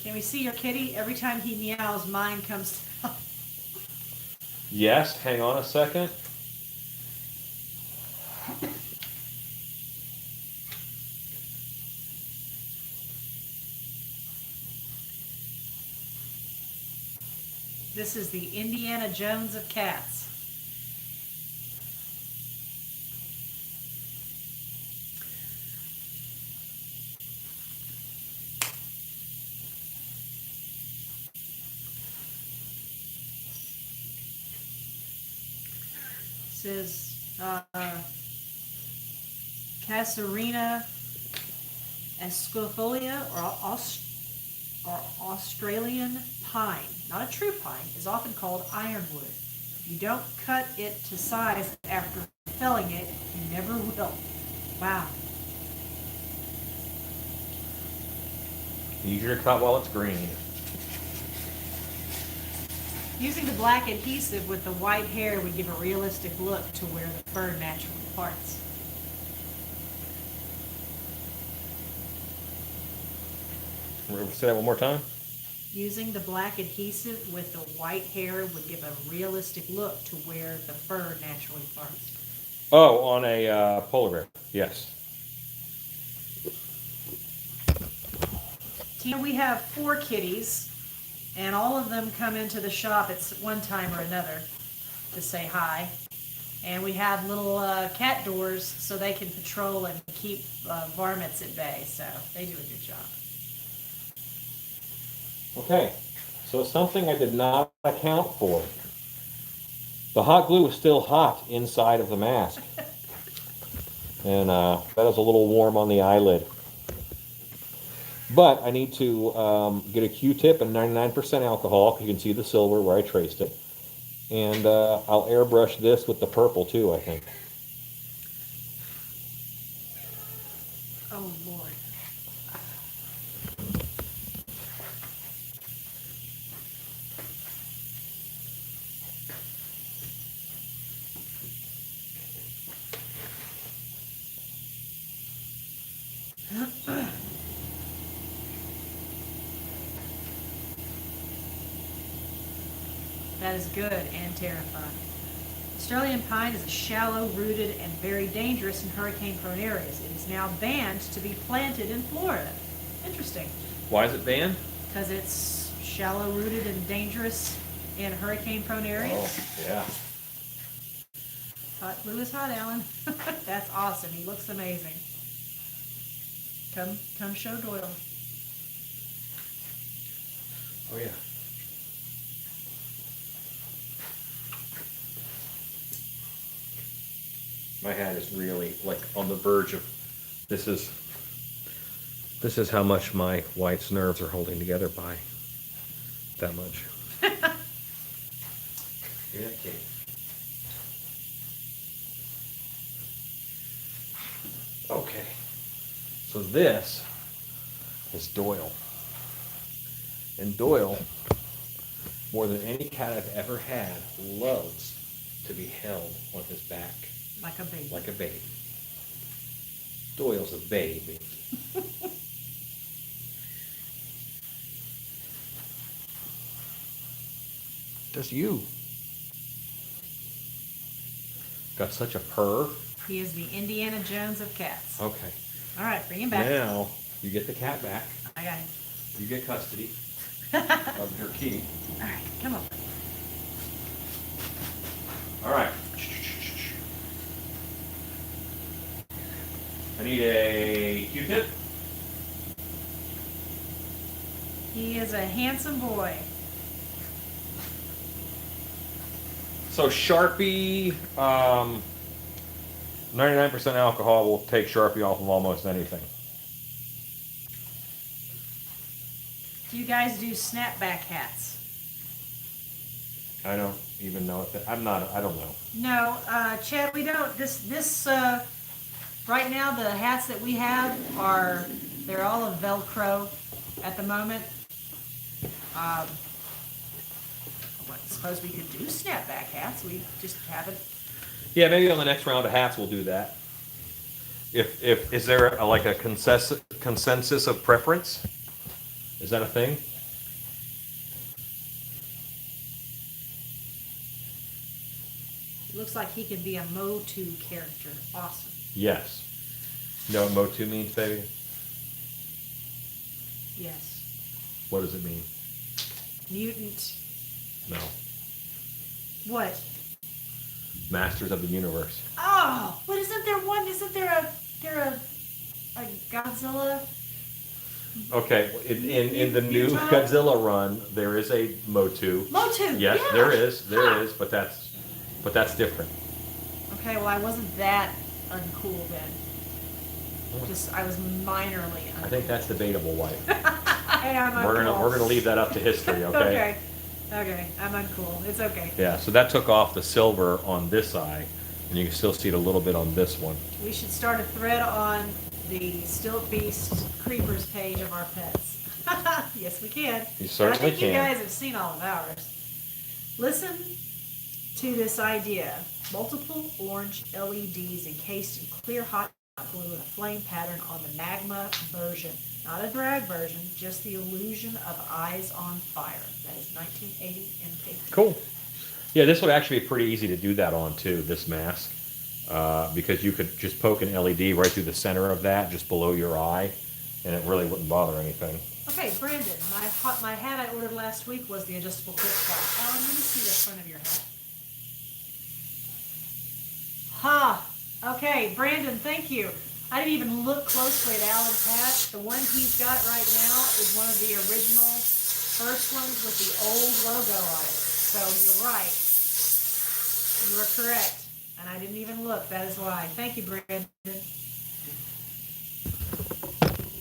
Can we see your kitty? Every time he meows, mine comes. Yes, hang on a second. This is the Indiana Jones of cats. This is Casuarina esquifolia or Australian pine, not a true pine, is often called ironwood. If you don't cut it to size after felling it, you never will. Wow. Easier to cut while it's green. Using the black adhesive with the white hair would give a realistic look to where the fur naturally parts. Say that one more time. Using the black adhesive with the white hair would give a realistic look to where the fur naturally parts. Oh, on a polar bear. Yes. Tina, we have 4 kitties, and all of them come into the shop at one time or another to say hi. And we have little cat doors so they can patrol and keep varmints at bay. So they do a good job. Okay, so something I did not account for. The hot glue is still hot inside of the mask. And that is a little warm on the eyelid. But I need to get a Q-tip and 99% alcohol, because you can see the silver where I traced it. And I'll airbrush this with the purple too, I think. Oh, Lord. That is good and terrifying. Australian pine is a shallow-rooted and very dangerous in hurricane-prone areas. It is now banned to be planted in Florida. Interesting. Why is it banned? Because it's shallow-rooted and dangerous in hurricane-prone areas. Oh, yeah. Hot glue is hot, Alan. That's awesome. He looks amazing. Come show Doyle. Oh, yeah. My hand is really like on the verge of, this is how much my wife's nerves are holding together by. That much. Give me that cake. Okay. So this is Doyle. And Doyle, more than any cat I've ever had, loves to be held on his back. Like a baby. Like a baby. Doyle's a baby. Just you. Got such a purr. He is the Indiana Jones of cats. Okay. All right, bring him back. Now, you get the cat back. I got him. You get custody of your key. All right, come on. All right. I need a Q-tip. He is a handsome boy. So Sharpie, 99% alcohol will take Sharpie off of almost anything. Do you guys do snapback hats? I don't even know what that, I don't know. No, Chad, we don't. Right now the hats that we have they're all of Velcro at the moment. I suppose we could do snapback hats. We just haven't. Yeah, maybe on the next round of hats we'll do that. If is there like a consensus of preference? Is that a thing? It looks like he could be a Motu character. Awesome. Yes. You know what Motu means, baby? Yes. What does it mean? Mutant. No. What? Masters of the Universe. Oh, what isn't there one? Isn't there a Godzilla? Okay, in the new Utah? Godzilla run, there is a Motu. Motu. Yes, yeah. there is, Huh. but that's different. Okay, well I wasn't that uncool then. Just I was minorly uncool. I think that's debatable, wife. I am uncool. We're gonna leave that up to history, okay? Okay, I'm uncool. It's okay. Yeah, so that took off the silver on this eye, and you can still see it a little bit on this one. We should start a thread on the Stilt Beast Creepers page of our pets. Yes, we can. You certainly I think you can. guys have seen all of ours. Listen to this idea. Multiple orange LEDs encased in clear hot glue in a flame pattern on the magma version. Not a drag version, just the illusion of eyes on fire. That is 1980 MK. Cool. Yeah, this would actually be pretty easy to do that on too, this mask. Because you could just poke an LED right through the center of that, just below your eye, and it really wouldn't bother anything. Okay, Brandon, my hat I ordered last week was the adjustable quick strap. Alan, let me see the front of your hat. Ha! Okay, Brandon, thank you. I didn't even look closely at Alan's hat. The one he's got right now is one of the original first ones with the old logo on it. So you're right. You are correct. And I didn't even look. That is why. Thank you, Brandon.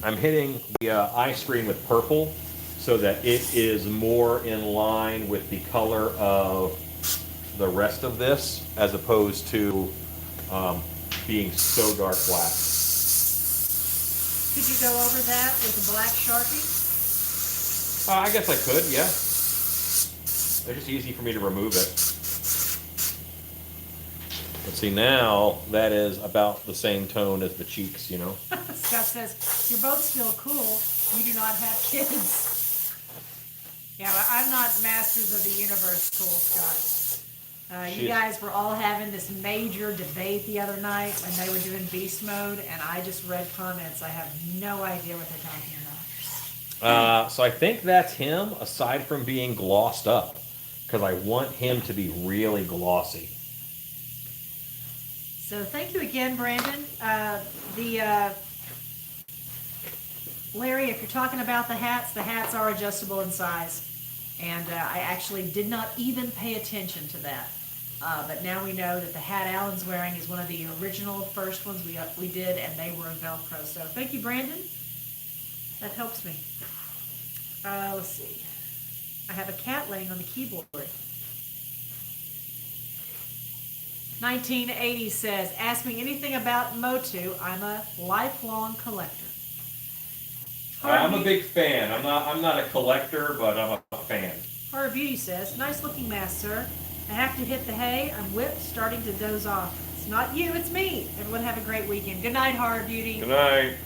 I'm hitting the eye screen with purple so that it is more in line with the color of the rest of this, as opposed to being so dark black. Could you go over that with a black Sharpie? I guess I could, yeah. It's just easy for me to remove it. Let's see, now that is about the same tone as the cheeks, you know? Scott says, you're both still cool. You do not have kids. Yeah, but I'm not Masters of the Universe cool, Scott. You guys were all having this major debate the other night when they were doing beast mode, and I just read comments. I have no idea what they're talking about. So I think that's him, aside from being glossed up, because I want him to be really glossy. So thank you again, Brandon. Larry, if you're talking about the hats are adjustable in size. And I actually did not even pay attention to that. But now we know that the hat Alan's wearing is one of the original first ones we did, and they were Velcro. So thank you, Brandon. That helps me. Let's see. I have a cat laying on the keyboard. 1980 says, ask me anything about Motu. I'm a lifelong collector. I'm a big fan. I'm not a collector, but I'm a fan. Horror Beauty says, nice looking mask, sir. I have to hit the hay. I'm whipped, starting to doze off. It's not you, it's me. Everyone have a great weekend. Good night, Horror Beauty. Good night.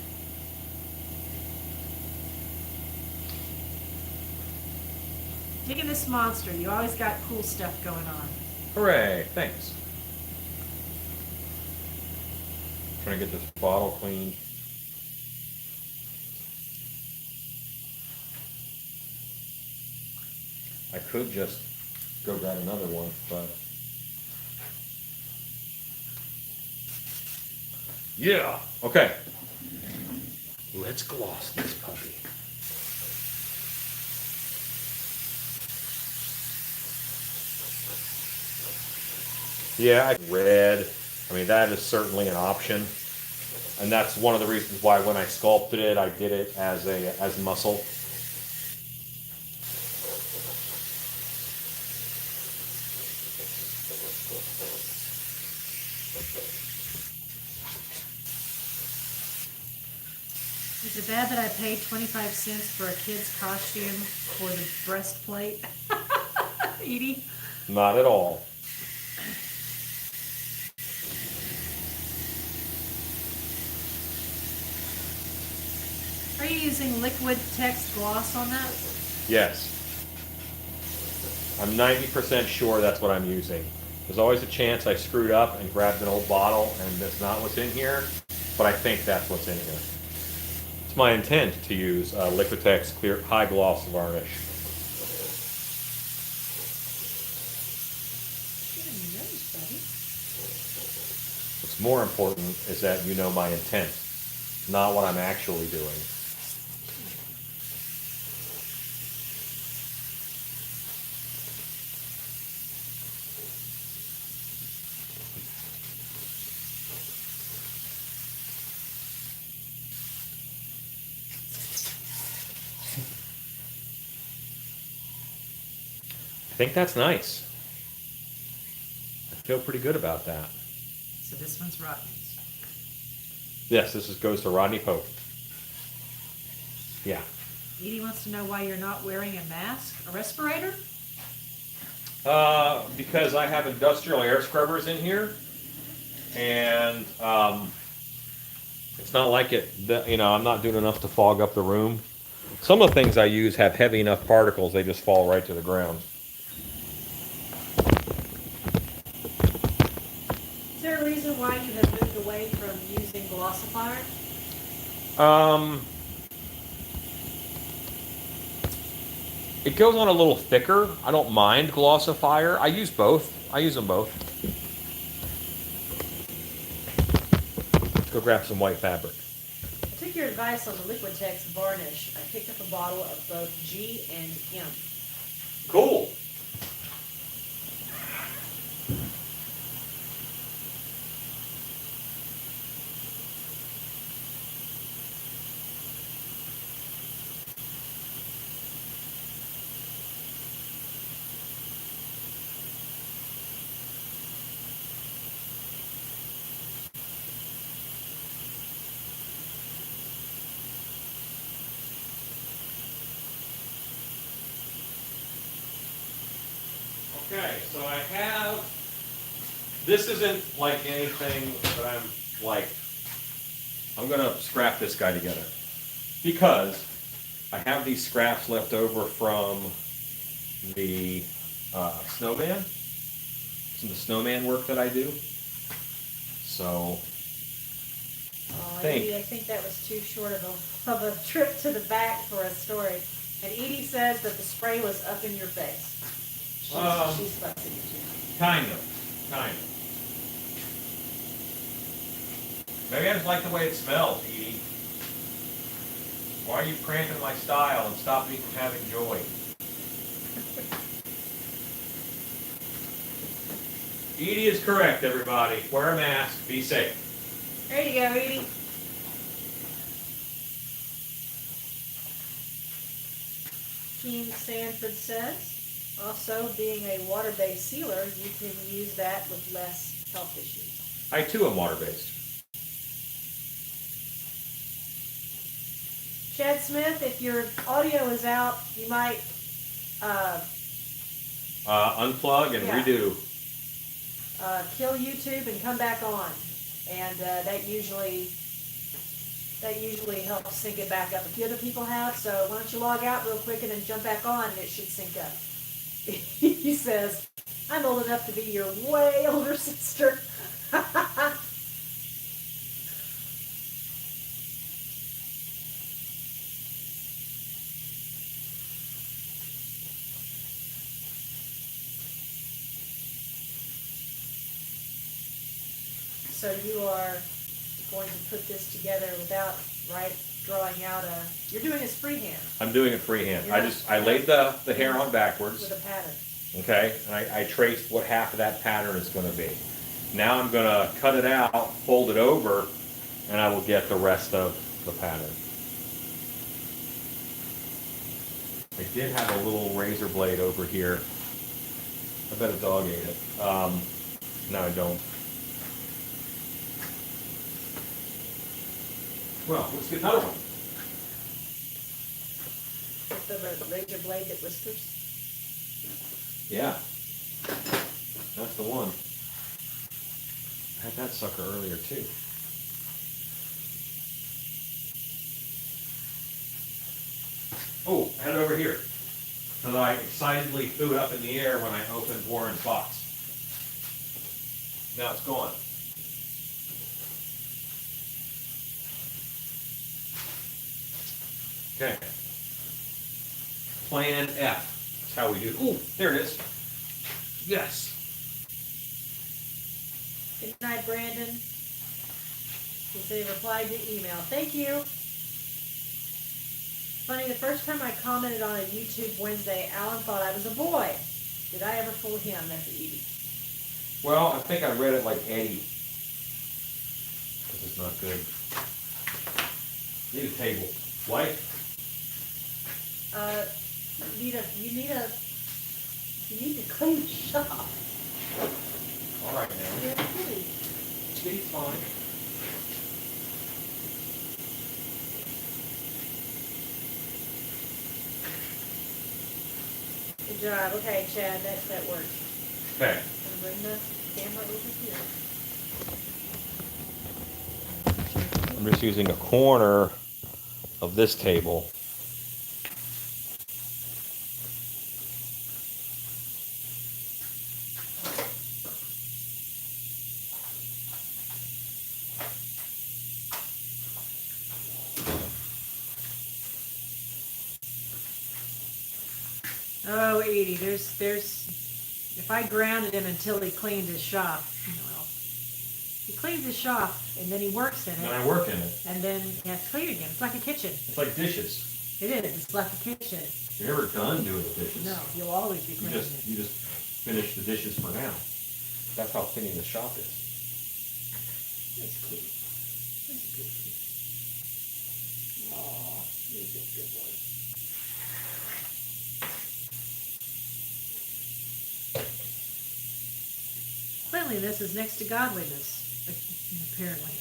Digging this monster. You always got cool stuff going on. Hooray, thanks. Trying to get this bottle cleaned. I could just go grab another one, but yeah, okay. Let's gloss this puppy. Yeah, red. I mean, that is certainly an option, and that's one of the reasons why when I sculpted it, I did it as muscle. Is it bad that I paid 25 cents for a kid's costume for the breastplate? Edie? Not at all. Are you using liquid text gloss on that? Yes. I'm 90% sure that's what I'm using. There's always a chance I screwed up and grabbed an old bottle and that's not what's in here, but I think that's what's in here. It's my intent to use Liquitex Clear High Gloss Varnish. What's more important is that you know my intent, not what I'm actually doing. I think that's nice. I feel pretty good about that. So this one's Rodney's. Yes, goes to Rodney Pope. Yeah. Edie wants to know why you're not wearing a mask, a respirator? Because I have industrial air scrubbers in here, and it's not like I'm not doing enough to fog up the room. Some of the things I use have heavy enough particles, they just fall right to the ground. Is there a reason why you have moved away from using glossifier? It goes on a little thicker. I don't mind glossifier. I use both. I use them both. Let's go grab some white fabric. I took your advice on the Liquitex varnish. I picked up a bottle of both G and M. Cool. Okay, so I have, this isn't like anything that I'm gonna scrap this guy together because I have these scraps left over from the snowman, some of the snowman work that I do. So, I think that was too short of a trip to the back for a story. And Edie says that the spray was up in your face. She's fussing at you. Kind of. Maybe I just like the way it smells, Edie. Why are you cramping my style and stop me from having joy? Edie is correct, everybody. Wear a mask. Be safe. There you go, Edie. Team Sanford says, also being a water-based sealer, you can use that with less health issues. I too am water-based. Chad Smith, if your audio is out, you might Unplug and Yeah. redo. Kill YouTube and come back on, and that usually helps sync it back up. A few other people have, so why don't you log out real quick and then jump back on, and it should sync up. He says, "I'm old enough to be your way older sister." So you are going to put this together without, right, drawing out a, you're doing this freehand I'm doing it freehand. Yeah. I laid the hair on backwards, with a pattern. okay, and I traced what half of that pattern is going to be. Now I'm going to cut it out, fold it over, and I will get the rest of the pattern. I did have a little razor blade over here. I bet a dog ate it. No, I don't. Well, let's get another one. With the razor blade that whispers. Yeah. That's the one. I had that sucker earlier too. Oh, I had it over here. Because I excitedly threw it up in the air when I opened Warren's box. Now it's gone. Okay. Plan F. That's how we do. Ooh, there it is. Yes. Good night, Brandon. He said he replied to email. Thank you. Funny, the first time I commented on a YouTube Wednesday, Alan thought I was a boy. Did I ever fool him? That's Edie. Well, I think I read it like Eddie. This is not good. Need a table. Wife? You need to clean the shop. All right now. You're a kitty. Kitty's fine. Good job. Okay, Chad, that works. Okay. And bring the camera over here. I'm just using a corner of this table. Oh, Edie, there's, if I grounded him until he cleaned his shop, well, he cleans his shop and then he works in And it, I work in it. and then he has to clean it again. It's like a kitchen. It's like dishes. It is. It's like a kitchen. You're never done doing the dishes. No, you'll always be You cleaning just it. you just finish the dishes for now. That's how cleaning the shop is. That's cute. That's a good kid. Aw, you're a good boy. Cleanliness is next to godliness, apparently.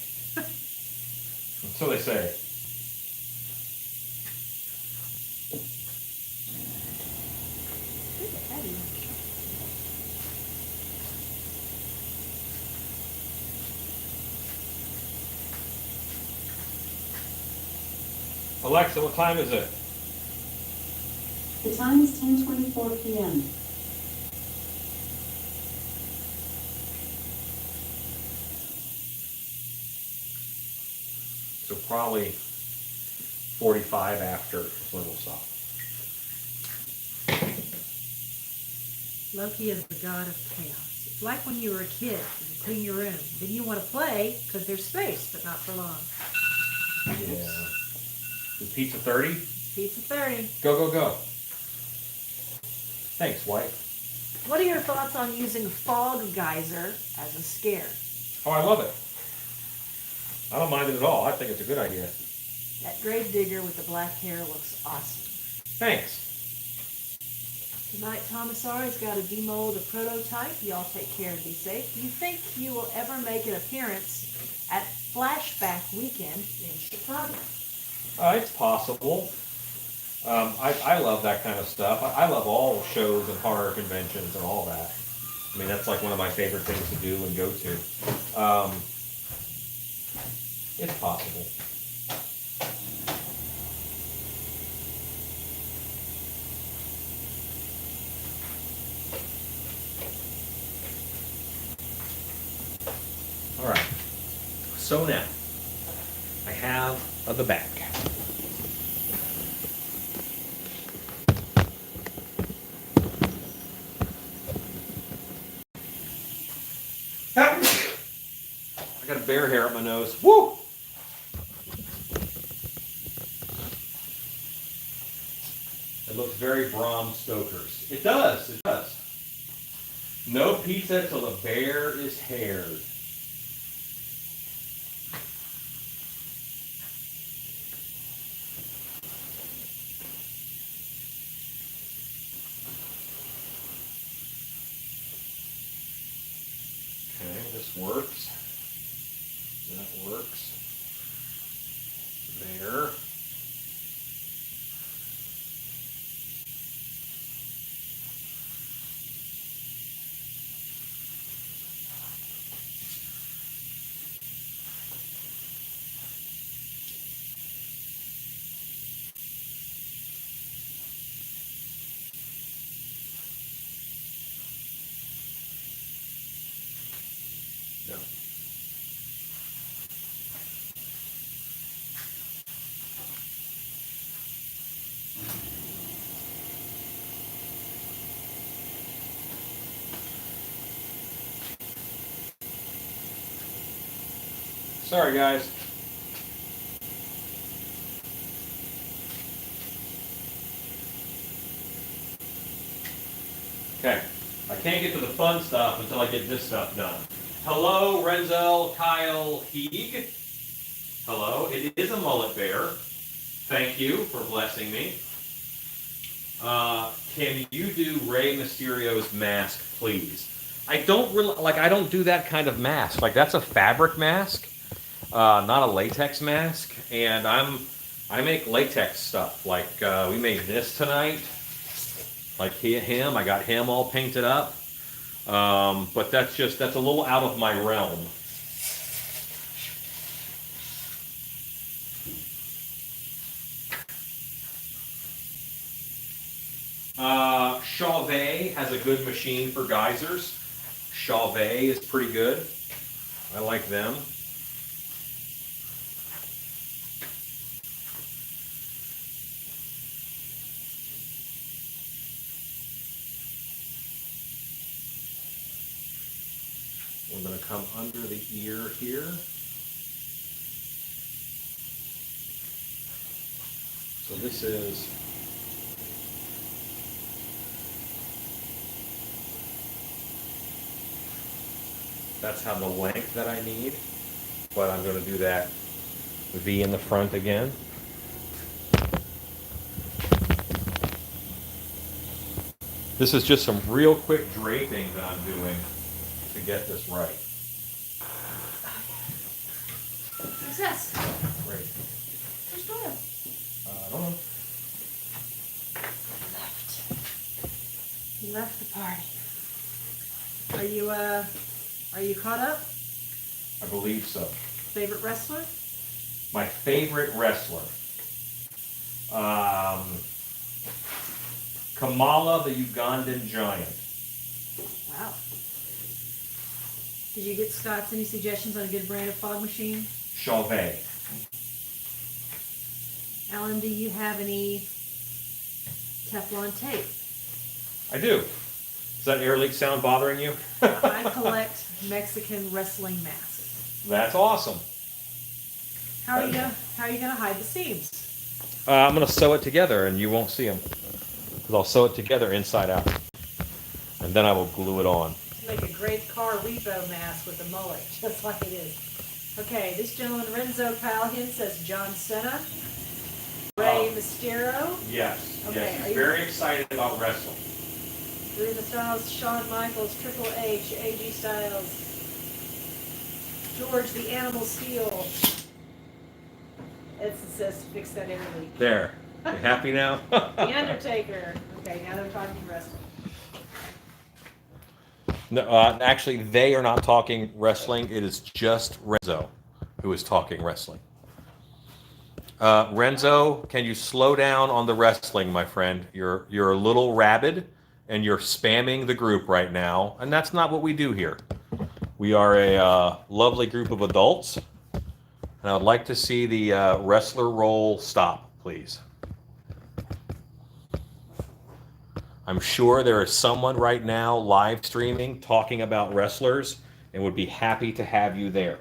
So they say. Alexa, what time is it? The time is 10:24 p.m. So probably 45 after is when we'll stop. Loki is the god of chaos. It's like when you were a kid and you clean your room. Then you want to play because there's space, but not for long. Yeah. Is pizza 30? Pizza 30. Go, go, go. Thanks, wife. What are your thoughts on using fog geyser as a scare? Oh, I love it. I don't mind it at all. I think it's a good idea. That grave digger with the black hair looks awesome. Thanks. Tonight, Tomasari's got to demold a prototype. Y'all take care and be safe. Do you think you will ever make an appearance at Flashback Weekend in Chicago? It's possible. I love that kind of stuff. I love all shows and horror conventions and all that. I mean, that's like one of my favorite things to do and go to. It's possible. All right. So now, I have the back. I got a bear hair on my nose. Woo! It looks very Bram Stoker's. It does. It does. No pizza till the bear is haired. Okay, this works. That works. There. No. Sorry, guys. Okay, I can't get to the fun stuff until I get this stuff done. Hello, Renzel, Kyle, Heeg. Hello, it is a mullet bear. Thank you for blessing me. Can you do Rey Mysterio's mask, please? I don't really, I don't do that kind of mask. Like, that's a fabric mask, not a latex mask. And I make latex stuff. Like, we made this tonight. Like him, I got him all painted up. But that's a little out of my realm. Chauvet has a good machine for geysers. Chauvet is pretty good. I like them. I'm going to come under the ear here. So this is that's how the length that I need, but I'm going to do that V in the front again. This is just some real quick draping that I'm doing to get this right. Success. Great. Where's Doyle? I don't know. He left the party. Are you caught up? I believe so. Favorite wrestler? My favorite wrestler. Kamala, the Ugandan giant. Wow. Did you get Scott's any suggestions on a good brand of fog machine? Chauvet. Alan, do you have any Teflon tape? I do. Is that air leak sound bothering you? I collect Mexican wrestling masks. That's awesome. How are you gonna hide the seams? I'm going to sew it together and you won't see them. Because I'll sew it together inside out. And and then I will glue it on. Make a great car repo mask with a mullet, just like it is. Okay, this gentleman, Renzo Palhin, says John Cena. Rey Mysterio. Yes. Okay, Yes, are he's you- very excited about wrestling. Reba Styles, Shawn Michaels, Triple H, AG Styles, George the Animal Steel. Edson says to fix that air leak. There. You happy now? The Undertaker. Okay, now they're talking wrestling. No, actually, they are not talking wrestling. It is just Renzo who is talking wrestling. Renzo, can you slow down on the wrestling, my friend? You're a little rabid, and you're spamming the group right now, and that's not what we do here. We are a lovely group of adults, and I would like to see the wrestler roll stop, please. I'm sure there is someone right now live streaming talking about wrestlers and would be happy to have you there.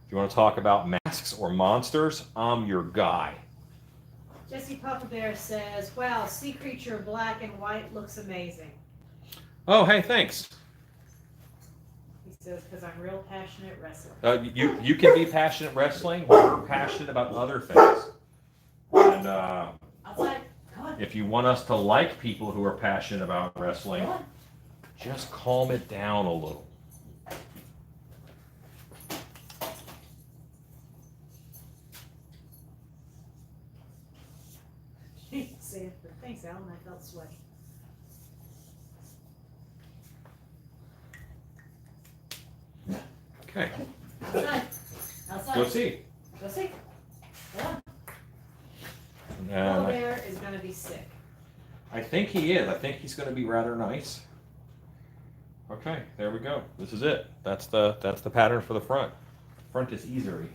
If you want to talk about masks or monsters, I'm your guy. Jesse Papa Bear says, wow, sea creature black and white looks amazing. Oh, hey, thanks. He says, because I'm real passionate wrestler. You can be passionate wrestling. We're passionate about other things. And Outside, come on. if you want us to like people who are passionate about wrestling, Come on. just calm it down a little. Thanks, Alan. I felt sweaty. Okay, Outside. Outside. go see. Go see. Come on. And Polar Bear is going to be sick. I think he is. I think he's going to be rather nice. Okay, there we go. This is it. That's the pattern for the front. Front is easier.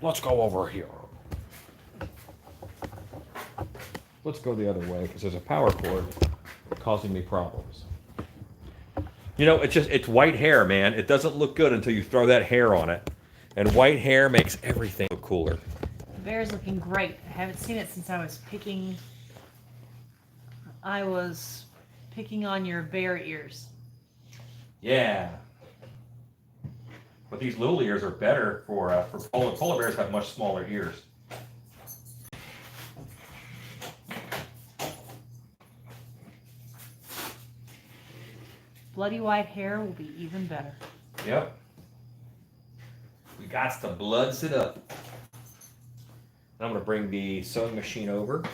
Let's go over here. Let's go the other way because there's a power cord causing me problems. You know, it's white hair, man. It doesn't look good until you throw that hair on it. And white hair makes everything look cooler. The bear's looking great. I haven't seen it since I was picking on your bear ears. Yeah. But these little ears are better for polar bears have much smaller ears. Bloody white hair will be even better. Yep. We got to bloods it up. I'm going to bring the sewing machine over.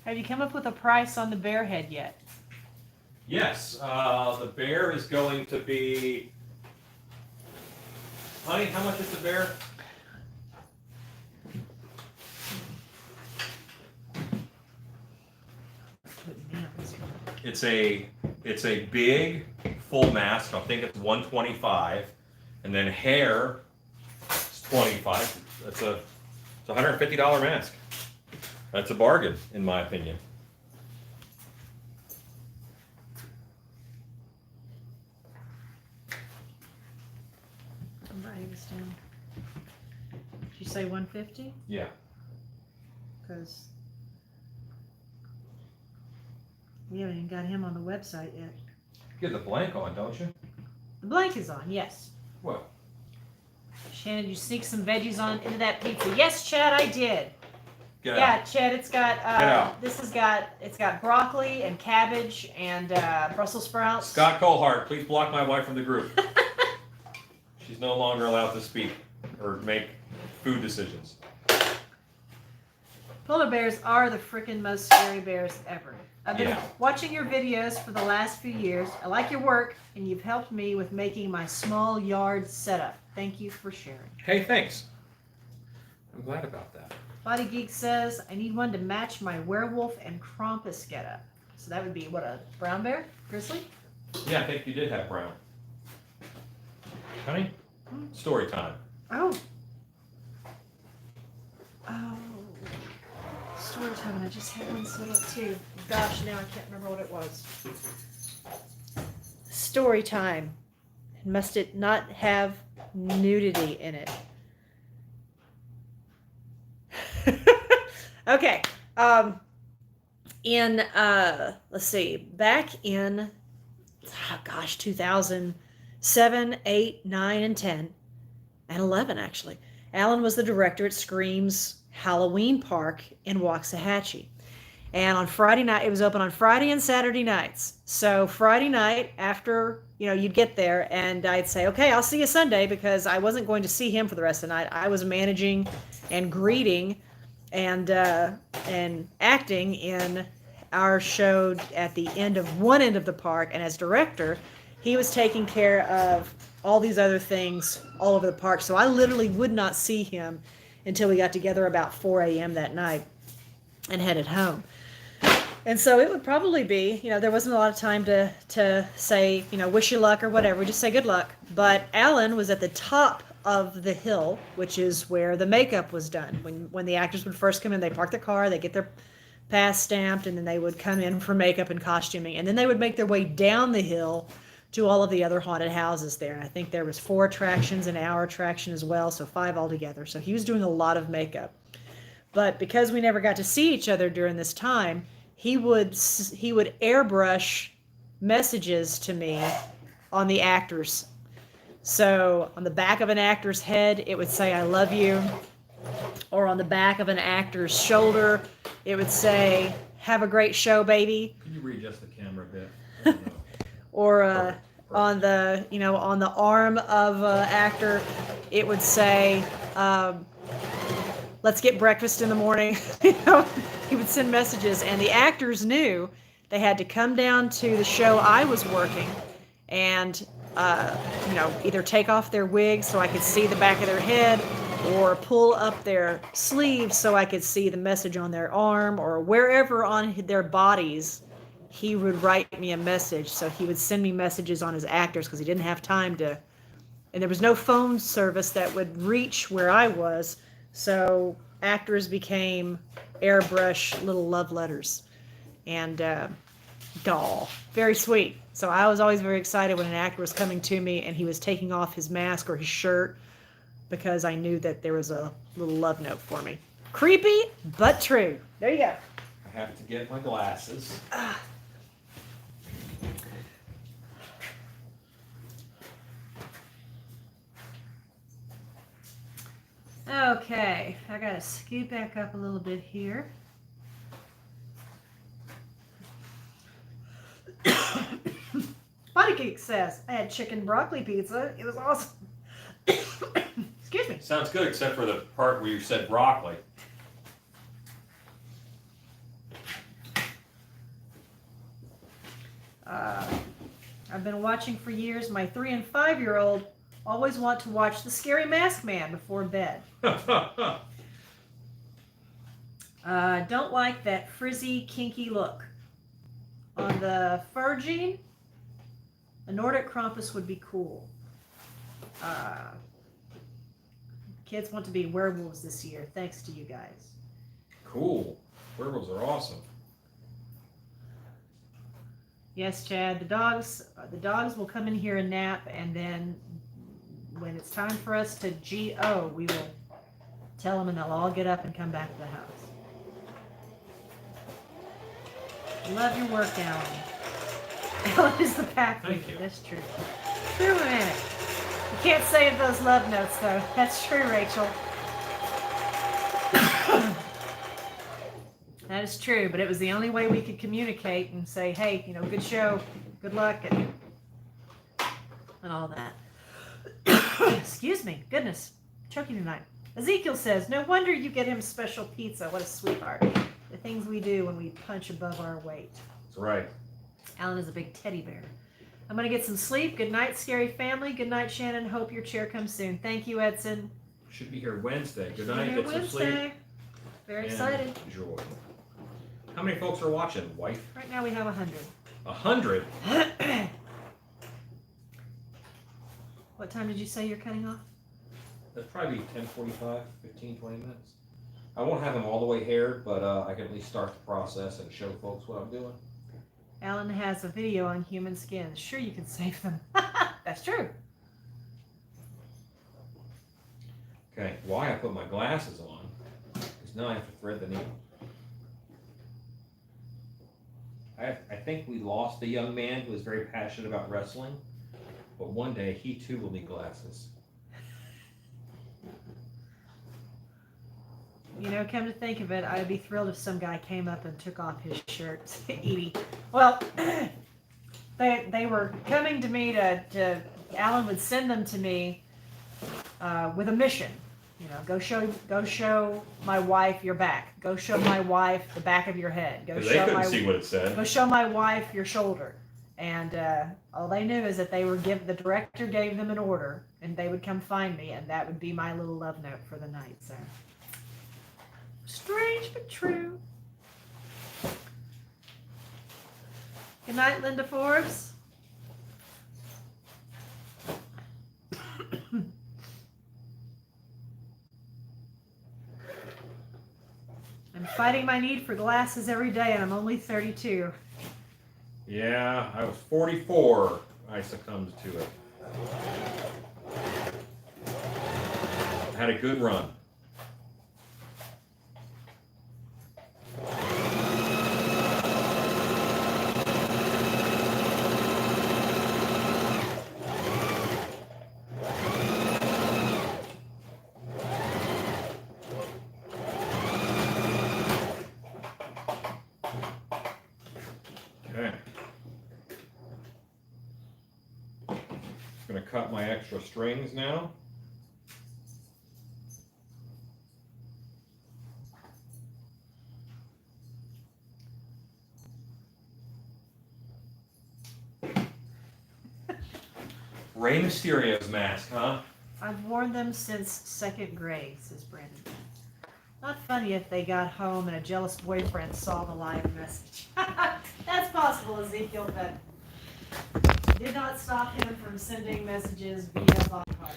Have you come up with a price on the bear head yet? Yes, the bear is going to be... Honey, how much is the bear? It's a big full mask. I think it's $125, and then hair is $25. It's a $150 mask. That's a bargain, in my opinion. I'm writing this down. Did you say 150? Yeah. Because we haven't even got him on the website yet. You get the blank on, don't you? The blank is on, yes. What? Shannon, you sneak some veggies on into that pizza. Yes, Chad, I did. Get Yeah, out. Chad, it's got out. it's got broccoli and cabbage and Brussels sprouts. Scott Colehart, please block my wife from the group. She's no longer allowed to speak or make food decisions. Polar bears are the freaking most scary bears ever. I've been Yeah. watching your videos for the last few years. I like your work, and you've helped me with making my small yard setup. Thank you for sharing. Hey, thanks. I'm glad about that. Body Geek says, I need one to match my werewolf and Krampus getup. So that would be, what, a brown bear? Grizzly? Yeah, I think you did have brown. Honey, story time. Oh. Oh. Story time, and I just had one set up too. Gosh, now I can't remember what it was. Story time. Must it not have nudity in it? Okay. in let's see, back in 2007, 8, 9, and 10, and 11 actually. Alan was the director at Scream's Halloween Park in Waxahachie. And on Friday night, it was open on Friday and Saturday nights. So Friday night, after, you'd get there, and I'd say, okay, I'll see you Sunday, because I wasn't going to see him for the rest of the night. I was managing and greeting and acting in our show at the end of one end of the park, and as director, he was taking care of all these other things all over the park. So I literally would not see him until we got together about 4 a.m. that night and headed home. And so it would probably be, there wasn't a lot of time to say, wish you luck or whatever. We just say good luck. But Alan was at the top of the hill, which is where the makeup was done. When the actors would first come in, they park their car, they get their pass stamped, and then they would come in for makeup and costuming. And then they would make their way down the hill to all of the other haunted houses there. And I think there was 4 attractions and our attraction as well, so 5 altogether. So he was doing a lot of makeup. But because we never got to see each other during this time, he would airbrush messages to me on the actors. So on the back of an actor's head, it would say, I love you. Or on the back of an actor's shoulder, it would say, have a great show, baby. Can you readjust the camera a bit? I don't know. Or on the arm of an actor, it would say, let's get breakfast in the morning. He would send messages, and the actors knew they had to come down to the show I was working and, either take off their wigs so I could see the back of their head, or pull up their sleeves so I could see the message on their arm, or wherever on their bodies he would write me a message. So he would send me messages on his actors because he didn't have time to, and there was no phone service that would reach where I was. So actors became airbrush little love letters, and very sweet. So I was always very excited when an actor was coming to me and he was taking off his mask or his shirt, because I knew that there was a little love note for me. Creepy, but true. There you go. I have to get my glasses. Okay, I gotta scoot back up a little bit here. Body Geek says, I had chicken broccoli pizza. It was awesome. Excuse me. Sounds good, except for the part where you said broccoli. I've been watching for years. My 3 and 5-year-old always want to watch The Scary Mask Man before bed. Don't like that frizzy, kinky look. On the Furgene, a Nordic Krampus would be cool. Kids want to be werewolves this year, thanks to you guys. Cool. Werewolves are awesome. Yes, Chad, the dogs will come in here and nap, and then when it's time for us to GO, we will tell them, and they'll all get up and come back to the house. Love your work, Alan. Alan is the pack Thank leader. you. That's true. True, man. You can't save those love notes, though. That's true, Rachel. That is true, but it was the only way we could communicate and say, hey, good show, good luck, and all that. Excuse me. Goodness. Choking tonight. Ezekiel says, no wonder you get him special pizza. What a sweetheart. The things we do when we punch above our weight. That's right. Alan is a big teddy bear. I'm going to get some sleep. Good night, scary family. Good night, Shannon. Hope your chair comes soon. Thank you, Edson. Should be here Wednesday. Good See night. you Get some sleep. Wednesday. Very excited. Enjoy. How many folks are watching, wife? Right now we have 100. 100? What time did you say you're cutting off? That's probably 10:45, 15, 20 minutes. I won't have them all the way haired, but I can at least start the process and show folks what I'm doing. Alan has a video on human skin. Sure, you can save them. That's true. Okay, why I put my glasses on is now I have to thread the needle. I think we lost a young man who was very passionate about wrestling, but one day he too will need glasses. You know, come to think of it, I'd be thrilled if some guy came up and took off his shirt. Edie. Well, they were coming to me to Alan would send them to me with a mission. You know, go show my wife your back. Go show my wife the back of your head. Go Because show they couldn't my see what it said. go show my wife your shoulder. And all they knew is that the director gave them an order, and they would come find me, and that would be my little love note for the night. So strange but true. Good night, Linda Forbes. I'm fighting my need for glasses every day, and I'm only 32. Yeah, I was 44. I succumbed to it. I had a good run. Okay. Gonna cut my extra strings now. Rey Mysterio's mask, huh? I've worn them since second grade, says Brandon. Not funny if they got home and a jealous boyfriend saw the live message. That's possible, Ezekiel, but did not stop him from sending messages via bond cards.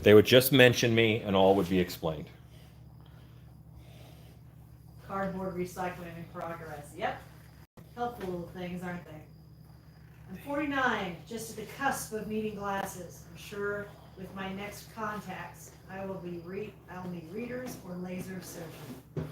They would just mention me and all would be explained. Cardboard recycling in progress. Yep. Helpful little things, aren't they? I'm 49, just at the cusp of needing glasses. I'm sure with my next contacts, I'll need readers or laser surgery.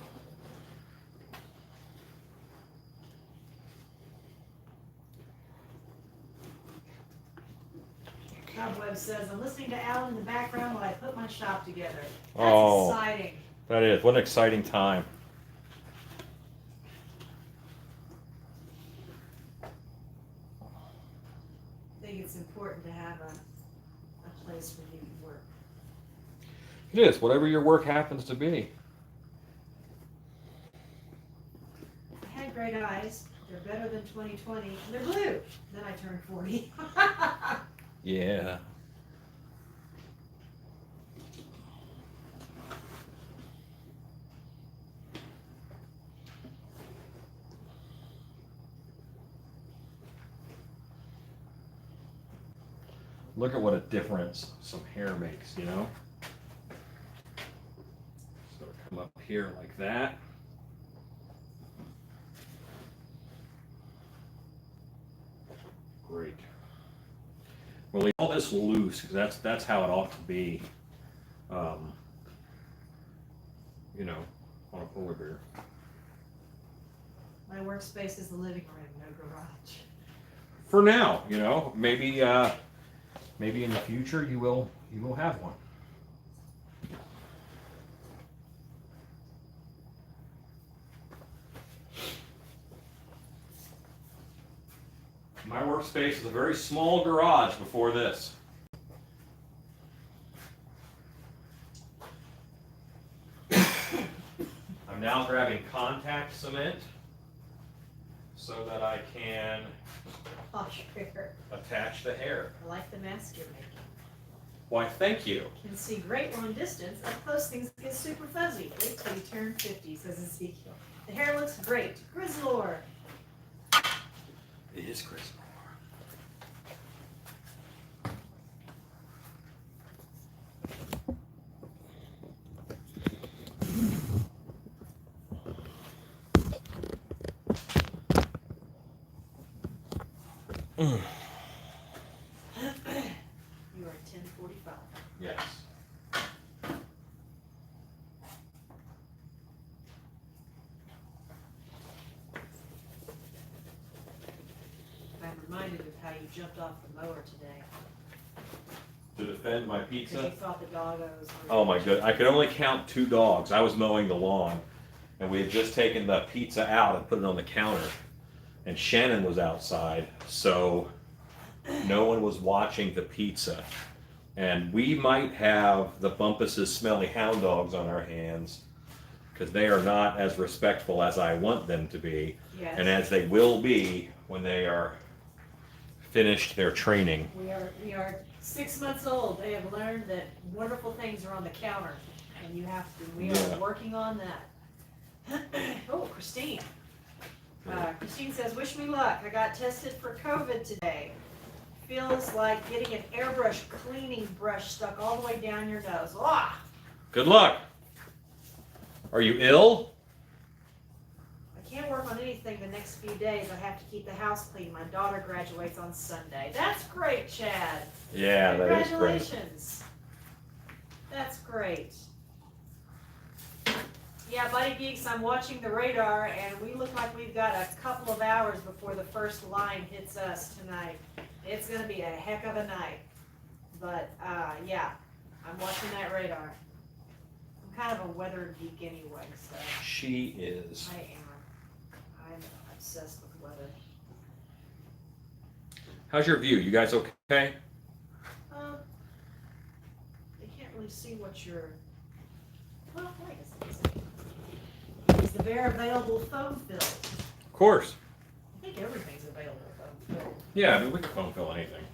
Cobweb says, I'm listening to Alan in the background while I put my shop together. That's exciting. That is. What an exciting time. I think it's important to have a place where you can work. It is. Whatever your work happens to be. I had great eyes. They're better than 2020. And they're blue. Then I turned 40. Yeah. Look at what a difference some hair makes, you know? So come up here like that. Great. We'll leave all this loose because that's how it ought to be. You know, on a polar bear. My workspace is the living room, no garage. For now, you know, maybe maybe in the future you will have one. My workspace is a very small garage before this. I'm now grabbing contact cement so that I can Posh bear. attach the hair. I like the mask you're making. Why, thank you. Can see great long distance. Up close things get super fuzzy. Wait till you turn 50, says Ezekiel. The hair looks great. Grizzlor. It is Chris. You are 10:45. Yes. jumped off the mower today To defend my because pizza. he thought the doggos were. Oh my good! I could only count 2 dogs. I was mowing the lawn, and we had just taken the pizza out and put it on the counter, and Shannon was outside, so no one was watching the pizza, and we might have the Bumpus's smelly hound dogs on our hands because they are not as respectful as I want them to be, Yes. and as they will be when they are finished their training. We are 6 months old. They have learned that wonderful things are on the counter, and you have to. We Yeah. are working on that. Oh, Christine. Christine says, "Wish me luck. I got tested for COVID today. Feels like getting an airbrush cleaning brush stuck all the way down your nose. Ah!" Good luck. Are you ill? I can't work on anything the next few days. I have to keep the house clean. My daughter graduates on Sunday. That's great, Chad. Yeah, that is great. Congratulations. That's great. Yeah, Buddy Geeks, I'm watching the radar, and we look like we've got a couple of hours before the first line hits us tonight. It's going to be a heck of a night. But, yeah, I'm watching that radar. I'm kind of a weather geek anyway, so She is. I am. I'm obsessed with weather. How's your view? You guys okay? You can't really see what you're. Well, wait a second. Is the Bear available foam filled? Of course. I think everything's available foam filled. Yeah, I mean, we can foam fill anything.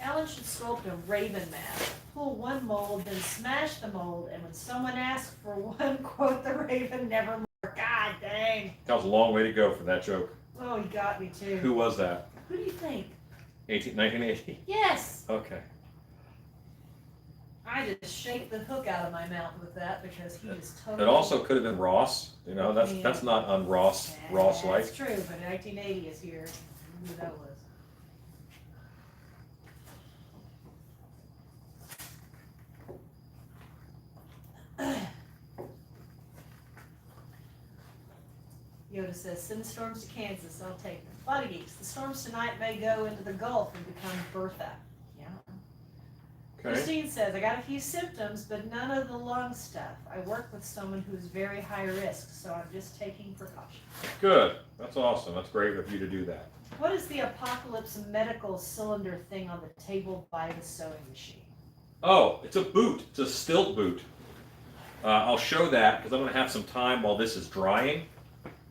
Alan should sculpt a raven mask. Pull one mold, then smash the mold, and when someone asks for one, quote the raven nevermore. God dang. That was a long way to go for that joke. Oh, he got me too. Who was that? Who do you think? 1980? Yes. Okay. I just shake the hook out of my mouth with that because he is totally. It also could have been Ross. You know, that's not un-Ross, Ross-like. That's true, but 1980 is here. Who that was. Yoda says, send storms to Kansas, I'll take them. Body Geeks, the storms tonight may go into the Gulf and become Bertha. Yeah. Okay. Christine says, I got a few symptoms, but none of the lung stuff. I work with someone who's very high risk, so I'm just taking precautions. Good. That's awesome. That's great of you to do that. What is the Apocalypse medical cylinder thing on the table by the sewing machine? Oh, it's a boot. It's a stilt boot. I'll show that because I'm going to have some time while this is drying.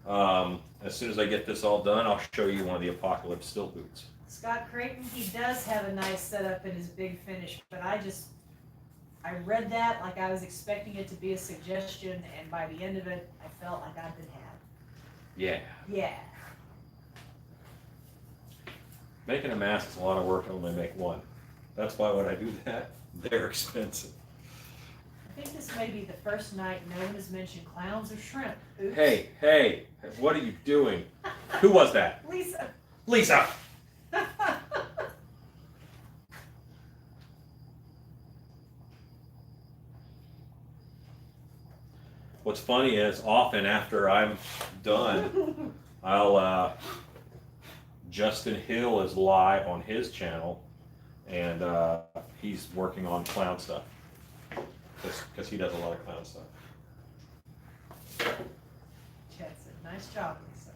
As soon as I get this all done, I'll show you one of the Apocalypse stilt boots. Scott Creighton, he does have a nice setup in his big finish, but I read that like I was expecting it to be a suggestion, and by the end of it, I felt like I'd been had. Yeah. Yeah. Making a mask is a lot of work to only make one. That's why when I do that, they're expensive. I think this may be the first night no one has mentioned clowns or shrimp. Oops. Hey, what are you doing? Who was that? Lisa. Lisa! What's funny is often after I'm done, I'll, Justin Hill is live on his channel, and he's working on clown stuff, because he does a lot of clown stuff. Chad said, nice job, Lisa.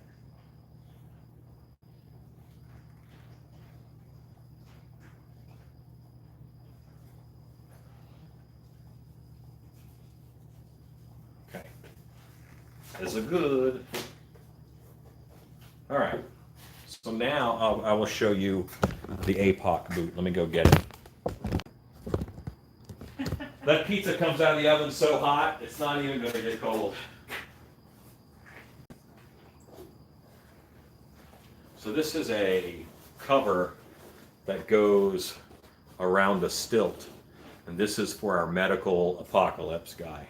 Okay. This is good. All right. So now I will show you the APOC boot. Let me go get it. That pizza comes out of the oven so hot, it's not even going to get cold. So this is a cover that goes around the stilt. And this is for our medical apocalypse guy.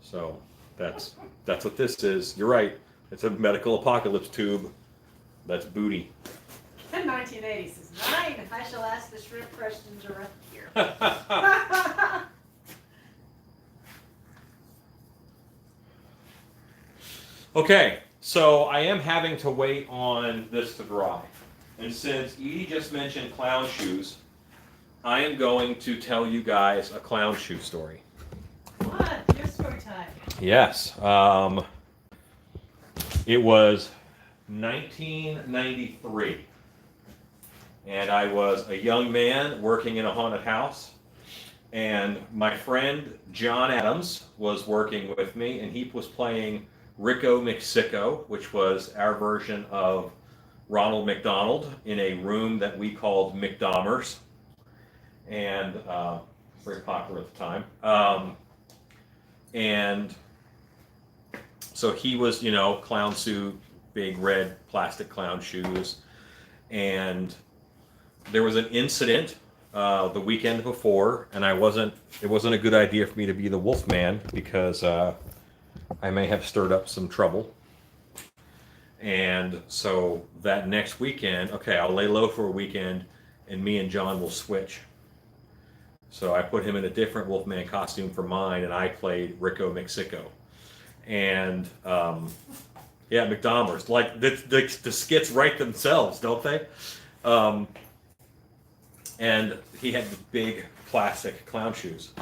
So that's what this is. You're right. It's a medical apocalypse tube. That's booty. In 1980 says, 9, I shall ask the shrimp questions around here. Okay, So I am having to wait on this to dry. And since Edie just mentioned clown shoes, I am going to tell you guys a clown shoe story. What? Your story time. Yes. It was 1993. And I was a young man working in a haunted house. And my friend John Adams was working with me, and he was playing Rico Mexico, which was our version of Ronald McDonald in a room that we called McDomers, and very popular at the time. And so he was, clown suit, big red plastic clown shoes, and there was an incident the weekend before, and it wasn't a good idea for me to be the wolf man because I may have stirred up some trouble. And so that next weekend, okay, I'll lay low for a weekend, and me and John will switch. So I put him in a different Wolfman costume for mine, and I played Rico Mexico. And yeah, McDonald's, like the skits write themselves, don't they? And he had the big plastic clown shoes.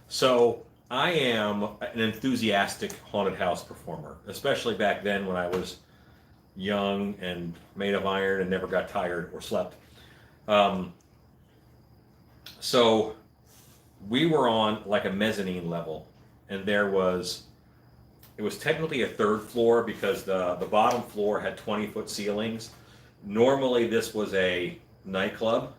So I am an enthusiastic haunted house performer, especially back then when I was young and made of iron and never got tired or slept. So we were on like a mezzanine level, and it was technically a third floor because the bottom floor had 20-foot ceilings. Normally this was a nightclub,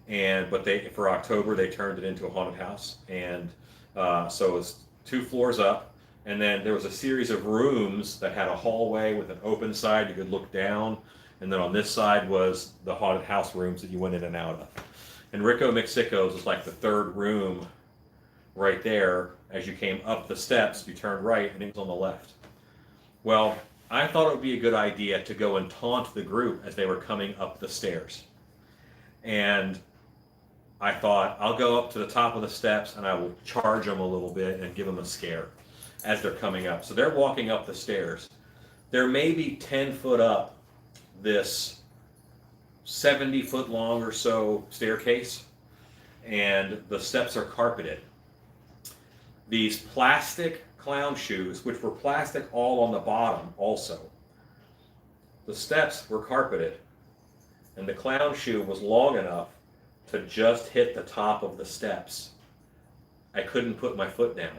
but for October they turned it into a haunted house, and so it was 2 floors up. And then there was a series of rooms that had a hallway with an open side you could look down. And then on this side was the haunted house rooms that you went in and out of. And Rico Mexico's was like the third room right there. As you came up the steps, you turned right and it was on the left. Well, I thought it would be a good idea to go and taunt the group as they were coming up the stairs. And I thought, I'll go up to the top of the steps and I will charge them a little bit and give them a scare as they're coming up. So they're walking up the stairs. They're maybe 10 foot up this 70-foot long or so staircase, and the steps are carpeted. These plastic clown shoes, which were plastic all on the bottom also, the steps were carpeted, and the clown shoe was long enough to just hit the top of the steps. I couldn't put my foot down.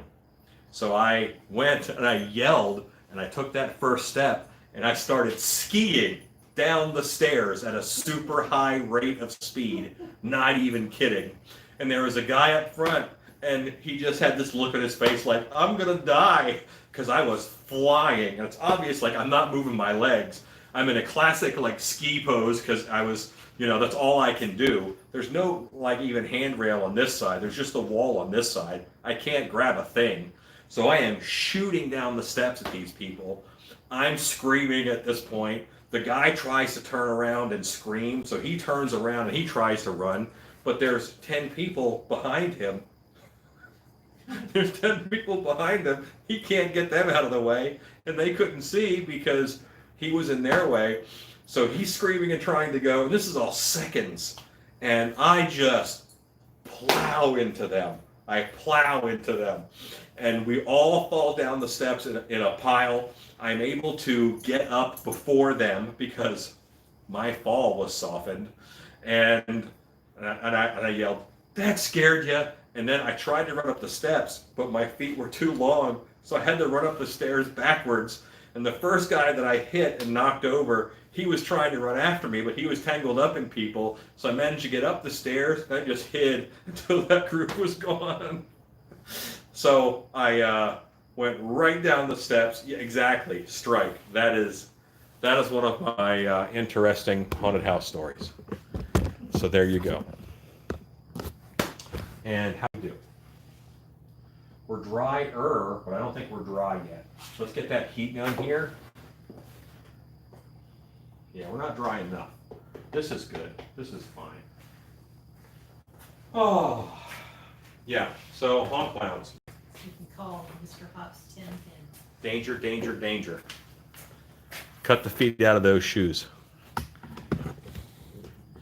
So I went and I yelled, and I took that first step, and I started skiing down the stairs at a super high rate of speed, not even kidding. And there was a guy up front, and he just had this look on his face like, I'm gonna die, because I was flying. And it's obvious, like, I'm not moving my legs. I'm in a classic, like, ski pose, because I was, that's all I can do. There's no, like, even handrail on this side. There's just a wall on this side. I can't grab a thing. So I am shooting down the steps at these people. I'm screaming at this point. The guy tries to turn around and scream, so he turns around and he tries to run, but there's 10 people behind him. There's 10 people behind him. He can't get them out of the way, and they couldn't see because he was in their way. So he's screaming and trying to go, and this is all seconds, and I just plow into them. And we all fall down the steps in a pile. I'm able to get up before them because my fall was softened. And I yelled, "That scared you!" And then I tried to run up the steps, but my feet were too long, so I had to run up the stairs backwards. And the first guy that I hit and knocked over, he was trying to run after me, but he was tangled up in people. So I managed to get up the stairs, and I just hid until that group was gone. So I went right down the steps. Yeah, exactly, strike. That is one of my interesting haunted house stories. So there you go. And how do we do? We're drier, but I don't think we're dry yet. So let's get that heat gun here. Yeah, we're not dry enough. This is good. This is fine. Oh, yeah. So haunt clowns. You can call Mr. Hop's 1010. Danger, danger, danger. cut the feet out of those shoes.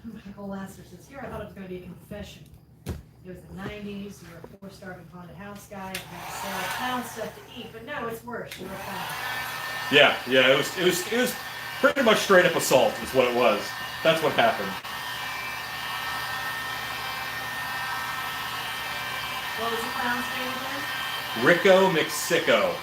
Michael Lasser says, here I thought it was going to be a confession. It was the 90s, you were a four-star haunted house guy, and had to sell clown stuff to eat, but no, it's worse. You were a clown. Yeah, it was pretty much straight up assault is what it was. That's what happened. What was the clown's name again? Rico Mexico.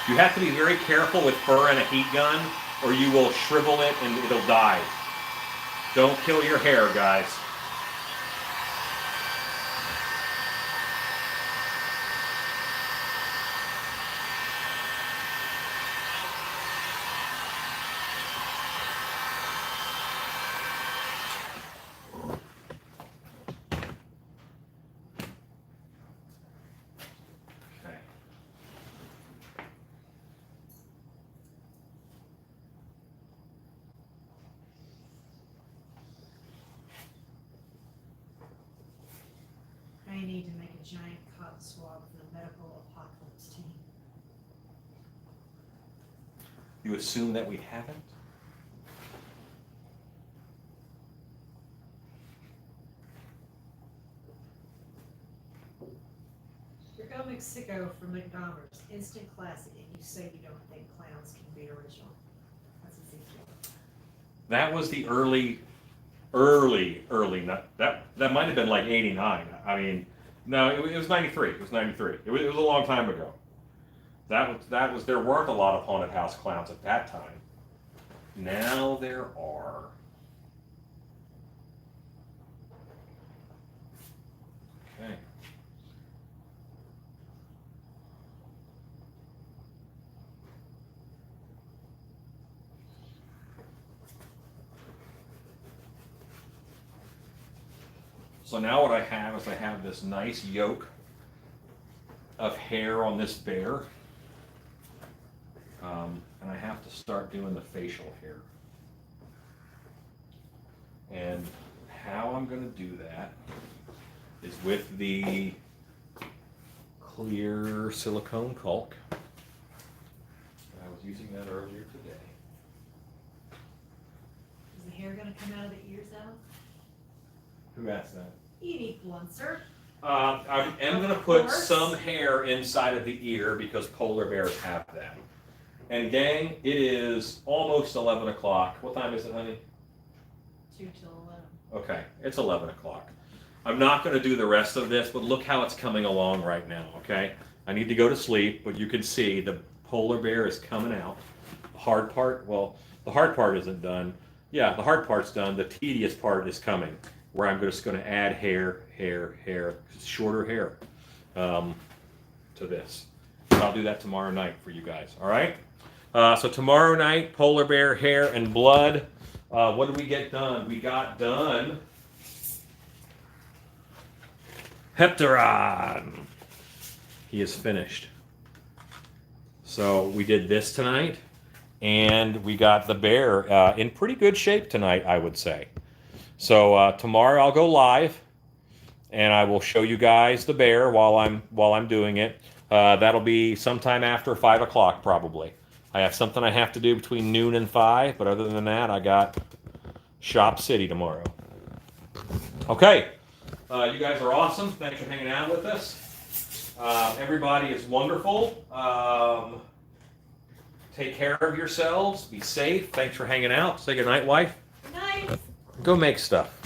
You have to be very careful with fur and a heat gun, or you will shrivel it and it'll die. Don't kill your hair, guys. I need to make a giant cotton swab for the medical apocalypse team. You assume that we haven't? Rico Mexico from McDonald's, instant classic, and you say you don't think clowns can be original. That's Ezekiel. That was the early, not, that might have been like 89. I mean, no, it was 93. It was 93. It was a long time ago. That was there weren't a lot of haunted house clowns at that time. Now there are. Okay. So now what I have is I have this nice yoke of hair on this bear. And I have to start doing the facial hair. And how I'm going to do that is with the clear silicone caulk. I was using that earlier today. Is the hair going to come out of the ears now? Who asked that? Edie Blunser. I am going to put some hair inside of the ear because polar bears have that. And gang, it is almost 11 o'clock. What time is it, honey? 2 till 11. Okay, it's 11 o'clock. I'm not going to do the rest of this, but look how it's coming along right now, okay? I need to go to sleep, but you can see the polar bear is coming out. The hard part, well, the hard part isn't done. Yeah, the hard part's done. The tedious part is coming, where I'm just going to add hair, shorter hair to this. I'll do that tomorrow night for you guys, all right? So tomorrow night, polar bear hair and blood. What did we get done? We got done Hepteron. He is finished. So we did this tonight, and we got the bear in pretty good shape tonight, I would say. So tomorrow I'll go live, and I will show you guys the bear while I'm doing it. That'll be sometime after 5 o'clock probably. I have something I have to do between noon and 5, but other than that, I got Shop City tomorrow. Okay, you guys are awesome. Thanks for hanging out with us. Everybody is wonderful. Take care of yourselves. Be safe. Thanks for hanging out. Say goodnight, wife. Good night. Go make stuff.